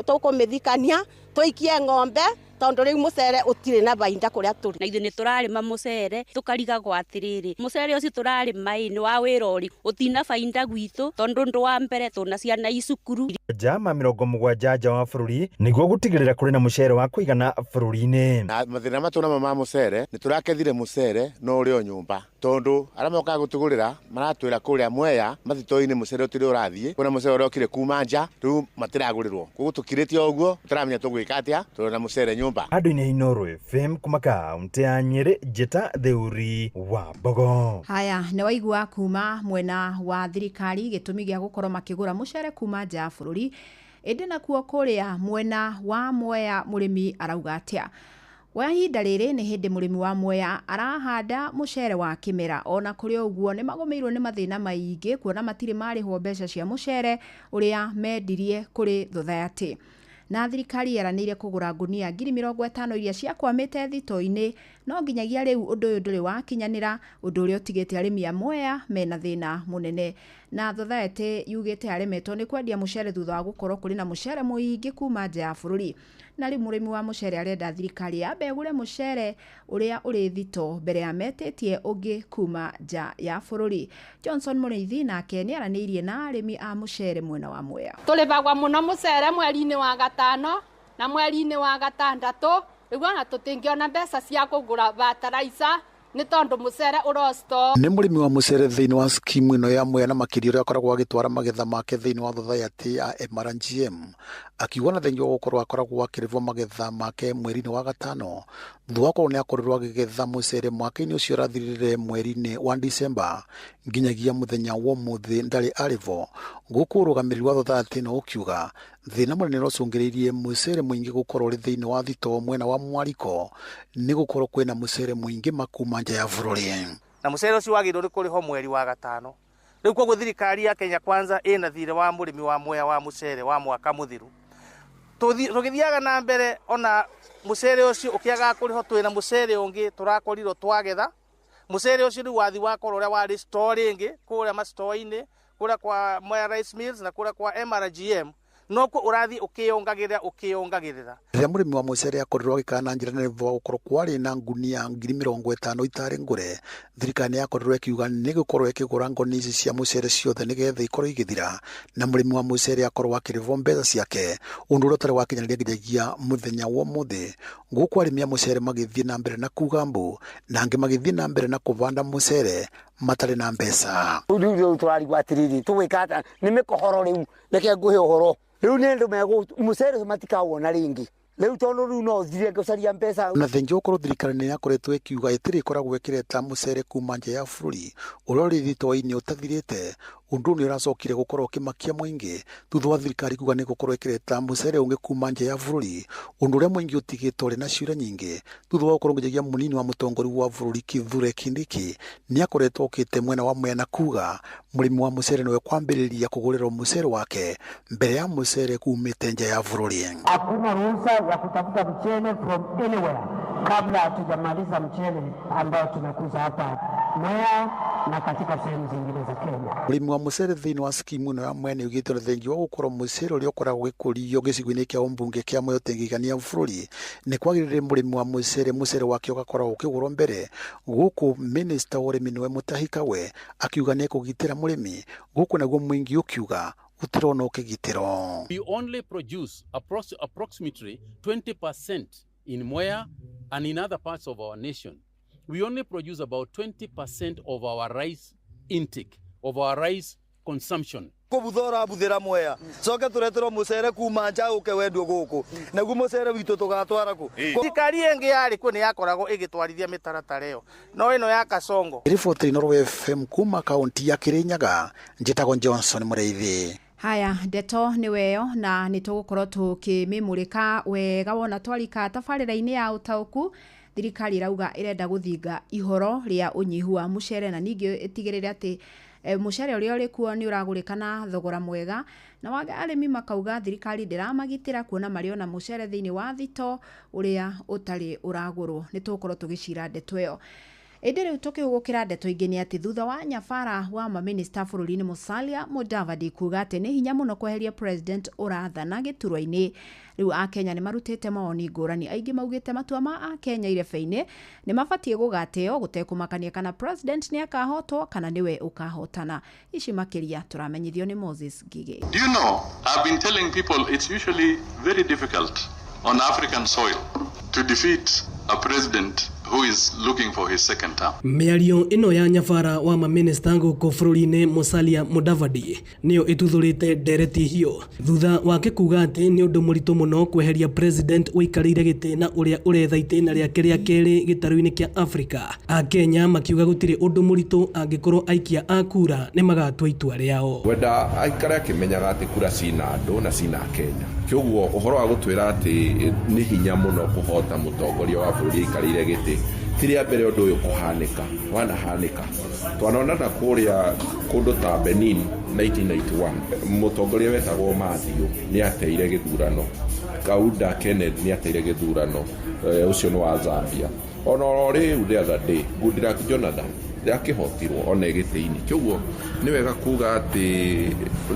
tũkũmĩthikania tũikie ng'ombe tondu riu mucere utire na bainda kuria turi na ithu ni turarima mucere tukarigagwo atiriri mucere ucio turarima ni wa wirori utina bainda gwitu tondu ndu wa mbere tuna ciana icukuru jama 70 nja wa bũrũri niguo gutigirira kuri na mucere wa kuigana bũrũri-inĩ. Na mathina matuna ma mucere ni turakethire mucere no uri o nyumba tondu ara moka gutugurira maratwira kuria Mwea mathito-ini mucere utiri urathie kuna mucere urokire kuma nja riu matiragurirwo koguo tukiritie uguo turamenya tugwika atia turi na mucere nyumba. Andu-ini Inoro FM kuma kaunti ya Nyeri, Njeta Theuri wa Mbogo. Haya, ni waigua kuma mwena wa thirikari gitumi gia gukorwo makigura mucere kuma nja ya bururi. Indi nakuo kuria mwena wa Mwea murimi arauga atia. Wahinda riri ni hindi murimi wa Mwea arahanda mucere wa kimera, ona kuri uguo ni magomeirwo ni mathina maingi kuona matiri marihwo mbeca cia mucere uria mendirie kuri Thothaiti. Na thirikari yaranire kugura ngunia 50,000 iria ciakwamite thito-ini, no nginyagia riu undu uyu nduri wakinyanira, undu uria utigite arimi a Mwea mena thina munene. Na Thothaiti yugite aremetwo ni kwendia mucere thutha wa gukorwo kuri na mucere muingi kuma nja ya bururi. Na riu murimi wa mucere arenda thirikari ya begure mucere uria uri thito mbere ya metitie ungi kuma nja ya bururi. Johnson Muriithi nake ni araniirie na arimi a mucere mwena wa Mwea. Tulibagwa muno mucere mweri-ini wa gatano na mweri-ini wa gatandatu, riu ona tutingiona mbeca cia kugura fertilizer ni tondu mucere urosto. Ni murimi wa mucere thiini wa skimu ino ya Mwea na makiri uria akoragwo agitwara magetha make thiini wa Thothaiti ya MRGM, akiuga na thengi wa gukorwo akoragwo akirivwo magetha make mweri-ini wa gatano thutha wa korwo ni akorirwo agigetha mucere mwaka-ini ucio urathirire mweri-ini wa December nginyagia muthenya wa muthi ndari arivo. Guku rugamiriri wa Thothaiti no ukiuga thina munene uracungiriirie mucere mwingi gukorwo uri thiini wa thito mwena wa Mwariko ni gukorwo kwina mucere mwingi makuma nja ya bururi, na mucere ucio wagirwo kuriho mweri wa gatano. Riu koguo thirikari ya Kenya Kwanza ina thire wa murimi wa Mwea wa mucere wa mwaka muthiru. Tugithiaga na mbere ona mucere ucio ukiaga kuriho twina mucere ungi turakorirwo twagetha. Mucere ucio riu wathi wakorwo uria wari store ringi kuria ma store-ini kuria kwa Mwea Rice Mills na kuria kwa MRGM noko urathi ukiyongagirira. Riria murimi wa mucere akorirwo agikana njira nene thutha wa gukorwo kwari na ngunia 50,000 itari ngure, thirikari yakorirwo ikiuga ni gukorwo ikigura ngoni ici cia mucere ciothe nigetha ikorwo igithira na murimi wa mucere akorwo akirivwo mbeca ciake, undu uria utari wakinyaniria nginyagia muthenya wa muthi. Guku arimi a mucere magithie na mbere na kuga mbu na angi magithie na mbere na kuvanda mucere matari na mbeca. Riu turarigwa atiriri tuwikata ni mikohoro riu reke nguhe uhoro riu ni ndu mego mucere matikawona ringi riu tondu riu no thire gucaria mbeca. Na thengi ukorwo thirikari ni yakoretwo ikiuga itiri ikoragwo ikireta mucere kuma nja ya bururi uria uri thito-ini utathirite, undu ni uracokire gukorwo ukimakia mwingi thutha wa thirikari kuga ni gukorwo ikireta mucere ungi kuma nja ya bururi, undu uria mwingi utigite uri na ciura nyingi thutha wa gukorwo nginyagia munini wa mutongori wa bururi Kithure Kindiki ni akoretwo ukite mwena wa Mwea na kuga murimi wa mucere niwe kwambiriria kugurirwo mucere wake mbere ya mucere kumite nja ya bururi. Hakuna ruhusa ya kutafuta mchele from anywhere kabla hatujamaliza mchele ambao tunakuza hapa Mwea na katika sehemu zingine za Kenya. Murimi wa mucere thiini wa skimu ino ya Mwea ni ugite thengi wa gukorwo mucere uria ukoragwo gikurio gicigo-ini kia umbunge kia Mwea utingigania bururi ni kwagirire murimi wa mucere wake ugakorwo ukigurwo mbere. Guku minister wa urimi niwe Mutahi Kagwe akiuga ni kugitira murimi, guku naguo mwingi ukiuga utirona ukigitiro. We only produce approximately 20% in Mwea and in other parts of our nation. We only produce about 20% of our rice intake, of our rice consumption. Kubuthora buthira Mwea coke turetero mucere kuma nja uke wendio guku naguo mucere witu tugatwara ku. Thirikari ingi yari ku ni yakoragwo igitwarithia mitaratara iyo no ino ya Kasongo. Riboti Inoro FM kuma kaunti ya Kirinyaga, njitagwo Johnson Muriithi. Haya, ndeto ni weyo na nitugukorwo tukimimurika wega wona twarika tabarira-ini ya utauku. Thirikari irauga irenda guthinga ihoro ria unyihu wa mucere na ningi itigirire ati mucere uria uri kuo ni uragurikana thogora mwega, na waga arimi makauga thirikari ndiramagitira kuona mariona mucere thiini wa thito uria utari uragurwo. Nitugukorwo tugicira ndeto iyo. Indi riu tukihugukira ndeto ingi ni ati thutha wa nyabara wa maminista bururi-ini Musalia Mudavadi kuga ati ni hinya muno kweheria president urathana giturwa-ini. Riu Akenya ni marutite maoni ngurani, aingi maugite matua ma Akenya irebe-ini ni mabatie gugateo gutekumakania kana president ni akahotwo kana niwe ukahotana. Ici makiria turamenyithio ni Moses Gige. Do you know, I've been telling people it's usually very difficult on African soil to defeat a president who is looking for his second term. Mĩario ĩno ya nyabara wa maminista gũkũ bũrũri-inĩ Musalia Mudavadi nĩyo ĩtuthũrĩte ndereti hiyo thutha wake kuga atĩ nĩ ũndũ mũritũ mũno kweheria president ũikarĩire gĩtĩ na ũrĩa ũretha itĩna rĩake rĩa kerĩ gĩtarũ-inĩ kĩa Africa. Akenya makiuga gũtirĩ ũndũ mũritũ angĩkorwo aikia a kura nĩ magatua itua rĩao. Wenda aikare akĩmenyaga atĩ kura cina andũ na cina Kenya. Kĩoguo ũhoro wa gũtwĩra atĩ nĩ hinya mũno kũhota mũtongoria wa bũrũri aikarĩire gĩtĩ tiria mbere ũndũ ũyũ kũhanĩka wanahanĩka. Twanonana kũrĩa kũndũ ta Benin 1991 mũtongoria wetagwo Mathiũ nĩ ateire gĩthurano. Kaunda Kenneth nĩ ateire gĩthurano ũcio nĩ wa Zambia. Ona rĩu the other day Goodluck Jonathan yakĩhotirwo ona gĩtĩ-inĩ. Kĩoguo nĩ wega kuga atĩ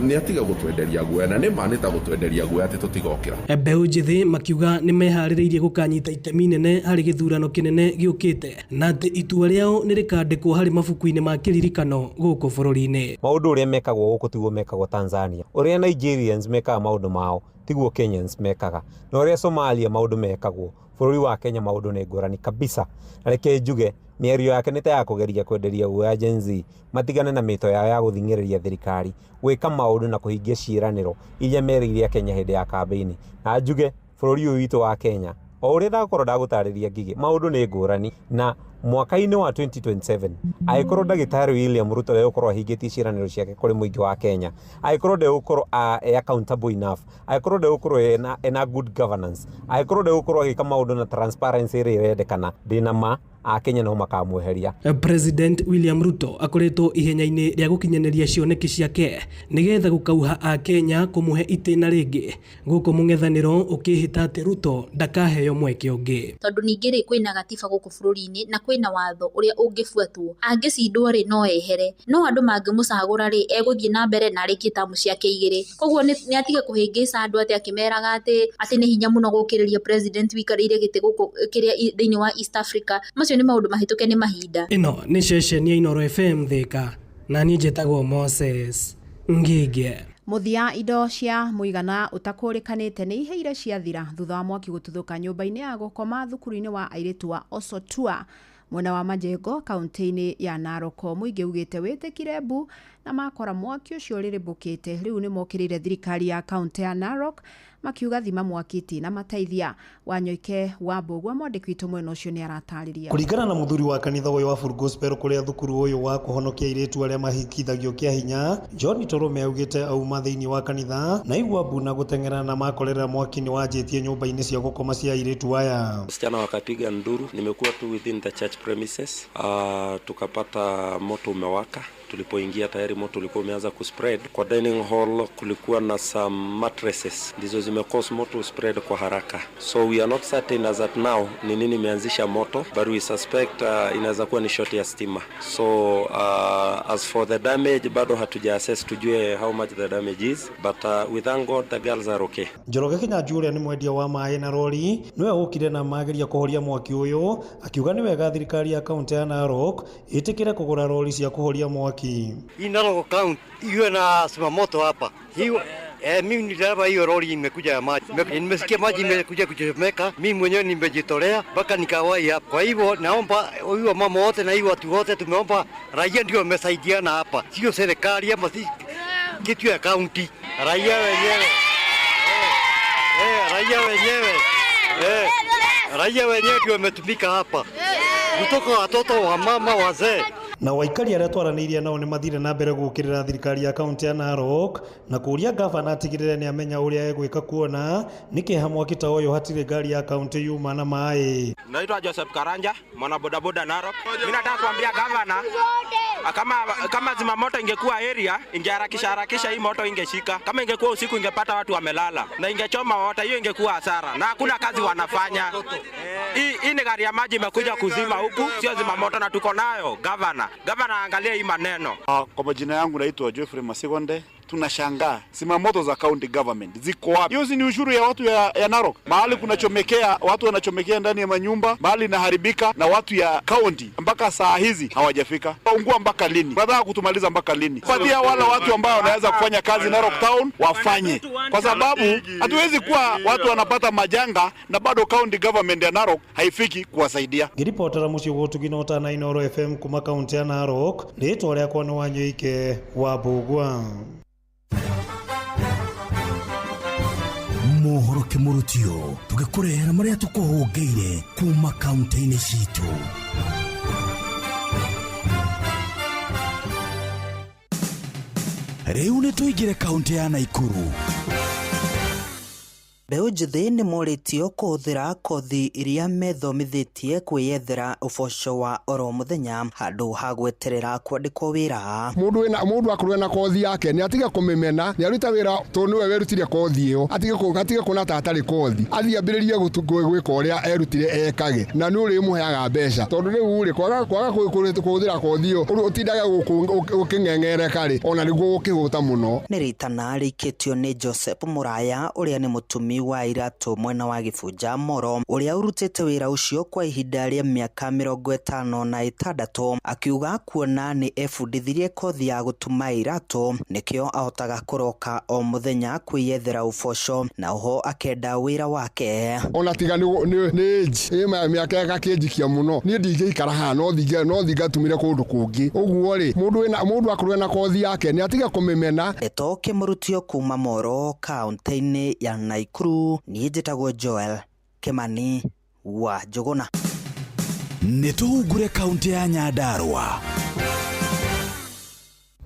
nĩ atiga gũtwenderia guoya na nĩ manĩta gũtwenderia guoya atĩ tũtigokĩra. Mbeũ njĩthĩ makiuga nĩ meharĩrĩirie gũkanyita itemi inene harĩ gĩthurano kĩnene gĩũkĩte na atĩ itua rĩao nĩ rĩkandĩkwo harĩ mabuku-inĩ ma kĩririkano gũkũ bũrũri-inĩ. Maũndũ ũrĩa mekagwo gũkũ tiguo mekagwo Tanzania. Ũrĩa Nigerians mekaga maũndũ mao tiguo Kenyans mekaga. Na ũrĩa Somalia maũndũ mekagwo bũrũri wa Kenya maũndũ nĩ ngũrani kabisa. Na reke njuge mĩario yake nĩ ta ya kũgeria kwenderia guoya Gen Z matigane na mĩto yao ya gũthing'ĩrĩria thirikari gwĩka maũndũ na kũhingia ciĩranĩro iria merĩire Kenya hĩndĩ ya kambĩini. Na njuge bũrũri ũyũ witũ wa Kenya o ũrĩa ndakorwo ndagũtarĩria Ngigĩ maũndũ nĩ ngũrani na mwaka-inĩ wa 2027 agĩkorwo ndagĩtarĩ William Ruto ndegũkorwo ahingĩtie ciĩranĩro ciake kũrĩ mũingĩ wa Kenya, agĩkorwo ndegũkorwo accountable enough, agĩkorwo ndegũkorwo ena good governance, agĩkorwo ndegũkorwo agĩka maũndũ na transparency ĩrĩa ĩrendekana, ndĩna ma Akenya no makamweheria. President William Ruto akoretwo ihenya-inĩ rĩa gũkinyanĩria cioneki ciake nĩgetha gũkauha Akenya kũmũhe itĩna rĩngĩ gũkũ mũng'ethanĩro ũkĩhĩta atĩ Ruto ndakaheo mweke ũngĩ. Tondũ ningĩ rĩ kwĩna gatiba gũkũ bũrũri-inĩ na kwĩna watho ũrĩa ũngĩbuatwo, angĩcindwo rĩ no ehere, no andũ mangĩmũcagũra rĩ egũthiĩ na mbere na arĩkie tamu ciake igĩrĩ. Koguo nĩ atige kũhĩngĩca andũ atĩ akĩmeraga atĩ nĩ hinya mũno gũkĩrĩria president wikarĩire gĩtĩ gũkũ kĩrĩa thĩinĩ wa East Africa. Macio nĩ maũndũ mahĩtũke nĩ mahinda. Ĩno nĩ ceceni ya Inooro FM Thika na niĩ njĩtagwo Moses Ngigĩ. Muthia indo cia muigana utakũrĩkanĩte nĩ iheire ciathira thutha wa mwaki gũtuthũka nyũmba-inĩ ya gũkoma thukuru-inĩ wa airĩtu wa Osotua mwena wa Majengo kaunti-inĩ ya Narok. Mũingĩ ugĩte wĩtĩkire mbu na makora mwaki ũcio rĩrĩmbũkĩte. Rĩu nĩ mokĩrĩire thirikari ya kaunti ya Narok makiuga thima mwakiti na mateithia. Wanyoike wa Mbũgua mwandĩki witũ mwena ũcio nĩ aratarĩria. Kũringana na mũthuri wa kanitha ũyũ wa Full Gospel kũrĩa thukuru ũyũ wa kũhonokia airĩtu arĩa mahikithagio kĩa hinya, John Torome augĩte auma thĩinĩ wa kanitha na igua mbu na gũteng'era na makorera mwaki-inĩ wanjĩtie nyũmba-inĩ cia gũkoma cia airĩtu aya. Wasichana wakapiga nduru, nimekuwa tu within the church premises, tukapata moto umewaka. Tulipoingia tayari moto ulikuwa umeanza kuspread. Kwa dining hall kulikuwa na some mattresses ndizo zimecause moto spread kwa haraka, so we are not certain as at now ni nini imeanzisha moto, but we suspect inaweza kuwa ni short ya stima. So as for the damage bado hatuja assess tujue how much the damage is, but we thank God the girls are okay. Njoroge Kinyanjũ ũrĩa nĩ mwendia wa maaĩ na rori nĩwe ũkire na mageria kũhoria mwaki ũyũ, akiuga nĩ wega thirikari ya kaunti ya Narok ĩtĩkĩre kũgũra rori cia kũhoria mwaki. Hii Narok County iwe na zimamoto hapa. Mimi ni dereva, hiyo lori imekuja ya maji. Nimesikia maji imekuja kuchomeka. Mimi mwenyewe nimejitolea mpaka nikawahi hapa. Kwa hivyo naomba huyo mama wote na hiyo watu wote tumeomba raia ndio wamesaidiana hapa. Sio serikali ama kitu ya county. Raia wenyewe. Raia wenyewe ndio wametumika hapa. Kutoka watoto wa mama wazee. Na waikari arĩa twaranĩirie nao nĩ mathire na mbere gũkĩrĩra thirikari ya kaunti ya Narok na kũria gavana atigĩrĩre nĩ amenya ũrĩa egwĩka kuona nĩkĩha mwaki ta ũyũ hatirĩ ngari ya kaunti yuma na maĩ. Naitwa Joseph Karanja, mwana bodaboda Narok. Mimi nataka kuambia gavana kama zimamoto ingekuwa area ingeharakisha hii moto ingeshika. Kama ingekuwa usiku ingepata watu wamelala na ingechoma wote, hiyo ingekuwa hasara na hakuna kazi wanafanya. Hii ni gari ya maji imekuja kuzima huku, sio zimamoto na tuko nayo. Gavana angalia hii maneno. Kwa majina yangu naitwa Geoffrey Masigonde, tunashangaa zimamoto za county government ziko wapi? Hiyo si ni ushuru ya watu ya Narok? Mahali kunachomekea watu wanachomekea ndani ya manyumba, mahali inaharibika na watu ya county mpaka saa hizi hawajafika. Ungua mpaka lini? Wanataka kutumaliza mpaka lini? Patia wale watu ambao wanaweza kufanya kazi Narok town wafanye, kwa sababu hatuwezi kuwa watu wanapata majanga na bado county government ya Narok haifiki kuwasaidia. Ngiripotera mucio gutuginota na Inoro FM kuma county ya Narok, ritwa riakwa ni Wanyoike wa Bugwa. Mohoroke murutio tugikurehera maria tukuhungeire kuma kaunti-ini citu. Riu ni tuigire kaunti ya Naikuru. Mbeũ njĩthĩ nĩ moritio kũhũthĩra kothi iria methomithitie kwĩyethera ũboco wa oro mũthenya handũ ha gweterera kwandĩkwo wĩra. Mũndũ akorwo na kothi yake nĩ atige kũmĩmena, nĩ aruta wĩra tondũ nĩwe werutire kothi ĩyo, atige kuona ta atarĩ kothi, athiĩ ambĩrĩrie gwĩka ũrĩa erutire ekage, na nĩ ũrĩmũheaga mbeca tondũ rĩu kwaga kũhũthĩra kothi ĩyo ũtindaga ũkĩng'eng'ereka rĩ ona nĩguo gũkĩhũta mũno. Nĩ rĩtana rĩikĩtio nĩ Joseph Mũraya ũrĩa nĩ mũtumi wa Iratu mwena wa Gĩbunja Moro, ũrĩa urutĩte wĩra ũcio kwa ihinda rĩa mĩaka 56, akiuga kuona nĩ ebundithirie kothi ya gũtuma Iratu nĩkĩo ahotaga kũroka o mũthenya kwĩyethera ũboco na oho akenda wĩra wake. Ona tiga nĩ mĩaka yakakĩnjikia mũno, niĩ ndingĩikara haha no thingatumire kũndũ kũngĩ. Ũguo rĩ mũndũ akorwo na kothi yake nĩ atige kũmĩmena. Eto Kĩmũrutio kuma Moro kaunti-inĩ ya Naikuru. Niĩ njĩtagwo Joel Kimani wa Njũgũna. Nĩ tũhungure kaunti ya Nyandarua.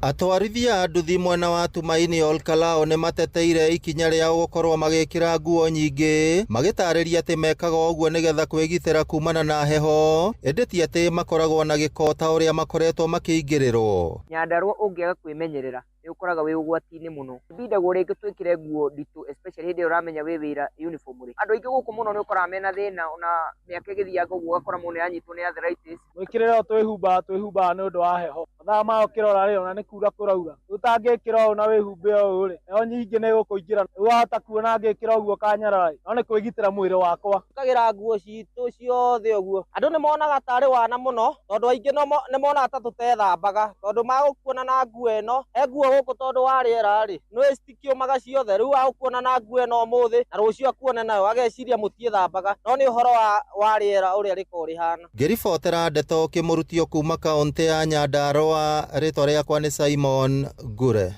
Atwarithia nduthi mwena wa Tumaini Olkalao nĩ mateteire ikinya rĩa gũkorwo magĩkĩra nguo nyingĩ, magĩtarĩria atĩ mekaga ũguo nĩgetha kwĩgitĩra kumana na heho, ĩndĩ ti atĩ makoragwo na gĩko ta ũrĩa makoretwo makĩingĩrĩrwo. Nyandarua ũngĩaga kwĩmenyerera nĩ ũkoraga wĩ ũgwati-inĩ mũno. Bindagwo rĩngĩ twĩkĩre nguo nditũ, especially hĩndĩ ĩrĩa ũramenya wĩ wĩra uniform rĩ. Andũ aingĩ gũkũ mũno nĩ ũkoraga mena thĩna, ona mĩaka ĩgĩthianga ũguo ũgakora mũndũ yanyitwo nĩ arthritis. Mwĩkĩrĩre twĩhumbaga nĩ ũndũ wa heho. Mathaa ma ũkĩrora rĩ ona nĩ kura kũraura. Ũtangĩkĩra ũũ na wĩhumbe ũũ rĩ, heho nyingĩ nĩ gũkũingĩra. Wahota kuona ngĩkĩra ũguo kanyarara no nĩ kwĩgitĩra mwĩrĩ wakwa. Tukagĩra nguo citũ ciothe ũguo. Andũ nĩ monaga tarĩ wana mũno tondũ aingĩ nĩ monaga ta tũtethambaga tondũ magũkuona na nguo ĩno. Nguo gũkũ tondũ wa rĩera rĩ nĩ citikĩũmaga ciothe, rĩu agũkuona na nguo ĩno ũmũthĩ na rũciũ akuone nayo ageciria mũtiethambaga, no nĩ ũhoro wa rĩera ũrĩa rĩkoragwo rĩhana. Ngĩribotera ndeto Kĩmũrutio kuma kaunti ya Nyandarua, rĩtwa rĩakwa nĩ Simon Ngure.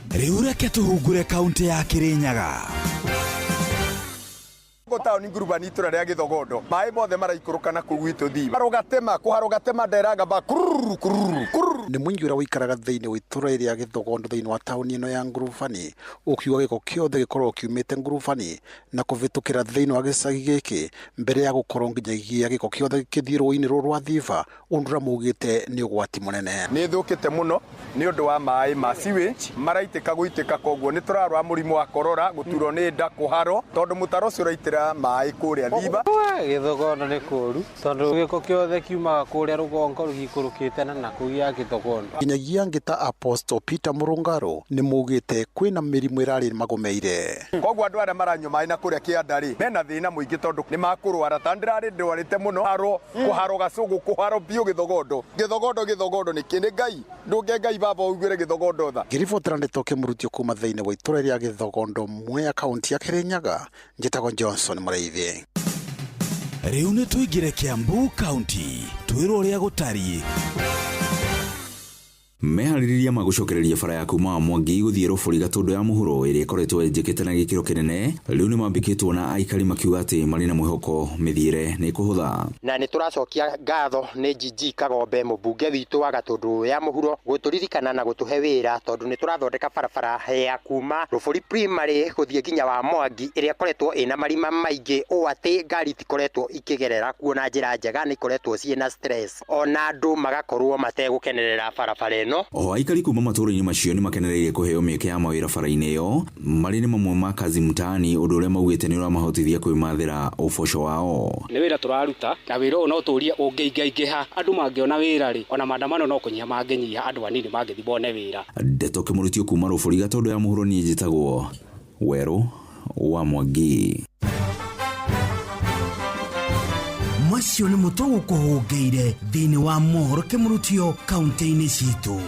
Rĩu reke tũhungure kaunti ya Kĩrĩnyaga. Taoni ngurubani itura rĩa Gĩthogondo maĩ mothe maraikũrũka na kũu gwitũ thiba kũharũgatema nderanga ba nĩ mũingĩ ũrĩa ũikaraga thĩinĩ wa itũra rĩa Gĩthogondo thĩinĩ wa taũni ĩno ya Ngurubani ũkiuga gĩko kĩothe gĩkorwo kiumĩte Ngurubani na kũvĩtũkĩra thĩinĩ wa gĩcagi gĩkĩ mbere ya gũkorwo nginyagia gĩko kĩothe gĩkĩthiĩ rũĩ-inĩ rũrũ rwa Thiva, ũndũ ũrĩa maugĩte nĩ ũgwati mũnene. Nĩ thũkĩte mũno nĩ ũndũ wa maĩ ma sewage maraitĩka gũitĩka, koguo nĩ tũrarũa mũrimũ wa korora, gũturwo nĩ nda, kũharwo tondũ mũtaro ũcio ũraitĩra maĩ kũrĩa Thiva. Gĩthogondo nĩ kũũru tondũ gĩko kĩothe kiumaga kũrĩa rũgongo rũgĩikũrũkĩte na kũu ya Gĩthogondo. Nginyagia ngĩta Apostle Peter Mũrũngarũ nĩ maugĩte kwĩna mĩrimũ ĩrarĩ magũmeire. Koguo andũ arĩa maranyua maĩ na kũrĩa kĩanda-rĩ mena thĩna mũingĩ tondũ nĩ makũrwara. Ta ndĩrarĩ ndwarĩte mũno kũharwo gacũgũ, kũharwo biũ Gĩthogondo nĩ Ngai ndũnge Ngai baba ũiguĩre Gĩthogondo tha. Ngĩribotera ndeto Kĩmũrutio kuma thĩinĩ wa itũra rĩa Gĩthogondo Mwea kaunti ya Kĩrĩnyaga, njĩtagwo Johnson Mũraithi. Rĩu nĩ tũingĩre Kiambu kaunti twĩrwo ũrĩa gũtariĩ. Meharĩrĩria magũcokereria bara ya kuma Mwangi gũthiĩ Rũbũri Gatũndũ ya mũhuro ĩrĩa ĩkoretwo njĩkĩte na gĩkĩro kĩnene, rĩu nĩ mambĩkĩtwo na aikari makiuga atĩ marĩ na mwĩhoko mĩthiĩre nĩ kũhũtha. Na nĩ tũracokia ngatho nĩ Gigi Kagombe mũmbunge witũ wa Gatũndũ ya mũhuro gũtũririkana na gũtũhe wĩra tondũ nĩ tũrathondeka barabara ya kuma Rũbũri primary gũthiĩ nginya wa Mwangi ĩrĩa ĩkoretwo ĩna marima maingĩ ũũ atĩ ngari tikoretwo ikĩgerera kuo na njĩra njega, nĩ ikoretwo ciĩna stress, ona andũ magakorwo mategũkenerera barabara ĩno ĩno. Oho aikari kuma matũũra-inĩ macio nĩ makenereire kũheo mĩeke ya mawĩra bara-inĩ ĩyo marĩ nĩ mamwe ma kazi mtaani, ũndũ ũrĩa maugĩte nĩ ũramahotithia kwĩmathĩra ũboco wao. Nĩ wĩra tũraruta na wĩra ũyũ no tũũria ũngĩingaingĩha andũ mangĩona wĩra rĩ, ona maandamano no kũnyihia mangĩnyihia, andũ anini mangĩthi bone wĩra. Ndeto Kĩmũrũtio kuma Rũbũri Gatũndũ ya mũhuro, niĩ njĩtagwo Werũ wa Mwangi. Macio nĩ mũtugo kũhũngĩire thĩinĩ wa mohoro Kĩmũrũtio kaunti-inĩ citũ.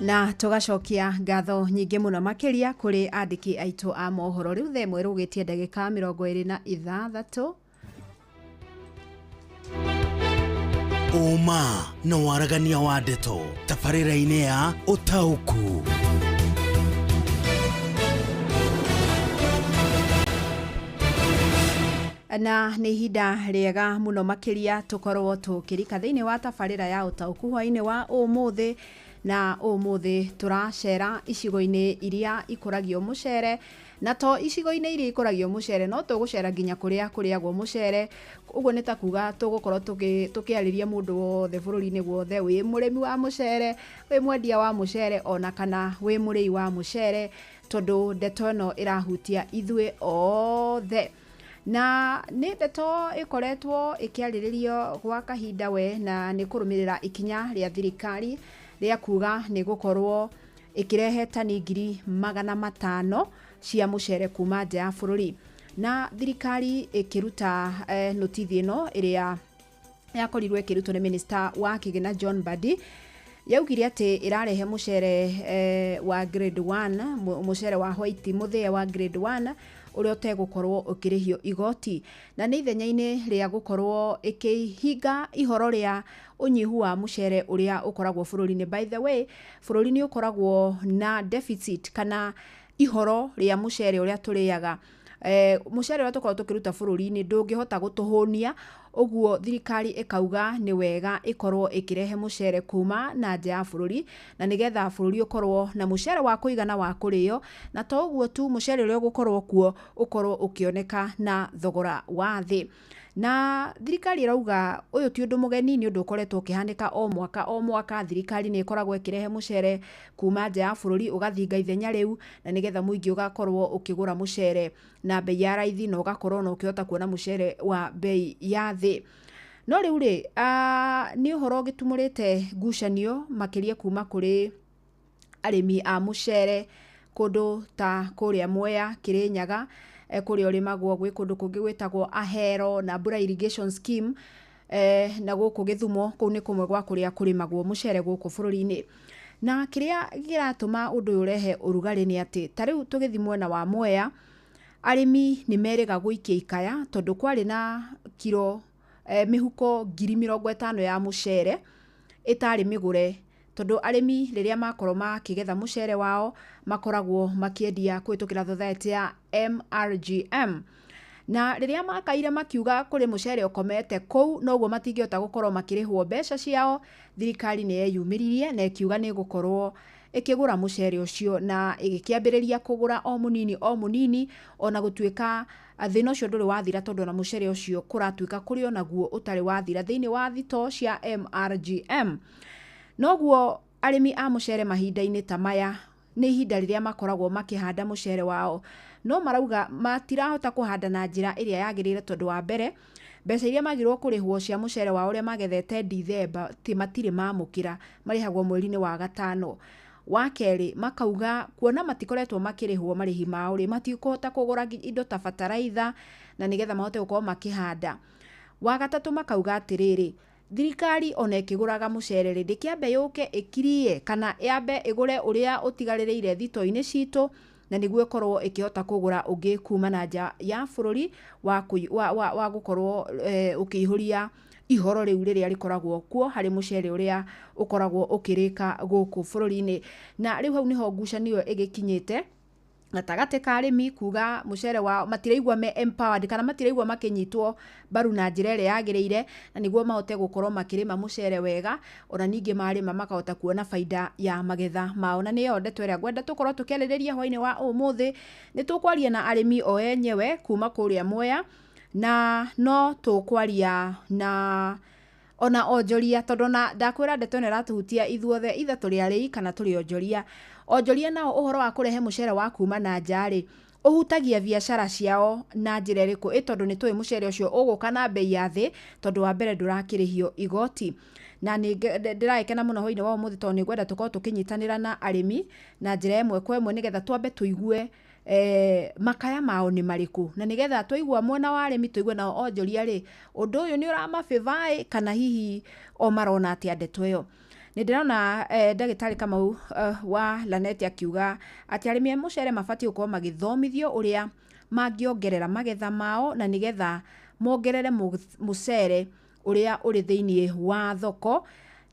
Na tugacokia ngatho nyingĩ mũno makĩria kũrĩ andĩki aitũ a mohoro. Rĩu thaa ĩmwe rũgĩtie ndagĩka 26. Uma na waragania wa ndeto tabarĩra-inĩ ya ũtaũku. Na nĩ ihinda rĩega mũno makĩria tũkorwo tũkĩrika thĩinĩ wa tabarĩra ya ũtaũku hwainĩ wa ũmũthĩ. Na ũmũthĩ tũracera icigo-inĩ iria ikũragio mũcere, na to icigo-inĩ iria ikũragio mũcere no tũgũcera nginya kũrĩa kũrĩagwo mũcere. Ũguo nĩ ta kuga tũgũkorwo tũkĩarĩria mũndũ wothe bũrũri-inĩ wothe, wĩ mũrĩmi wa mũcere, wĩ mwendia wa mũcere, ona kana wĩ mũrĩi wa mũcere, tondũ ndeto ĩno ĩrahutia ithuĩ othe. Na nĩ ndeto ĩkoretwo ĩkĩarĩrĩrio gwa kahinda we, na nĩ kũrũmĩrĩra ikinya rĩa thirikari rĩa kuga nĩ gũkorwo ĩkĩrehe tani 500,000 cia mũcere kuma nja ya bũrũri. Na thirikari ĩkĩruta notithi ĩno ĩrĩa yakorirwo ĩkĩrutwo nĩ Minister wa Kĩgĩna John Mbadi, yaugire atĩ ĩrarehe mũcere wa grade 1, mũcere wa white mũthĩa wa grade 1 ũrĩa ũtegũkorwo ũkĩrĩhio igoti, na nĩ ithenya-inĩ rĩa gũkorwo ĩkĩhinga ihoro rĩa ũnyihu wa mũcere ũrĩa ũkoragwo bũrũri-inĩ. By the way, bũrũri nĩ ũkoragwo na deficit kana ihoro rĩa mũcere ũrĩa tũrĩaga. Mũcere ũrĩa tũkorwo tũkĩruta bũrũri-inĩ ndũngĩhota gũtũhũnia, ũguo thirikari ĩkauga nĩ wega ĩkorwo ĩkĩrehe mũcere kuma na nja ya bũrũri, na nĩgetha bũrũri ũkorwo na mũcere wa kũigana wa kũrĩo, na to ũguo tu, mũcere ũrĩa ũgũkorwo kuo ũkorwo ũkĩoneka na thogora wa thĩ. Na thirikari ĩrauga ũyũ ti ũndũ mũgeni, nĩ ũndũ ũkoretwo ũkĩhanĩka o mwaka thirikari nĩ ĩkoragwo ĩkĩrehe mũcere kuma nja ya bũrũri ũgathinga ithenya rĩu, na nĩgetha mũingĩ ũgakorwo ũkĩgũra mũcere na bei ya raithi, na ũgakorwo na ũkĩhota kuona mũcere wa bei ya thĩ. No rĩu rĩ, nĩ ũhoro gĩtumũrĩte ngucanio makĩria kuma kũrĩ arĩmi a mũcere kũndũ ta kũrĩa Mwea, Kĩrĩnyaga, kũrĩa ũrĩmagwo gwĩ kũndũ kũngĩ gwĩtagwo Ahero na Mbura Irrigation Scheme, na gũkũ Gĩthumo, kũu nĩ kũmwe gwa kũrĩa kũrĩmagwo mũcere gũkũ bũrũri-inĩ. Na kĩrĩa gĩratũma ũndũ ũyũ ũrehe ũrugarĩ nĩ atĩ ta rĩu tũgĩthiĩ mwena wa Mwea, arĩmi nĩ merĩga gũikia ikaya tondũ kwarĩ na kiro mĩhuko 50,000 ya mũcere ĩtarĩ mĩgũre, tondũ arĩmi rĩrĩa makorwo makĩgetha mũcere wao makoragwo makĩendia kũhĩtũkĩra society ya MRGM, na rĩrĩa makaire makiuga kũrĩ mũcere ũkomete kũu noguo matingĩhota gũkorwo makĩrĩhwo mbeca ciao, thirikari nĩ yeyumĩririe na ĩkiuga nĩ gũkorwo ĩkĩgũra mũcere ũcio na ĩgĩkĩambĩrĩria kũgũra o mũnini, ona gũtuĩka thĩna ũcio ndũrĩ wathira, tondũ na mũcere ũcio kũratuĩka kũrĩ onaguo ũtarĩ wathira thĩinĩ wa thitoo cia MRGM. Noguo arĩmi a mũcere mahinda-inĩ ta maya nĩ ihinda rĩrĩa makoragwo makĩhanda mũcere wao, no marauga matirahota kũhanda na njĩra ĩrĩa yagĩrĩire, tondũ wa mbere mbeca iria magĩrĩirwo kũrĩhwo cia mũcere wao ũrĩa magethete Dithemba matirĩ mamũkĩra, marĩhagwo mweri-inĩ wa gatano. Wa kerĩ, makauga kuona matikoretwo makĩrĩhwo marĩhi mao rĩ, matikũhota kũgũra indo ta bataraitha na nĩgetha mahote gũkorwo makĩhanda. Wa gatatũ, makauga atĩrĩrĩ, thirikari ona ĩkĩgũraga mũcere rĩ, ndĩkĩambe yũke ĩkirie kana yambe ĩgũre ũrĩa ũtigarĩrĩire thitoo-inĩ citũ, na nĩguo ĩkorwo ĩkĩhota kũgũra ũngĩ kuma na nja ya bũrũri wa gũkorwo ũkĩihũria ihoro rĩu rĩrĩa rĩkoragwo kuo harĩ mũcere ũrĩa ũkoragwo ũkĩrĩka gũkũ bũrũri-inĩ. Na rĩu hau nĩho ngucanio ĩgĩkinyĩte gatagatĩ ka arĩmi kuga mũcere wao matiraigua empowered kana matiraigua makĩnyitwo mbaru na njĩra ĩrĩa yagĩrĩire, na nĩguo mahote gũkorwo makĩrĩma mũcere wega, ona ningĩ marĩma makahota kuona baida ya magetha mao. Na nĩyo ndeto ĩrĩa ngwenda tũkorwo tũkĩarĩrĩria hwainĩ wa ũmũthĩ. Nĩ tũkwaria na arĩmi o enyewe kuma kũrĩa Mwea, na no tũkwaria na ona onjoria tondu na ndakwira ndeto ĩno ĩratuhutia ithuothe ithe tũrĩ arĩi kana tũrĩ onjoria. Onjoria nao ũhoro wa kũrehe mũcere wa kuma na nja-rĩ ũhutagia biacara ciao na njĩra ĩrĩkũ? Tondũ nĩ tũĩ mũcere ũcio ũgũka na bei ya thĩ tondũ wa mbere ndũrakĩrĩhio igoti. Na ndĩragĩkena mũno hwainĩ wa ũmũthĩ tondũ nĩ ngwenda tũkorwo tũkĩnyitanĩra na arĩmi na njĩra ĩmwe kwa ĩmwe nĩgetha twambe tũigue makaya mao nĩ marĩkũ, na nĩgetha twaigua mwena wa arĩmi tũigue nao onjoria-rĩ ũndũ ũyũ nĩ ũramabĩva kana hihi o marona atĩa ndeto ĩyo. Nĩ ndĩrona ndagĩtarĩ Kamau wa Lanet akiuga atĩ arĩmi a mũcere mabatiĩ gũkorwo magĩthomithio ũrĩa mangĩongerera magetha mao na nĩgetha mongerere mũcere ũrĩa ũrĩ thĩinĩ wa thoko,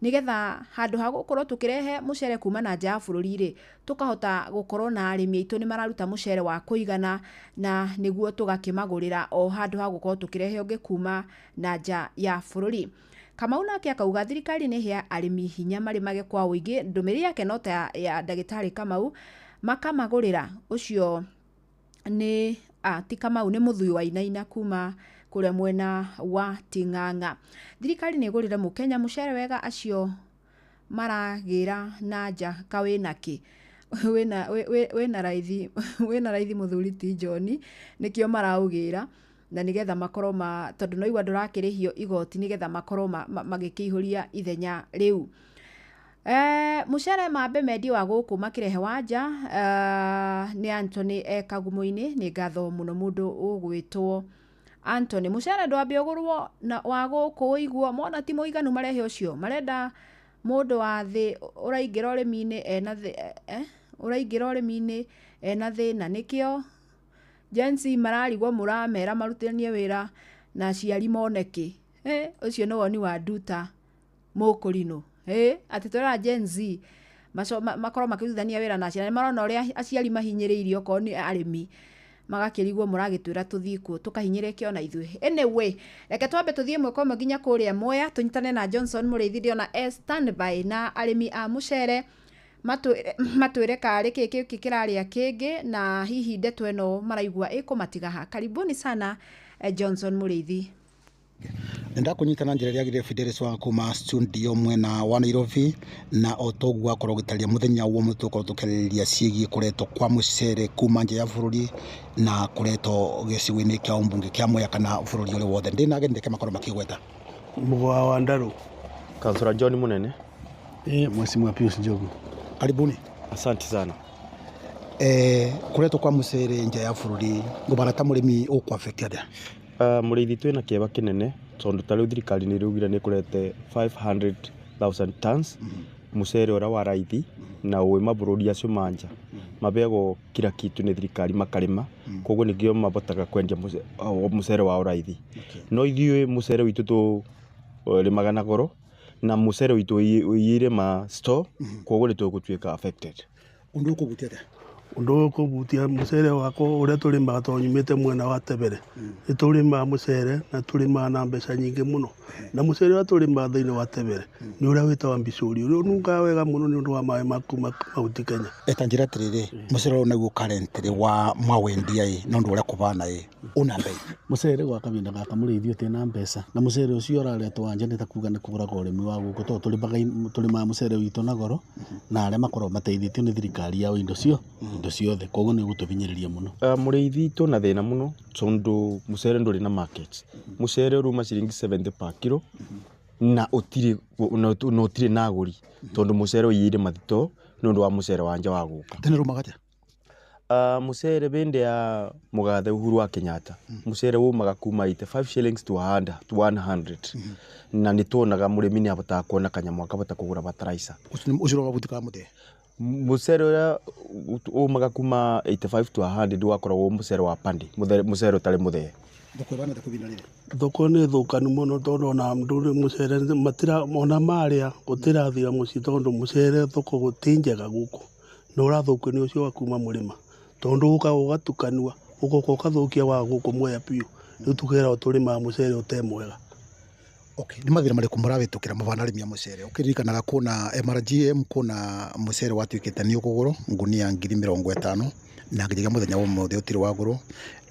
nĩgetha handũ ha gũkorwo tũkĩrehe mũcere kuma na nja ya bũrũri-rĩ tũkahota gũkorwo na arĩmi aitũ nĩ mararuta mũcere wa kũigana na nĩguo tũgakĩmagũrĩra o handũ ha gũkorwo tũkĩrehe ũngĩ kuma na nja ya bũrũri. Kamau nake akauga thirikari nĩ hea arĩmi hinya marĩmage kwa ũingĩ. Ndũmĩrĩri yake no ta ya ndagĩtarĩ Kamau, makamagũrĩra ũcio nĩ ti Kamau, nĩ Mũthui wa Inaina kuma kũrĩa mwena wa Ting'ang'a. Thirikari nĩ ĩgũrĩre mũkenya mũcere wega acio maragĩra na nja kawĩnakĩ wĩna raithi mũthuri ti John, nĩkĩo maraũgĩra na nĩgetha makorwo tondũ no igua ndũrakĩrĩhio igoti nĩgetha makorwo magĩkĩihũria ithenya rĩu. Mũcere mambe mendio wa gũkũ makĩrehe wa nja nĩ Anthony Kagumo-inĩ. Nĩ ngatho mũno mũndũ ũgwĩtwo Anthony. Mũcere ndwambe ũgũrwo wa gũkũ ũiguo mona ti mũiganu marehe ũcio, marenda mũndũ wa thĩ ũraingĩra ũrĩmi-inĩ ena thĩna, nĩkĩo Jensi mararigwo mũramera marutithanie wĩra na aciari moneke. Ũcio nĩ woni wa Nduta Mũkũrinũ. Atĩ twĩra Gen Z makorwo makĩrutithania wĩra na aciari, marona ũrĩa aciari mahinyĩrĩirio okorwo nĩ arĩmi, magakĩrigwo mũragĩtwĩra tũthiĩ kuo tũkahinyĩrĩke ona ithuĩ. Anyway, reke twambe tũthiĩ ĩmwe kwa ĩmwe nginya kũrĩa Mwea tũnyitane na Johnson Mũrĩithi ndĩona standby na arĩmi a mũcere matwĩre karĩ kĩkĩ kĩrarĩa kĩngĩ na hihi ndeto ĩno maraigua ĩkũmatigaha. Karibuni sana Johnson Mũrĩithi. Ndakunyitana njĩra ĩrĩa agĩrĩire Fidelis wa kuma studio mwena wa Nairobi, na otoguo akorwo gĩtaria mũthenya wa mũtu ũkorwo tũkĩarĩrĩria ciĩgiĩ kũretwo kwa mũcere kuma nja ya bũrũri na kũretwo gĩcigo-inĩ kĩa ũmbunge kĩa Mwea kana bũrũri ũrĩ wothe. Ndĩna agendeke makorwo makĩgweta Mũgwa wa Ndaru, Councilor John Munene, Mheshimiwa Pius Njogu. Karibuni. Asante sana. Kũretwo kwa mũcere nja ya bũrũri ngũbara ta mũrĩmi ũkũ affect atĩa? Mũrĩithi twĩna kĩeba kĩnene tondũ tarĩu thirikari nĩ ĩraugire nĩ kũrete 500,000 tons mũcere ũrĩa wa raithi na wĩ mabũrũri acio manja mabeagwo kila kitu nĩ thirikari makarĩma, koguo nĩkĩo mabotaga kwendia mũcere wa raithi. No ithuĩ mũcere witũ tũrĩmaga na goro na mũcere witũ ũirĩma store, koguo nĩ tũgũtuĩka affected. Ũndũ ũkũbutia atĩa? Ũndũ ũkũbutia mũcere wakwa ũrĩa tũrĩmaga tondũ nyumĩte mwena wa Tebere, nĩ tũrĩmaga mũcere na tũrĩmaga na mbeca nyingĩ mũno, na mũcere ũrĩa tũrĩmaga thĩinĩ wa Tebere nĩ ũrĩa wĩtagwo Mbicũri, ũrĩa ũnungaga wega mũno nĩ ũndũ wa maĩ maku Mount Kenya. Eta njĩra atĩrĩrĩ, mũcere ũyũ naguo currently wa mwawendia na ũndũ ũrĩa kũbana una mbei? Mũcere gwa kavinda gaka Mũrĩithi ũtĩna mbeca, na mũcere ũcio ũraretwo wanja nĩ ta kuga nĩ kũgũraga ũrĩmi wa gũkũ tondũ tũrĩmaga mũcere witũ na goro na arĩa makorwo mateithĩtio nĩ thirikari yao indo ciothe, koguo nĩ gũtũbinyĩrĩria mũno. Mũrĩithi twĩna thĩna mũno tondũ mũcere ndũrĩ na market. Mũcere ũruma ciringi 70 per kilo na ũtirĩ na agũri tondũ mũcere ũiyĩire mathito nĩ ũndũ wa mũcere wa nja wa gũka. Tene rumaga atĩa? Mũcere bende ya mũgathe Uhuru wa Kenyatta mũcere wumaga kuma 85 shillings to 100 na nĩ tuonaga mũrĩmi nĩ abotaga kuona kanyamũ akabota kũgũra fertilizer. Ũciro wa butika mũte? Mũcere ũrĩa umaga kuma 85 to 100 wakoragwo mũcere wa pandi, mũcere ũtarĩ mũthee. Thoko nĩ thũkanu mũno tondũ ona mũcere ona marĩa gũtĩrathira mũciĩ tondũ mũcere thoko gũtĩ njega gũkũ na ũrathũkio nĩ ũcio wa kuma mũrĩma tondũ ũkaga ũgatukanua ũgoka ũkathũkia wa gũkũ Mwea biũ, rĩu tũgera tũrĩmaga mũcere ũte mwega. Nĩ mathĩna marĩkũ mũrabĩtũkĩra mabana arĩmi a mũcere? Ũkĩririkanaga kuna MRGM kuna mũcere watuĩkĩte nĩ ũkũgũrwo ngunia 50,000 na nginya mũthenya wa ũmũthĩ ũtirĩ wagũrwo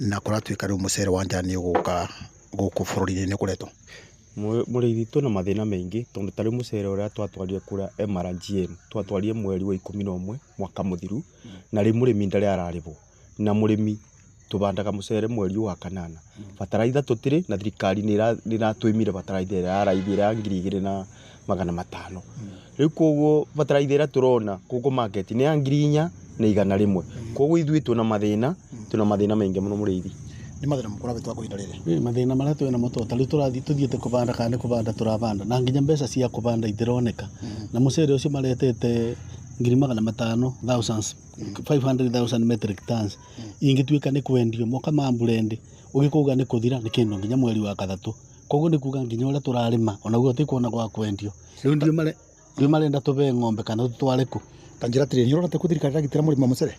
na kũratuĩka rĩu mũcere wa nja nĩ ũgũka gũkũ bũrũri-inĩ nĩ kũretwo. Mũrĩithi twĩna mathĩna maingĩ tondũ tarĩ mũcere ũrĩa twatwarire kũrĩa MRGM twatwarire mweri wa 11 mwaka mũthiru na rĩ mũrĩmi ndarĩ ararĩhwo na mũrĩmi tubandaga mũcere mweri wa kanana bataraitha tũtirĩ na thirikari nĩ iratwĩmire bataraitha ĩrĩa ya raithi ya 2,500 rĩu koguo bataraitha ĩrĩa tũrona gũkũ market nĩ ya 4,100 koguo ithuĩ twĩna mathĩna maingĩ mũno mũrĩithi. Nĩ mathĩna mũkora gĩtwa kwa ihinda rĩrĩ. Mathĩna marĩa twĩna mo tũtarĩ tũthiĩte kũbanda kana nĩ kũbanda tũrabanda na nginya mbeca cia kũbanda itironeka na mũcere ũcio maretete 500,000 metric tons ingĩtuĩka nĩ kwendio moka mamburendi ũgĩkauga nĩ kũthira nĩ kĩndũ nginya mweri wa gatatũ koguo nĩ kuga nginya ũrĩa tũrarĩma onaguo tikuona gwa kwendio rĩu marenda tũbe ng'ombe kana tũtware ku kanjĩra tĩrĩ nĩ ũrona thirikari ĩragitĩra mũrĩmi wa mũcere.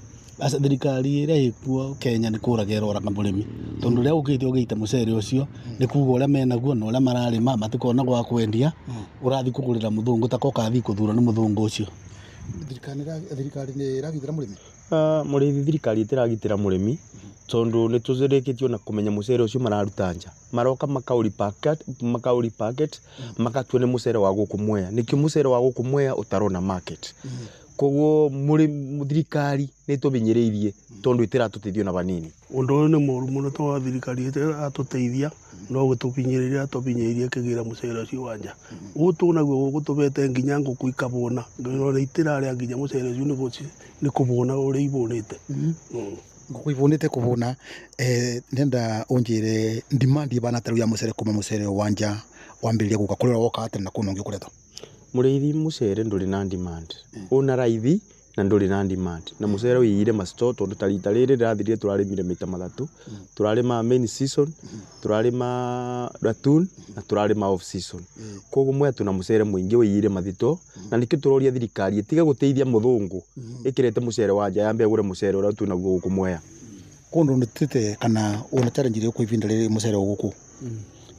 Thirikari ĩrĩa ĩkuo Kenya nĩ kũraga ĩroraga mũrĩmi tondũ rĩrĩa ũkĩte ũgĩita mũcere ũcio nĩ kuga ũrĩa menaguo na ũrĩa mararĩma matikona gwa kwendia ũrathi kũgũrĩra mũthũngũ takoka athi kũthura nĩ mũthũngũ ũcio. Thirikari nĩ ĩragitĩra mũrĩmi. Mũrĩithi thirikari ĩtiragitĩra mũrĩmi tondu nĩ tũzĩrĩkĩtio na kũmenya mũcere ũcio mararuta nja maroka makaũri packet makatua nĩ mũcere wa gũkũ Mwea nĩkĩo mũcere wa gũkũ Mwea ũtarona market koguo thirikari nĩ tũbinyĩrĩirie tondu ĩtiratũteithia na banini. Ũndũ ũyũ nĩ mũru mũno tondũ thirikari ĩtiratũteithia no gũtũbinyĩrĩria tũbinyĩrĩrie kĩgĩra mũcere ũcio wa nja ũtũ naguo gũtũbete nginya ngũkũ ikabona ngĩrora itirarĩa nginya mũcere ũcio nĩ kũbona ũrĩa ibonete. Ngũkũ ibonete kũbona nenda onjire demand ibana tarũ ya mũcere kuma mũcere wa nja wambĩrĩria gũka kũrĩa woka atĩ na kũnongĩ kũretwo. Mũrĩithi mũcere ndũrĩ na demand una raithi na ndũrĩ na demand na mũcere ũiyire ma-store tondũ ta rita rĩrĩ rĩrathirire tũrarĩmire maita matatũ tũrarĩma main season tũrarĩma ratoon na tũrarĩma off season koguo Mwea tuna mũcere mũingĩ ũiyire mathito na nĩkĩo tũroria thirikari ĩtige gũteithia mũthũngũ ĩkĩrete mũcere wa nja yambe agũre mũcere ũrĩa tunaguo gũkũ Mwea. Kondo nĩtete kana una challenge ĩrĩa kwa ivinda rĩrĩ mũcere gũkũ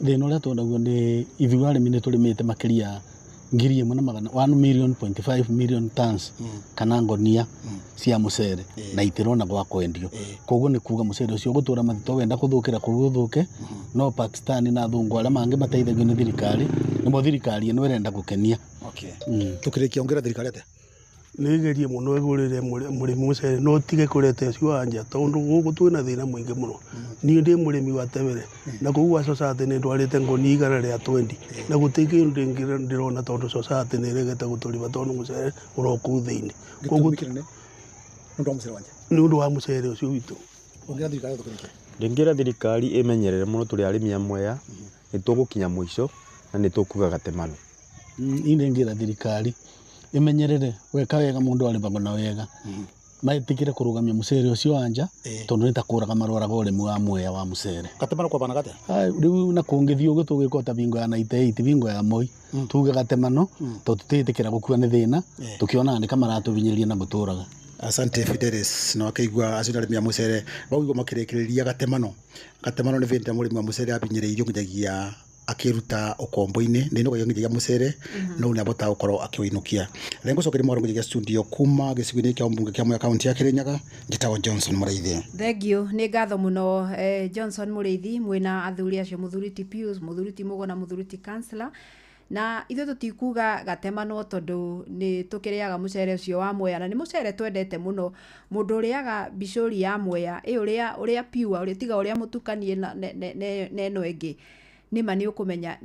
thĩna ũrĩa tuonaguo nĩ ithuĩ arĩmi nĩ tũrĩmĩte makĩria 1.5 million tons kana ngonia cia mũcere na itirona gwa kwendio koguo nĩ kuga mũcere ũcio gũtũra mathito wenda kũthũkĩra kũguo thũke no Pakistan na thungu arĩa mangĩ mateithagio nĩ thirikari nĩmo thirikari ĩno ĩrenda gũkenia. Tũkĩrĩkia ongera thirikari ate nĩgerie mũno ĩgũrĩre mũrĩmi mũcere no tige kũrete ũcio wa nja tondũ gũkũ twĩna thĩna mũingĩ mũno niĩ ndĩ mũrĩmi wa tebere na koguo society nĩ ndwarĩte ngonia 120 na gũtirĩ kĩndũ ndĩrona tondũ society nĩ ĩregete gũtũriba tondũ mũcere ũroka kũu thĩinĩ koguo nĩ ũndũ wa mũcere ũcio witũ. Ndĩngĩra thirikari ĩmenyerere mũno tũrĩ arĩmi a Mwea nĩ tũgũkinya mũico na nĩ tũkuga gatemano. Ndĩngĩra thirikari imenyerere weka wega mundu arĩbagwo na wega maitikire kũrũgamia mũcere ũcio wa nja tondũ nĩ ta kũraga maroraga ũrĩmi wa Mwea wa mũcere. Gatemano kwa bana gate rĩu na kũngĩthiĩ ũguo tũgĩkota bingo ya 98 bingo ya Moi tuge gatemano tondũ tũtĩtĩkĩra gũkua nĩ thĩna tũkĩona nĩ kama ratũbinyĩrĩria na gũtũraga. Asante Fidelis na wakaigua acio arĩmi a mũcere baugwo makĩrĩkĩrĩria gatemano nĩ vĩndĩ mũrĩmi wa mũcere abinyĩrĩirio nginyagia akiruta ukombo-inĩ nĩ no gĩgĩa mũcere no nĩ abota gũkorwo akĩwĩinũkia. Lengo cokeria mwarungu gĩa studio kuma gĩcigo-inĩ kĩa mbunge kĩa Mwea kaunti ya Kirinyaga njĩtagwo Johnson Mũrĩithi. Thengio nĩ ngatho mũno Johnson Mũrĩithi mwĩna athuri acio mũthuri ti Pius mũthuri ti Mũgo na mũthuri ti Councillor na ithuĩ tũtikuga gatemano tondũ nĩ tũkĩrĩaga mũcere ũcio wa Mwea na nĩ mũcere twendete mũno mũndũ ũrĩaga bicori ya Mwea ũrĩa pure ũrĩa tiga ũrĩa mũtukanie na ĩno ĩngĩ nĩma nĩ ũkũmenya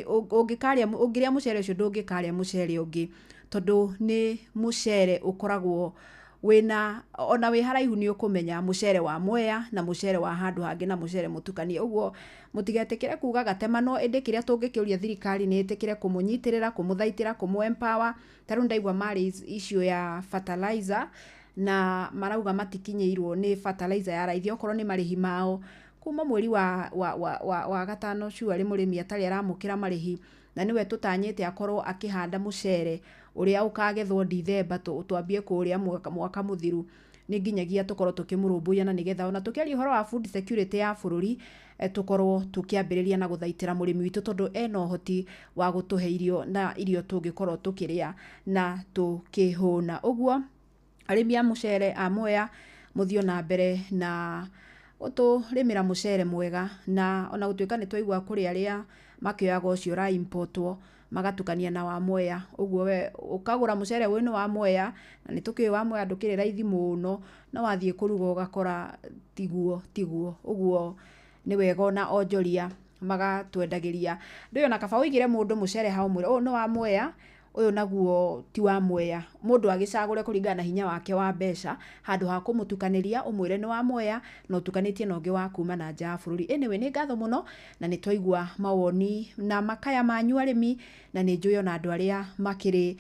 ũngĩrĩa mũcere ũcio ndũngĩkarĩa mũcere ũngĩ tondũ nĩ mũcere ũkoragwo wĩna ona wĩ haraihu nĩ ũkũmenya mũcere wa Mwea na mũcere wa handũ hangĩ na mũcere mũtukanie. Ũguo mũtigetĩkĩre kuga gatemano ĩndĩ kĩrĩa tũngĩkĩũria thirikari nĩ ĩtĩkĩre kũmũnyitĩrĩra kũmũthaitĩra kũmũ-empower. Tarĩu ndaigua marĩ issue ya fertilizer na marauga matikinyĩirwo nĩ fertilizer ya raithi okorwo nĩ marĩhi mao kuma mweri wa gatano cua mũrĩmi atarĩ aramũkĩra marĩhi na niwe tũtanyĩte akorwo akĩhanda mũcere ũrĩa ũkagethwo December twambie kũrĩa mwaka mũthiru nĩ nginyagia tũkorwo tũkĩmũrũmbũiya na nĩgetha ona tũkĩaria ũhoro wa food security ya bũrũri tũkorwo tũkĩambĩrĩria na gũthaitĩra mũrĩmi witũ tondũ ena ũhoti wa gũtũhe irio na irio tũngĩkorwo tũkĩrĩa na tũkĩhũna. Ũguo arĩmi a mũcere a Mwea mũthio na mbere na uturimira mucere mwega na ona gutuika ni twaigua kuri aria makioyaga ucio ra importwo magatukania na wa Mwea uguo we ukagura mucere winu wa Mwea na ni tukiyo wa Mwea ndukire raithi muno na wathie kuruga ugakora tiguo uguo ni wega ona onjoria magatwendagiria ndio na kaba uigire mundu mucere ha umwe no wa Mwea uyu naguo ti wa Mwea mundu agicagure kuringana na hinya wake wa mbeca handu ha kumutukaniria umwire ni wa Mwea no tukanitie na ungi wa kuma na nja bururi. Anyway ni ngatho muno na ni twaigua mawoni na makaya manyu arimi na ni njuyo na andu aria makiri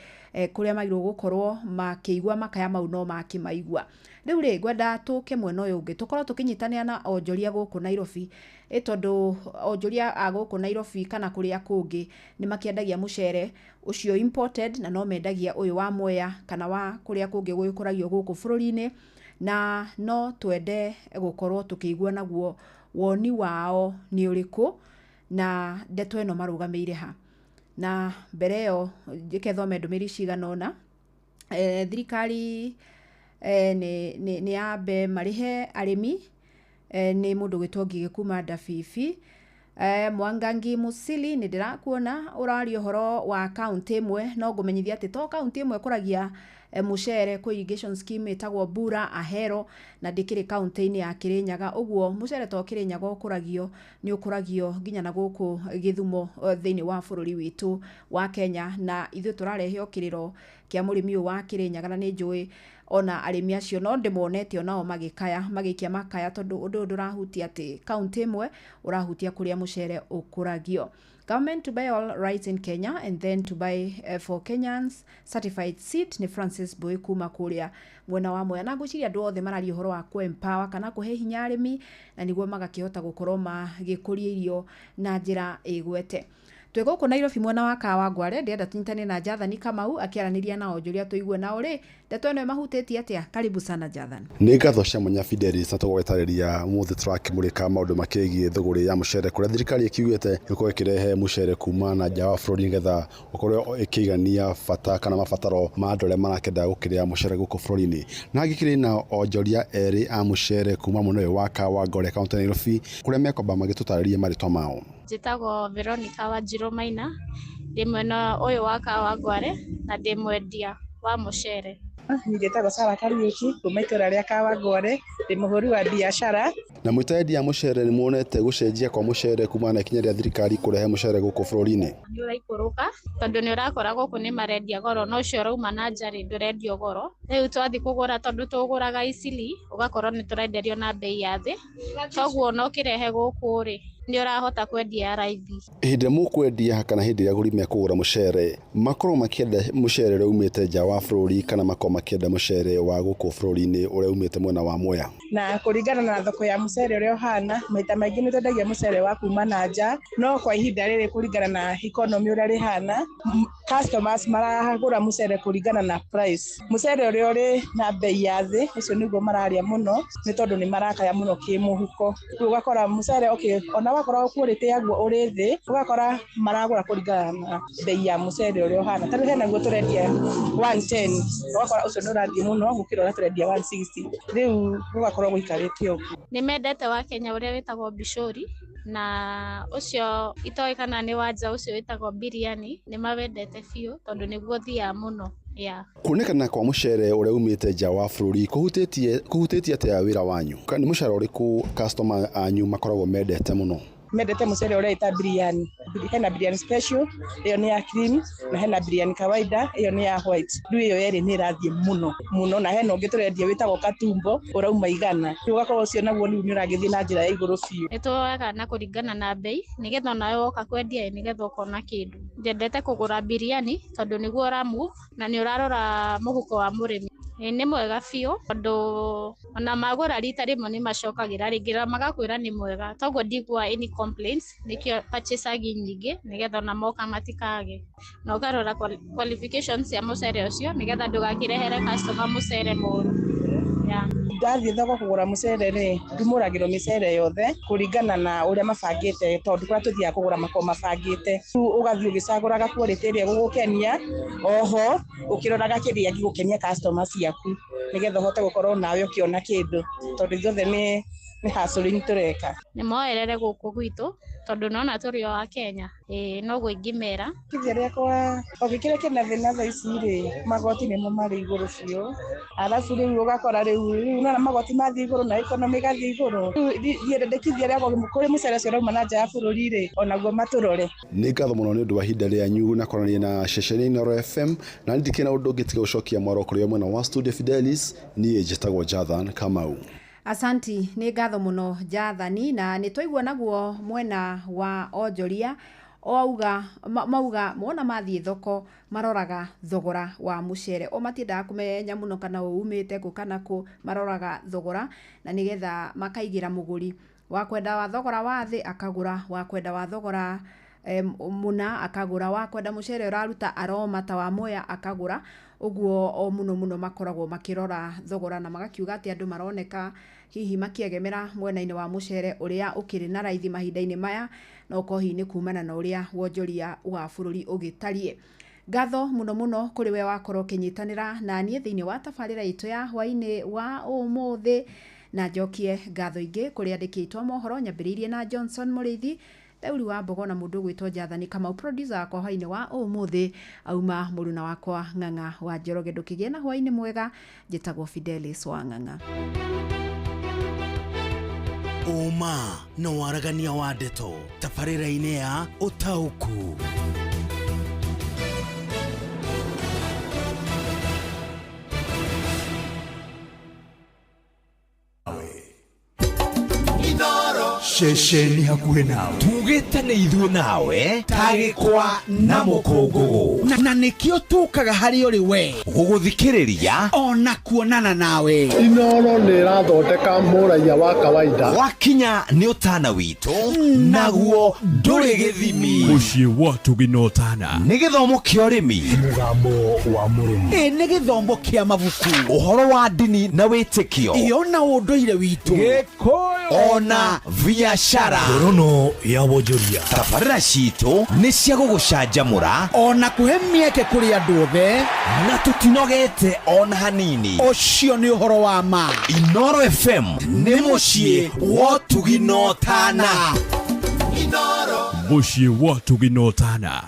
kuria magirwo gukorwo makiigua makaya mau no makimaigua. Riu ri ngwenda tuke mwena uyu ungi tukorwo tukinyitania na onjoria guku Nairobi tondu onjoria a guku Nairobi kana kuria kungi ni makiendagia mucere ucio imported na no mendagia uyu wa Mwea kana wa kuria kungi gukuragio guku bururi-ini na no twende gukorwo tukiigua naguo woni wao ni uriku na ndeto eno marugameire ha na mbere yo njikethome ndumiri ciganona thirikari ni ambe marihe arimi ni mundu gwitwo Ngigi kuma Ndabibi Mwangangi Musili ni ndirakuona urario horo wa county imwe no ngumenyithia ati to county imwe kuragia mucere ku irrigation scheme itagwo Bura Ahero na ndikiri county-ini ya Kirinyaga uguo mucere to Kirinyaga ukuragio ni ukuragio nginya na guku Githumo thiini wa bururi witu wa Kenya na ithu turarehe okiriro kia murimi wa Kirinyaga na ni njui ona arimi acio no ndimonete onao magikia makaya tondu undu ndurahutia ati county imwe urahutia kuria mucere ukuragio. Government to buy all rights in Kenya and then to buy for Kenyans certified seed ni Francis Boy kuma kuria mwena wa Mwea na ngwiciria andu othe marari uhoro wa ku empower kana kuhe hinya arimi na niguo magakihota gukorwo magikuria irio na njira igwete. Twiguku Nairobi mwena wa Kawangware ndienda tunyitane na Jathani Kamau akiaraniria na onjoria tuigue na uri ndeto eno mahuteti atia. Karibu sana Jathani. Ni ngatho cia munya Fidelis na tugwetariria muthi turakimurika maundu makigie thuguri ya mucere kuria thirikari ikiugite iko ikirehe mucere kuma na nja wa bururi ngetha ukorwo ikigania bata kana mabataro ma andu aria marakenda gukiria mucere guku bururi-ini na ngikiri na onjoria eri a mucere kuma mwena wa Kawangware kaunti ya Nairobi kuria mekomba magitutariria maritwa mao. Njitagwo Veronica Wanjiru Maina ndi mwena uyu wa Kawangware na ndi mwendia wa mucere. Njitagwo Sara Kariuki kuma itura ria Kawangware ndi muhuri wa biashara. Na mwitendia mucere ni muonete gucenjia kwa mucere kuma na ikinya ria thirikari kurehe mucere guku bururi-ini? Ni uraikuruka tondu ni urakora guku ni marendia goro no cio rauma na njari ndurendio goro. Riu twathi kugura tondu tuguraga icili ugakorwo ni turenderio na bei ya thi toguo no kirehe guku ri ni urahota kwendia raithi. Hinde mukwendia kana hindi ya aguri mekugura mucere makorwo makienda mucere uri umite nja wa bururi kana makorwo makienda mucere wa guku bururi-ini uri umite mwena wa Mwea? Na kuringana na thoko ya mucere uri ohana maita maingi ni twendagia mucere wa kuma na nja no kwa ihinda riri kuringana na economy uri rihana customers maragura mucere kuringana na price. Mucere uri na bei ya thi ucio niguo mararia muno ni tondu ni marakaya muno kimuhuko. Ugakora mucere ona wakorwo quality yaguo uri thi ugakora maragura kuringana na bei ya mucere uri ohana. Tari hena guo turendia 110 ugakora ucio ni urathie muno gukira ura turendia 160. Riu ugakora guikarite uguo. Ni mendete wa Kenya uria witagwo Bishori na ucio itoikana ni wanja ucio witagwo Biriani ni mawendete fiu tondu niguo thia muno. Kuonekana kwa mucere uria umite nja wa bururi kuhutetie atia wira wanyu? Ni mucere uriku customer anyu makoragwo mendete muno? Mendete mucere uria ita Biriani. Hena Biriani special iyo ni ya cream na hena Biriani kawaida iyo ni ya white. Riu iyo yeri ni irathie muno na hena ungi turendia witagwo Katumbo urauma 100. Ugakorwo ucio naguo ni uragithie na njira ya iguru fiu. Nituoyaga na kuringana na bei nigetha nawe woka kwendia nigetha ukona kindu. Ndendete kugura Biriani tondu niguo ramu na ni urarora muhuko wa murimi. Ni mwega fiu tondu ona magura rita rimwe ni macokagira ringira magakwira ni mwega toguo ndigua any complaints nikio purchasagi nyingi nigetha ona moka matikage na ukarora qualifications ya mucere ucio nigetha ndugakirehere customer mucere muru. ndathiĩ thoko kũgũra mũcere rĩ ndumũragĩrwo mĩcere yothe kũringana na ũrĩa mabangĩte tondũ kũrĩa tũthiaga kũgũra makoo mabangĩte ũgathiĩ ũgĩcagũraga quality ĩrĩa gũgũkenia oho ũkĩroraga kĩrĩa gĩgũkenia customer ciaku nĩgetha ũhote gũkorwo nawe ũkĩona kĩndũ tondũ ithuothe nĩ hustling tũreka nĩ moerere gũkũ gwitũ tondũ nona tũrĩ o a Kenya noguo ingĩmera kĩthia rĩakwa ogĩkĩrĩa kĩna thĩna thaa ici rĩ magoti nĩmo marĩ igũrũ biũ arabu rĩu ũgakora rĩu nona magoti mathiĩ igũrũ na economy ĩgathiĩ igũrũ kĩthia rĩakwa kũrĩ mũcere ũcio ũrauma na nja ya bũrũri rĩ onaguo matũrore nĩ ngatho mũno nĩ ũndũ wa ihinda rĩanyu na kwaranĩria na ceceni Inooro FM na ndikĩna ũndũ ũngĩ tiga gũcokia mwaro kũrĩ mwena wa Studio Fidelis niĩ njĩtagwo Jathan Kamau. Asanti nĩ ngatho mũno Jathani na nĩ twaigua naguo mwena wa onjoria mauga mona mathiĩ thoko maroraga thogora wa mũcere o matiendaga kũmenya mũno kana umĩte kũ kana kũ maroraga thogora na nĩgetha makaigira mũgũri wa kwenda wa thogora wa thĩ akagũra wa kwenda wa thogora muna akagũra wa kwenda mũcere ũraruta aroma ta wa moya akagũra ũguo o mũno makoragwo makĩrora thogora na magakiuga atĩ andũ maroneka hihi makĩegemera mwena-inĩ wa mũcere ũrĩa ũkĩrĩ na raithi mahinda-inĩ maya no kohi-inĩ kumana na ũrĩa wonjoria wa bũrũri ũgĩtariĩ. Ngatho mũno kũrĩ we wakorwo ũkĩnyitanĩra na niĩ thĩinĩ wa tabarĩra itũ ya hwainĩ wa ũmũthĩ na njokie ngatho ingĩ kũrĩ andĩki a mohoro nyambĩrĩirie na Johnson Mũrĩithi Daudi wa Mbogo na mũndũ gwĩtwo Jathani Kamau producer wakwa hwainĩ wa ũmũthĩ auma mũruna wakwa Ng'ang'a wa Njoroge ndũkĩgĩe na hwainĩ mwega njĩtagwo Fidelis wa Ng'ang'a. Uma na waragania wa ndeto tabarĩra-inĩ ya ũtaũku. Ceceni hakuhĩ nawe tugĩte nĩ ithuĩ nawe tagĩkwa na mũkũngũgũ na nĩkĩo tũkaga harĩ ũrĩ we gũgũthikĩrĩria ona kuonana nawe. Inooro nĩ ĩrathondeka mũraia wa kawaida wakinya nĩ ũtana witũ naguo ndũrĩ gĩthimi mũciĩ wa Tũginotana nĩ gĩthomo kĩa ũrĩmi mũgambo wa mũrĩmi nĩ gĩthomo kĩa mabuku ũhoro wa ndini na wĩtĩkio ona ũndũire witũ Gĩkũyũ ona biashara ngorono ya wonjoria. tabarĩra citũ nĩ cia gũgũcanjamũra ona kũhe mĩeke kũrĩ andũ othe na tũtinogete ona hanini. ũcio nĩ ũhoro wa ma. Inooro FM nĩ mũciĩ wa Tũginotana. Inooro mũciĩ wa Tũginotana.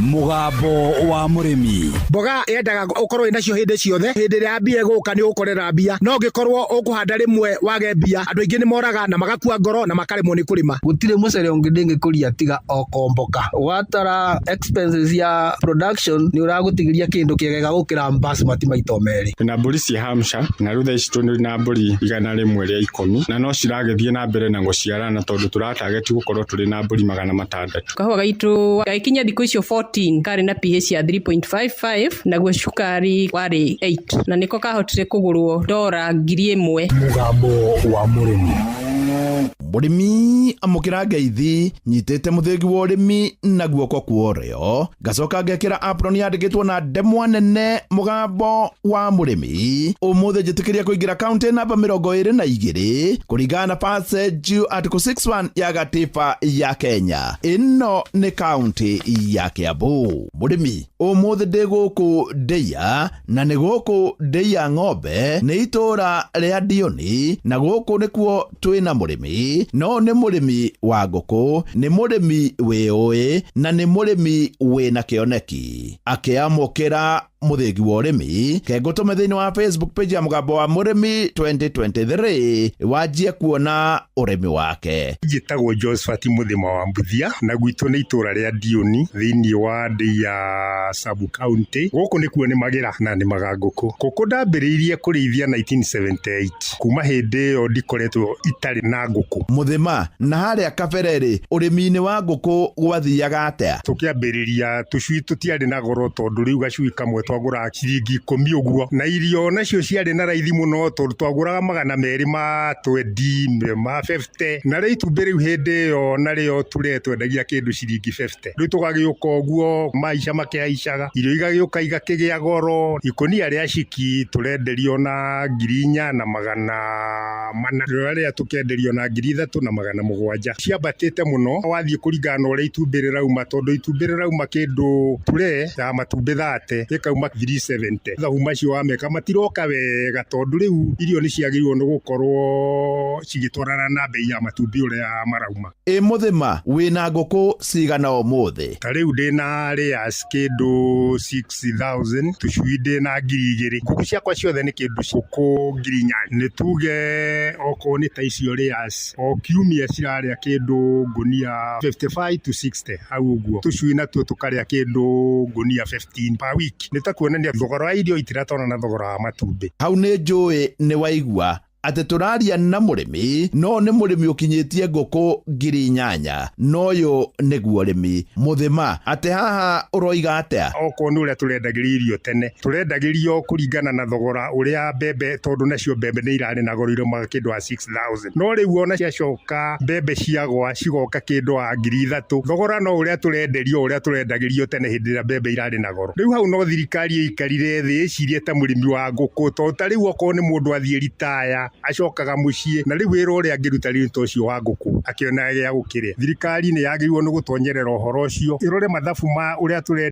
Mũgambo wa mũrĩmi. Mboga yendaga ũkorwo inacio hĩndĩ ciothe. Hĩndĩ ĩrĩa mbia ĩgũka nĩ ũgũkorera mbia. No ũngĩkorwo ũkũhanda rĩmwe wage mbia, andũ aingĩ nĩ moraga na magakua ngoro na makaremwo nĩ kũrĩma. Gũtirĩ mũcere ũngĩ ndĩngĩkũria tiga o komboka. Watara expenses ya production nĩ ũragũtigĩria kĩndũ kĩegega gũkĩra basmati maita merĩ. Na mbũri cia Hampshire na rĩu thaa ici tũrĩ na mbũri 100 rĩa 10 na no ciragĩthiĩ na mbere na gũciarana tondũ tũratageti gũkorwo tũrĩ na mbũri 600. Kahũa gaitũ gaikinya thikũ icio 14 karĩ na pH ya 3.55 naguo cukari warĩ 8 na niko kahotire kũgũrwo $1,000. Mũgambo wa mũrĩmi. Mũrĩmi amũkĩra ngeithi nyitĩte mũthĩgi wa ũrĩmi na guoko kuoreo ngacoka ngekĩra apron yandĩkĩtwo na ndemwa nene mũgambo wa mũrĩmi ũmũthĩ njĩtĩkĩria kũingĩra kaunti namba 22 kũringana na passage article 61 ya gatiba ya Kenya. Ĩno nĩ kaunti ya Kiambu. Mũrĩmi ũmũthĩ ndĩ gũkũ Ndeia na nĩ gũkũ Ndeia ng'ombe nĩ itũra rĩa Dioni na gũkũ nĩkuo twĩna mũrĩmi no nĩ mũrĩmi wa ngũkũ, nĩ mũrĩmi wĩũĩ na nĩ mũrĩmi wĩna kĩoneki akĩamũkĩra mũthĩgi wa ũrĩmi kengũtũme thĩinĩ wa Facebook page ya mũgambo wa mũrĩmi 2023 wanjie kuona ũrĩmi wake. Njĩtagwo Josephat Mũthĩma wa Mbuthia na gwitũ nĩ itũra rĩa Dioni thĩinĩ wa Ndeia sub county. Gũkũ nĩkuo nĩ magĩra na nĩ magangũkũ. Ngũkũ ndambĩrĩirie kũrĩithia 1978 kuma hĩndĩ ĩyo ndikoretwo itarĩ na ngũkũ. Mũthĩma na harĩa kabereri ũrĩmi-inĩ wa ngũkũ gwathiaga atĩa? Tũkĩambĩrĩria tũcui tũtiarĩ na goro tondũ rĩu gacui kamwe twagũra ciringi 10 ũguo, na irio nacio ciarĩ na raithi mũno tondũ twagũraga 200 ma 20 ma 50, na rĩu itumbĩ rĩu hĩndĩ ĩyo narĩo Tulee twendagia kĩndũ ciringi 50. Rĩu tũgagĩũka ũguo maica makĩhaicaga, irio igagĩũka igakĩgĩa goro. Ikũnia rĩa ciki tũrenderio na 4,400, rĩrĩa tũkenderio na 3,700. Ciambatĩte mũno wathiĩ kũringana na ũrĩa itumbĩ rĩrauma, tondũ itumbĩ rĩrauma kĩndũ Tulee ya matumbĩ 30 ĩkauma 370. Thahu macio wameka matiroka wega tondũ rĩu irio nĩ ciagĩrĩirwo nĩ gũkorwo cigĩtwarana na bei ya matumbĩ ũrĩa marauma. Mũthima wĩna ngũkũ cigana ũmũthĩ? Ta rĩu ndĩna layers kĩndũ 6,000, tũcui ndĩna 2,000. Ngũkũ ciakwa ciothe nĩ kĩndũ ngũkũ 8,000. Nĩ tuge okorwo nĩ ta icio layers o kiumia cirarĩa kĩndũ ngunia 55 to 60 hau ũguo. Tũcui natuo tũkarĩa kĩndũ ngunia 15 per week. Nĩ ta kuonania thogora wa irio itiratwarana na thogora wa matumbĩ. Hau nĩ njũĩ nĩ waigua atĩ tũraria na mũrĩmi, no nĩ mũrĩmi ũkinyĩtie ngũkũ 8,000, no ũyũ nĩguo ũrĩmi. Mũthima, atĩ haha ũroiga atĩa? Okorwo nĩ ũrĩa tũrendagĩrio irio tene, tũrendagĩrio kũringana na thogora ũrĩa mbembe, tondũ nacio mbembe nĩ irarĩ na goro iraumaga kĩndũ wa 6,000. No rĩu ona ciacoka mbembe ciagwa cigoka kĩndũ wa 3,000. Thogora no ũrĩa tũrenderio ũrĩa tũrendagĩrio tene hĩndĩ ĩrĩa mbembe irarĩ na goro. Rĩu hau no thirikari ĩikarire thĩ ĩcirie ta mũrĩmi wa ngũkũ, tondũ ta rĩu okorwo nĩ mũndũ athiĩ ritaya acokaga muciĩ, na rĩu wĩra ũrĩa angĩruta rĩu ta ũcio wa ngũkũ akĩona gĩa gũkĩrĩa. Thirikari nĩ yagĩrĩirwo nĩ gũtonyerera ũhoro ũcio, ĩrore mathabu ma ũrĩa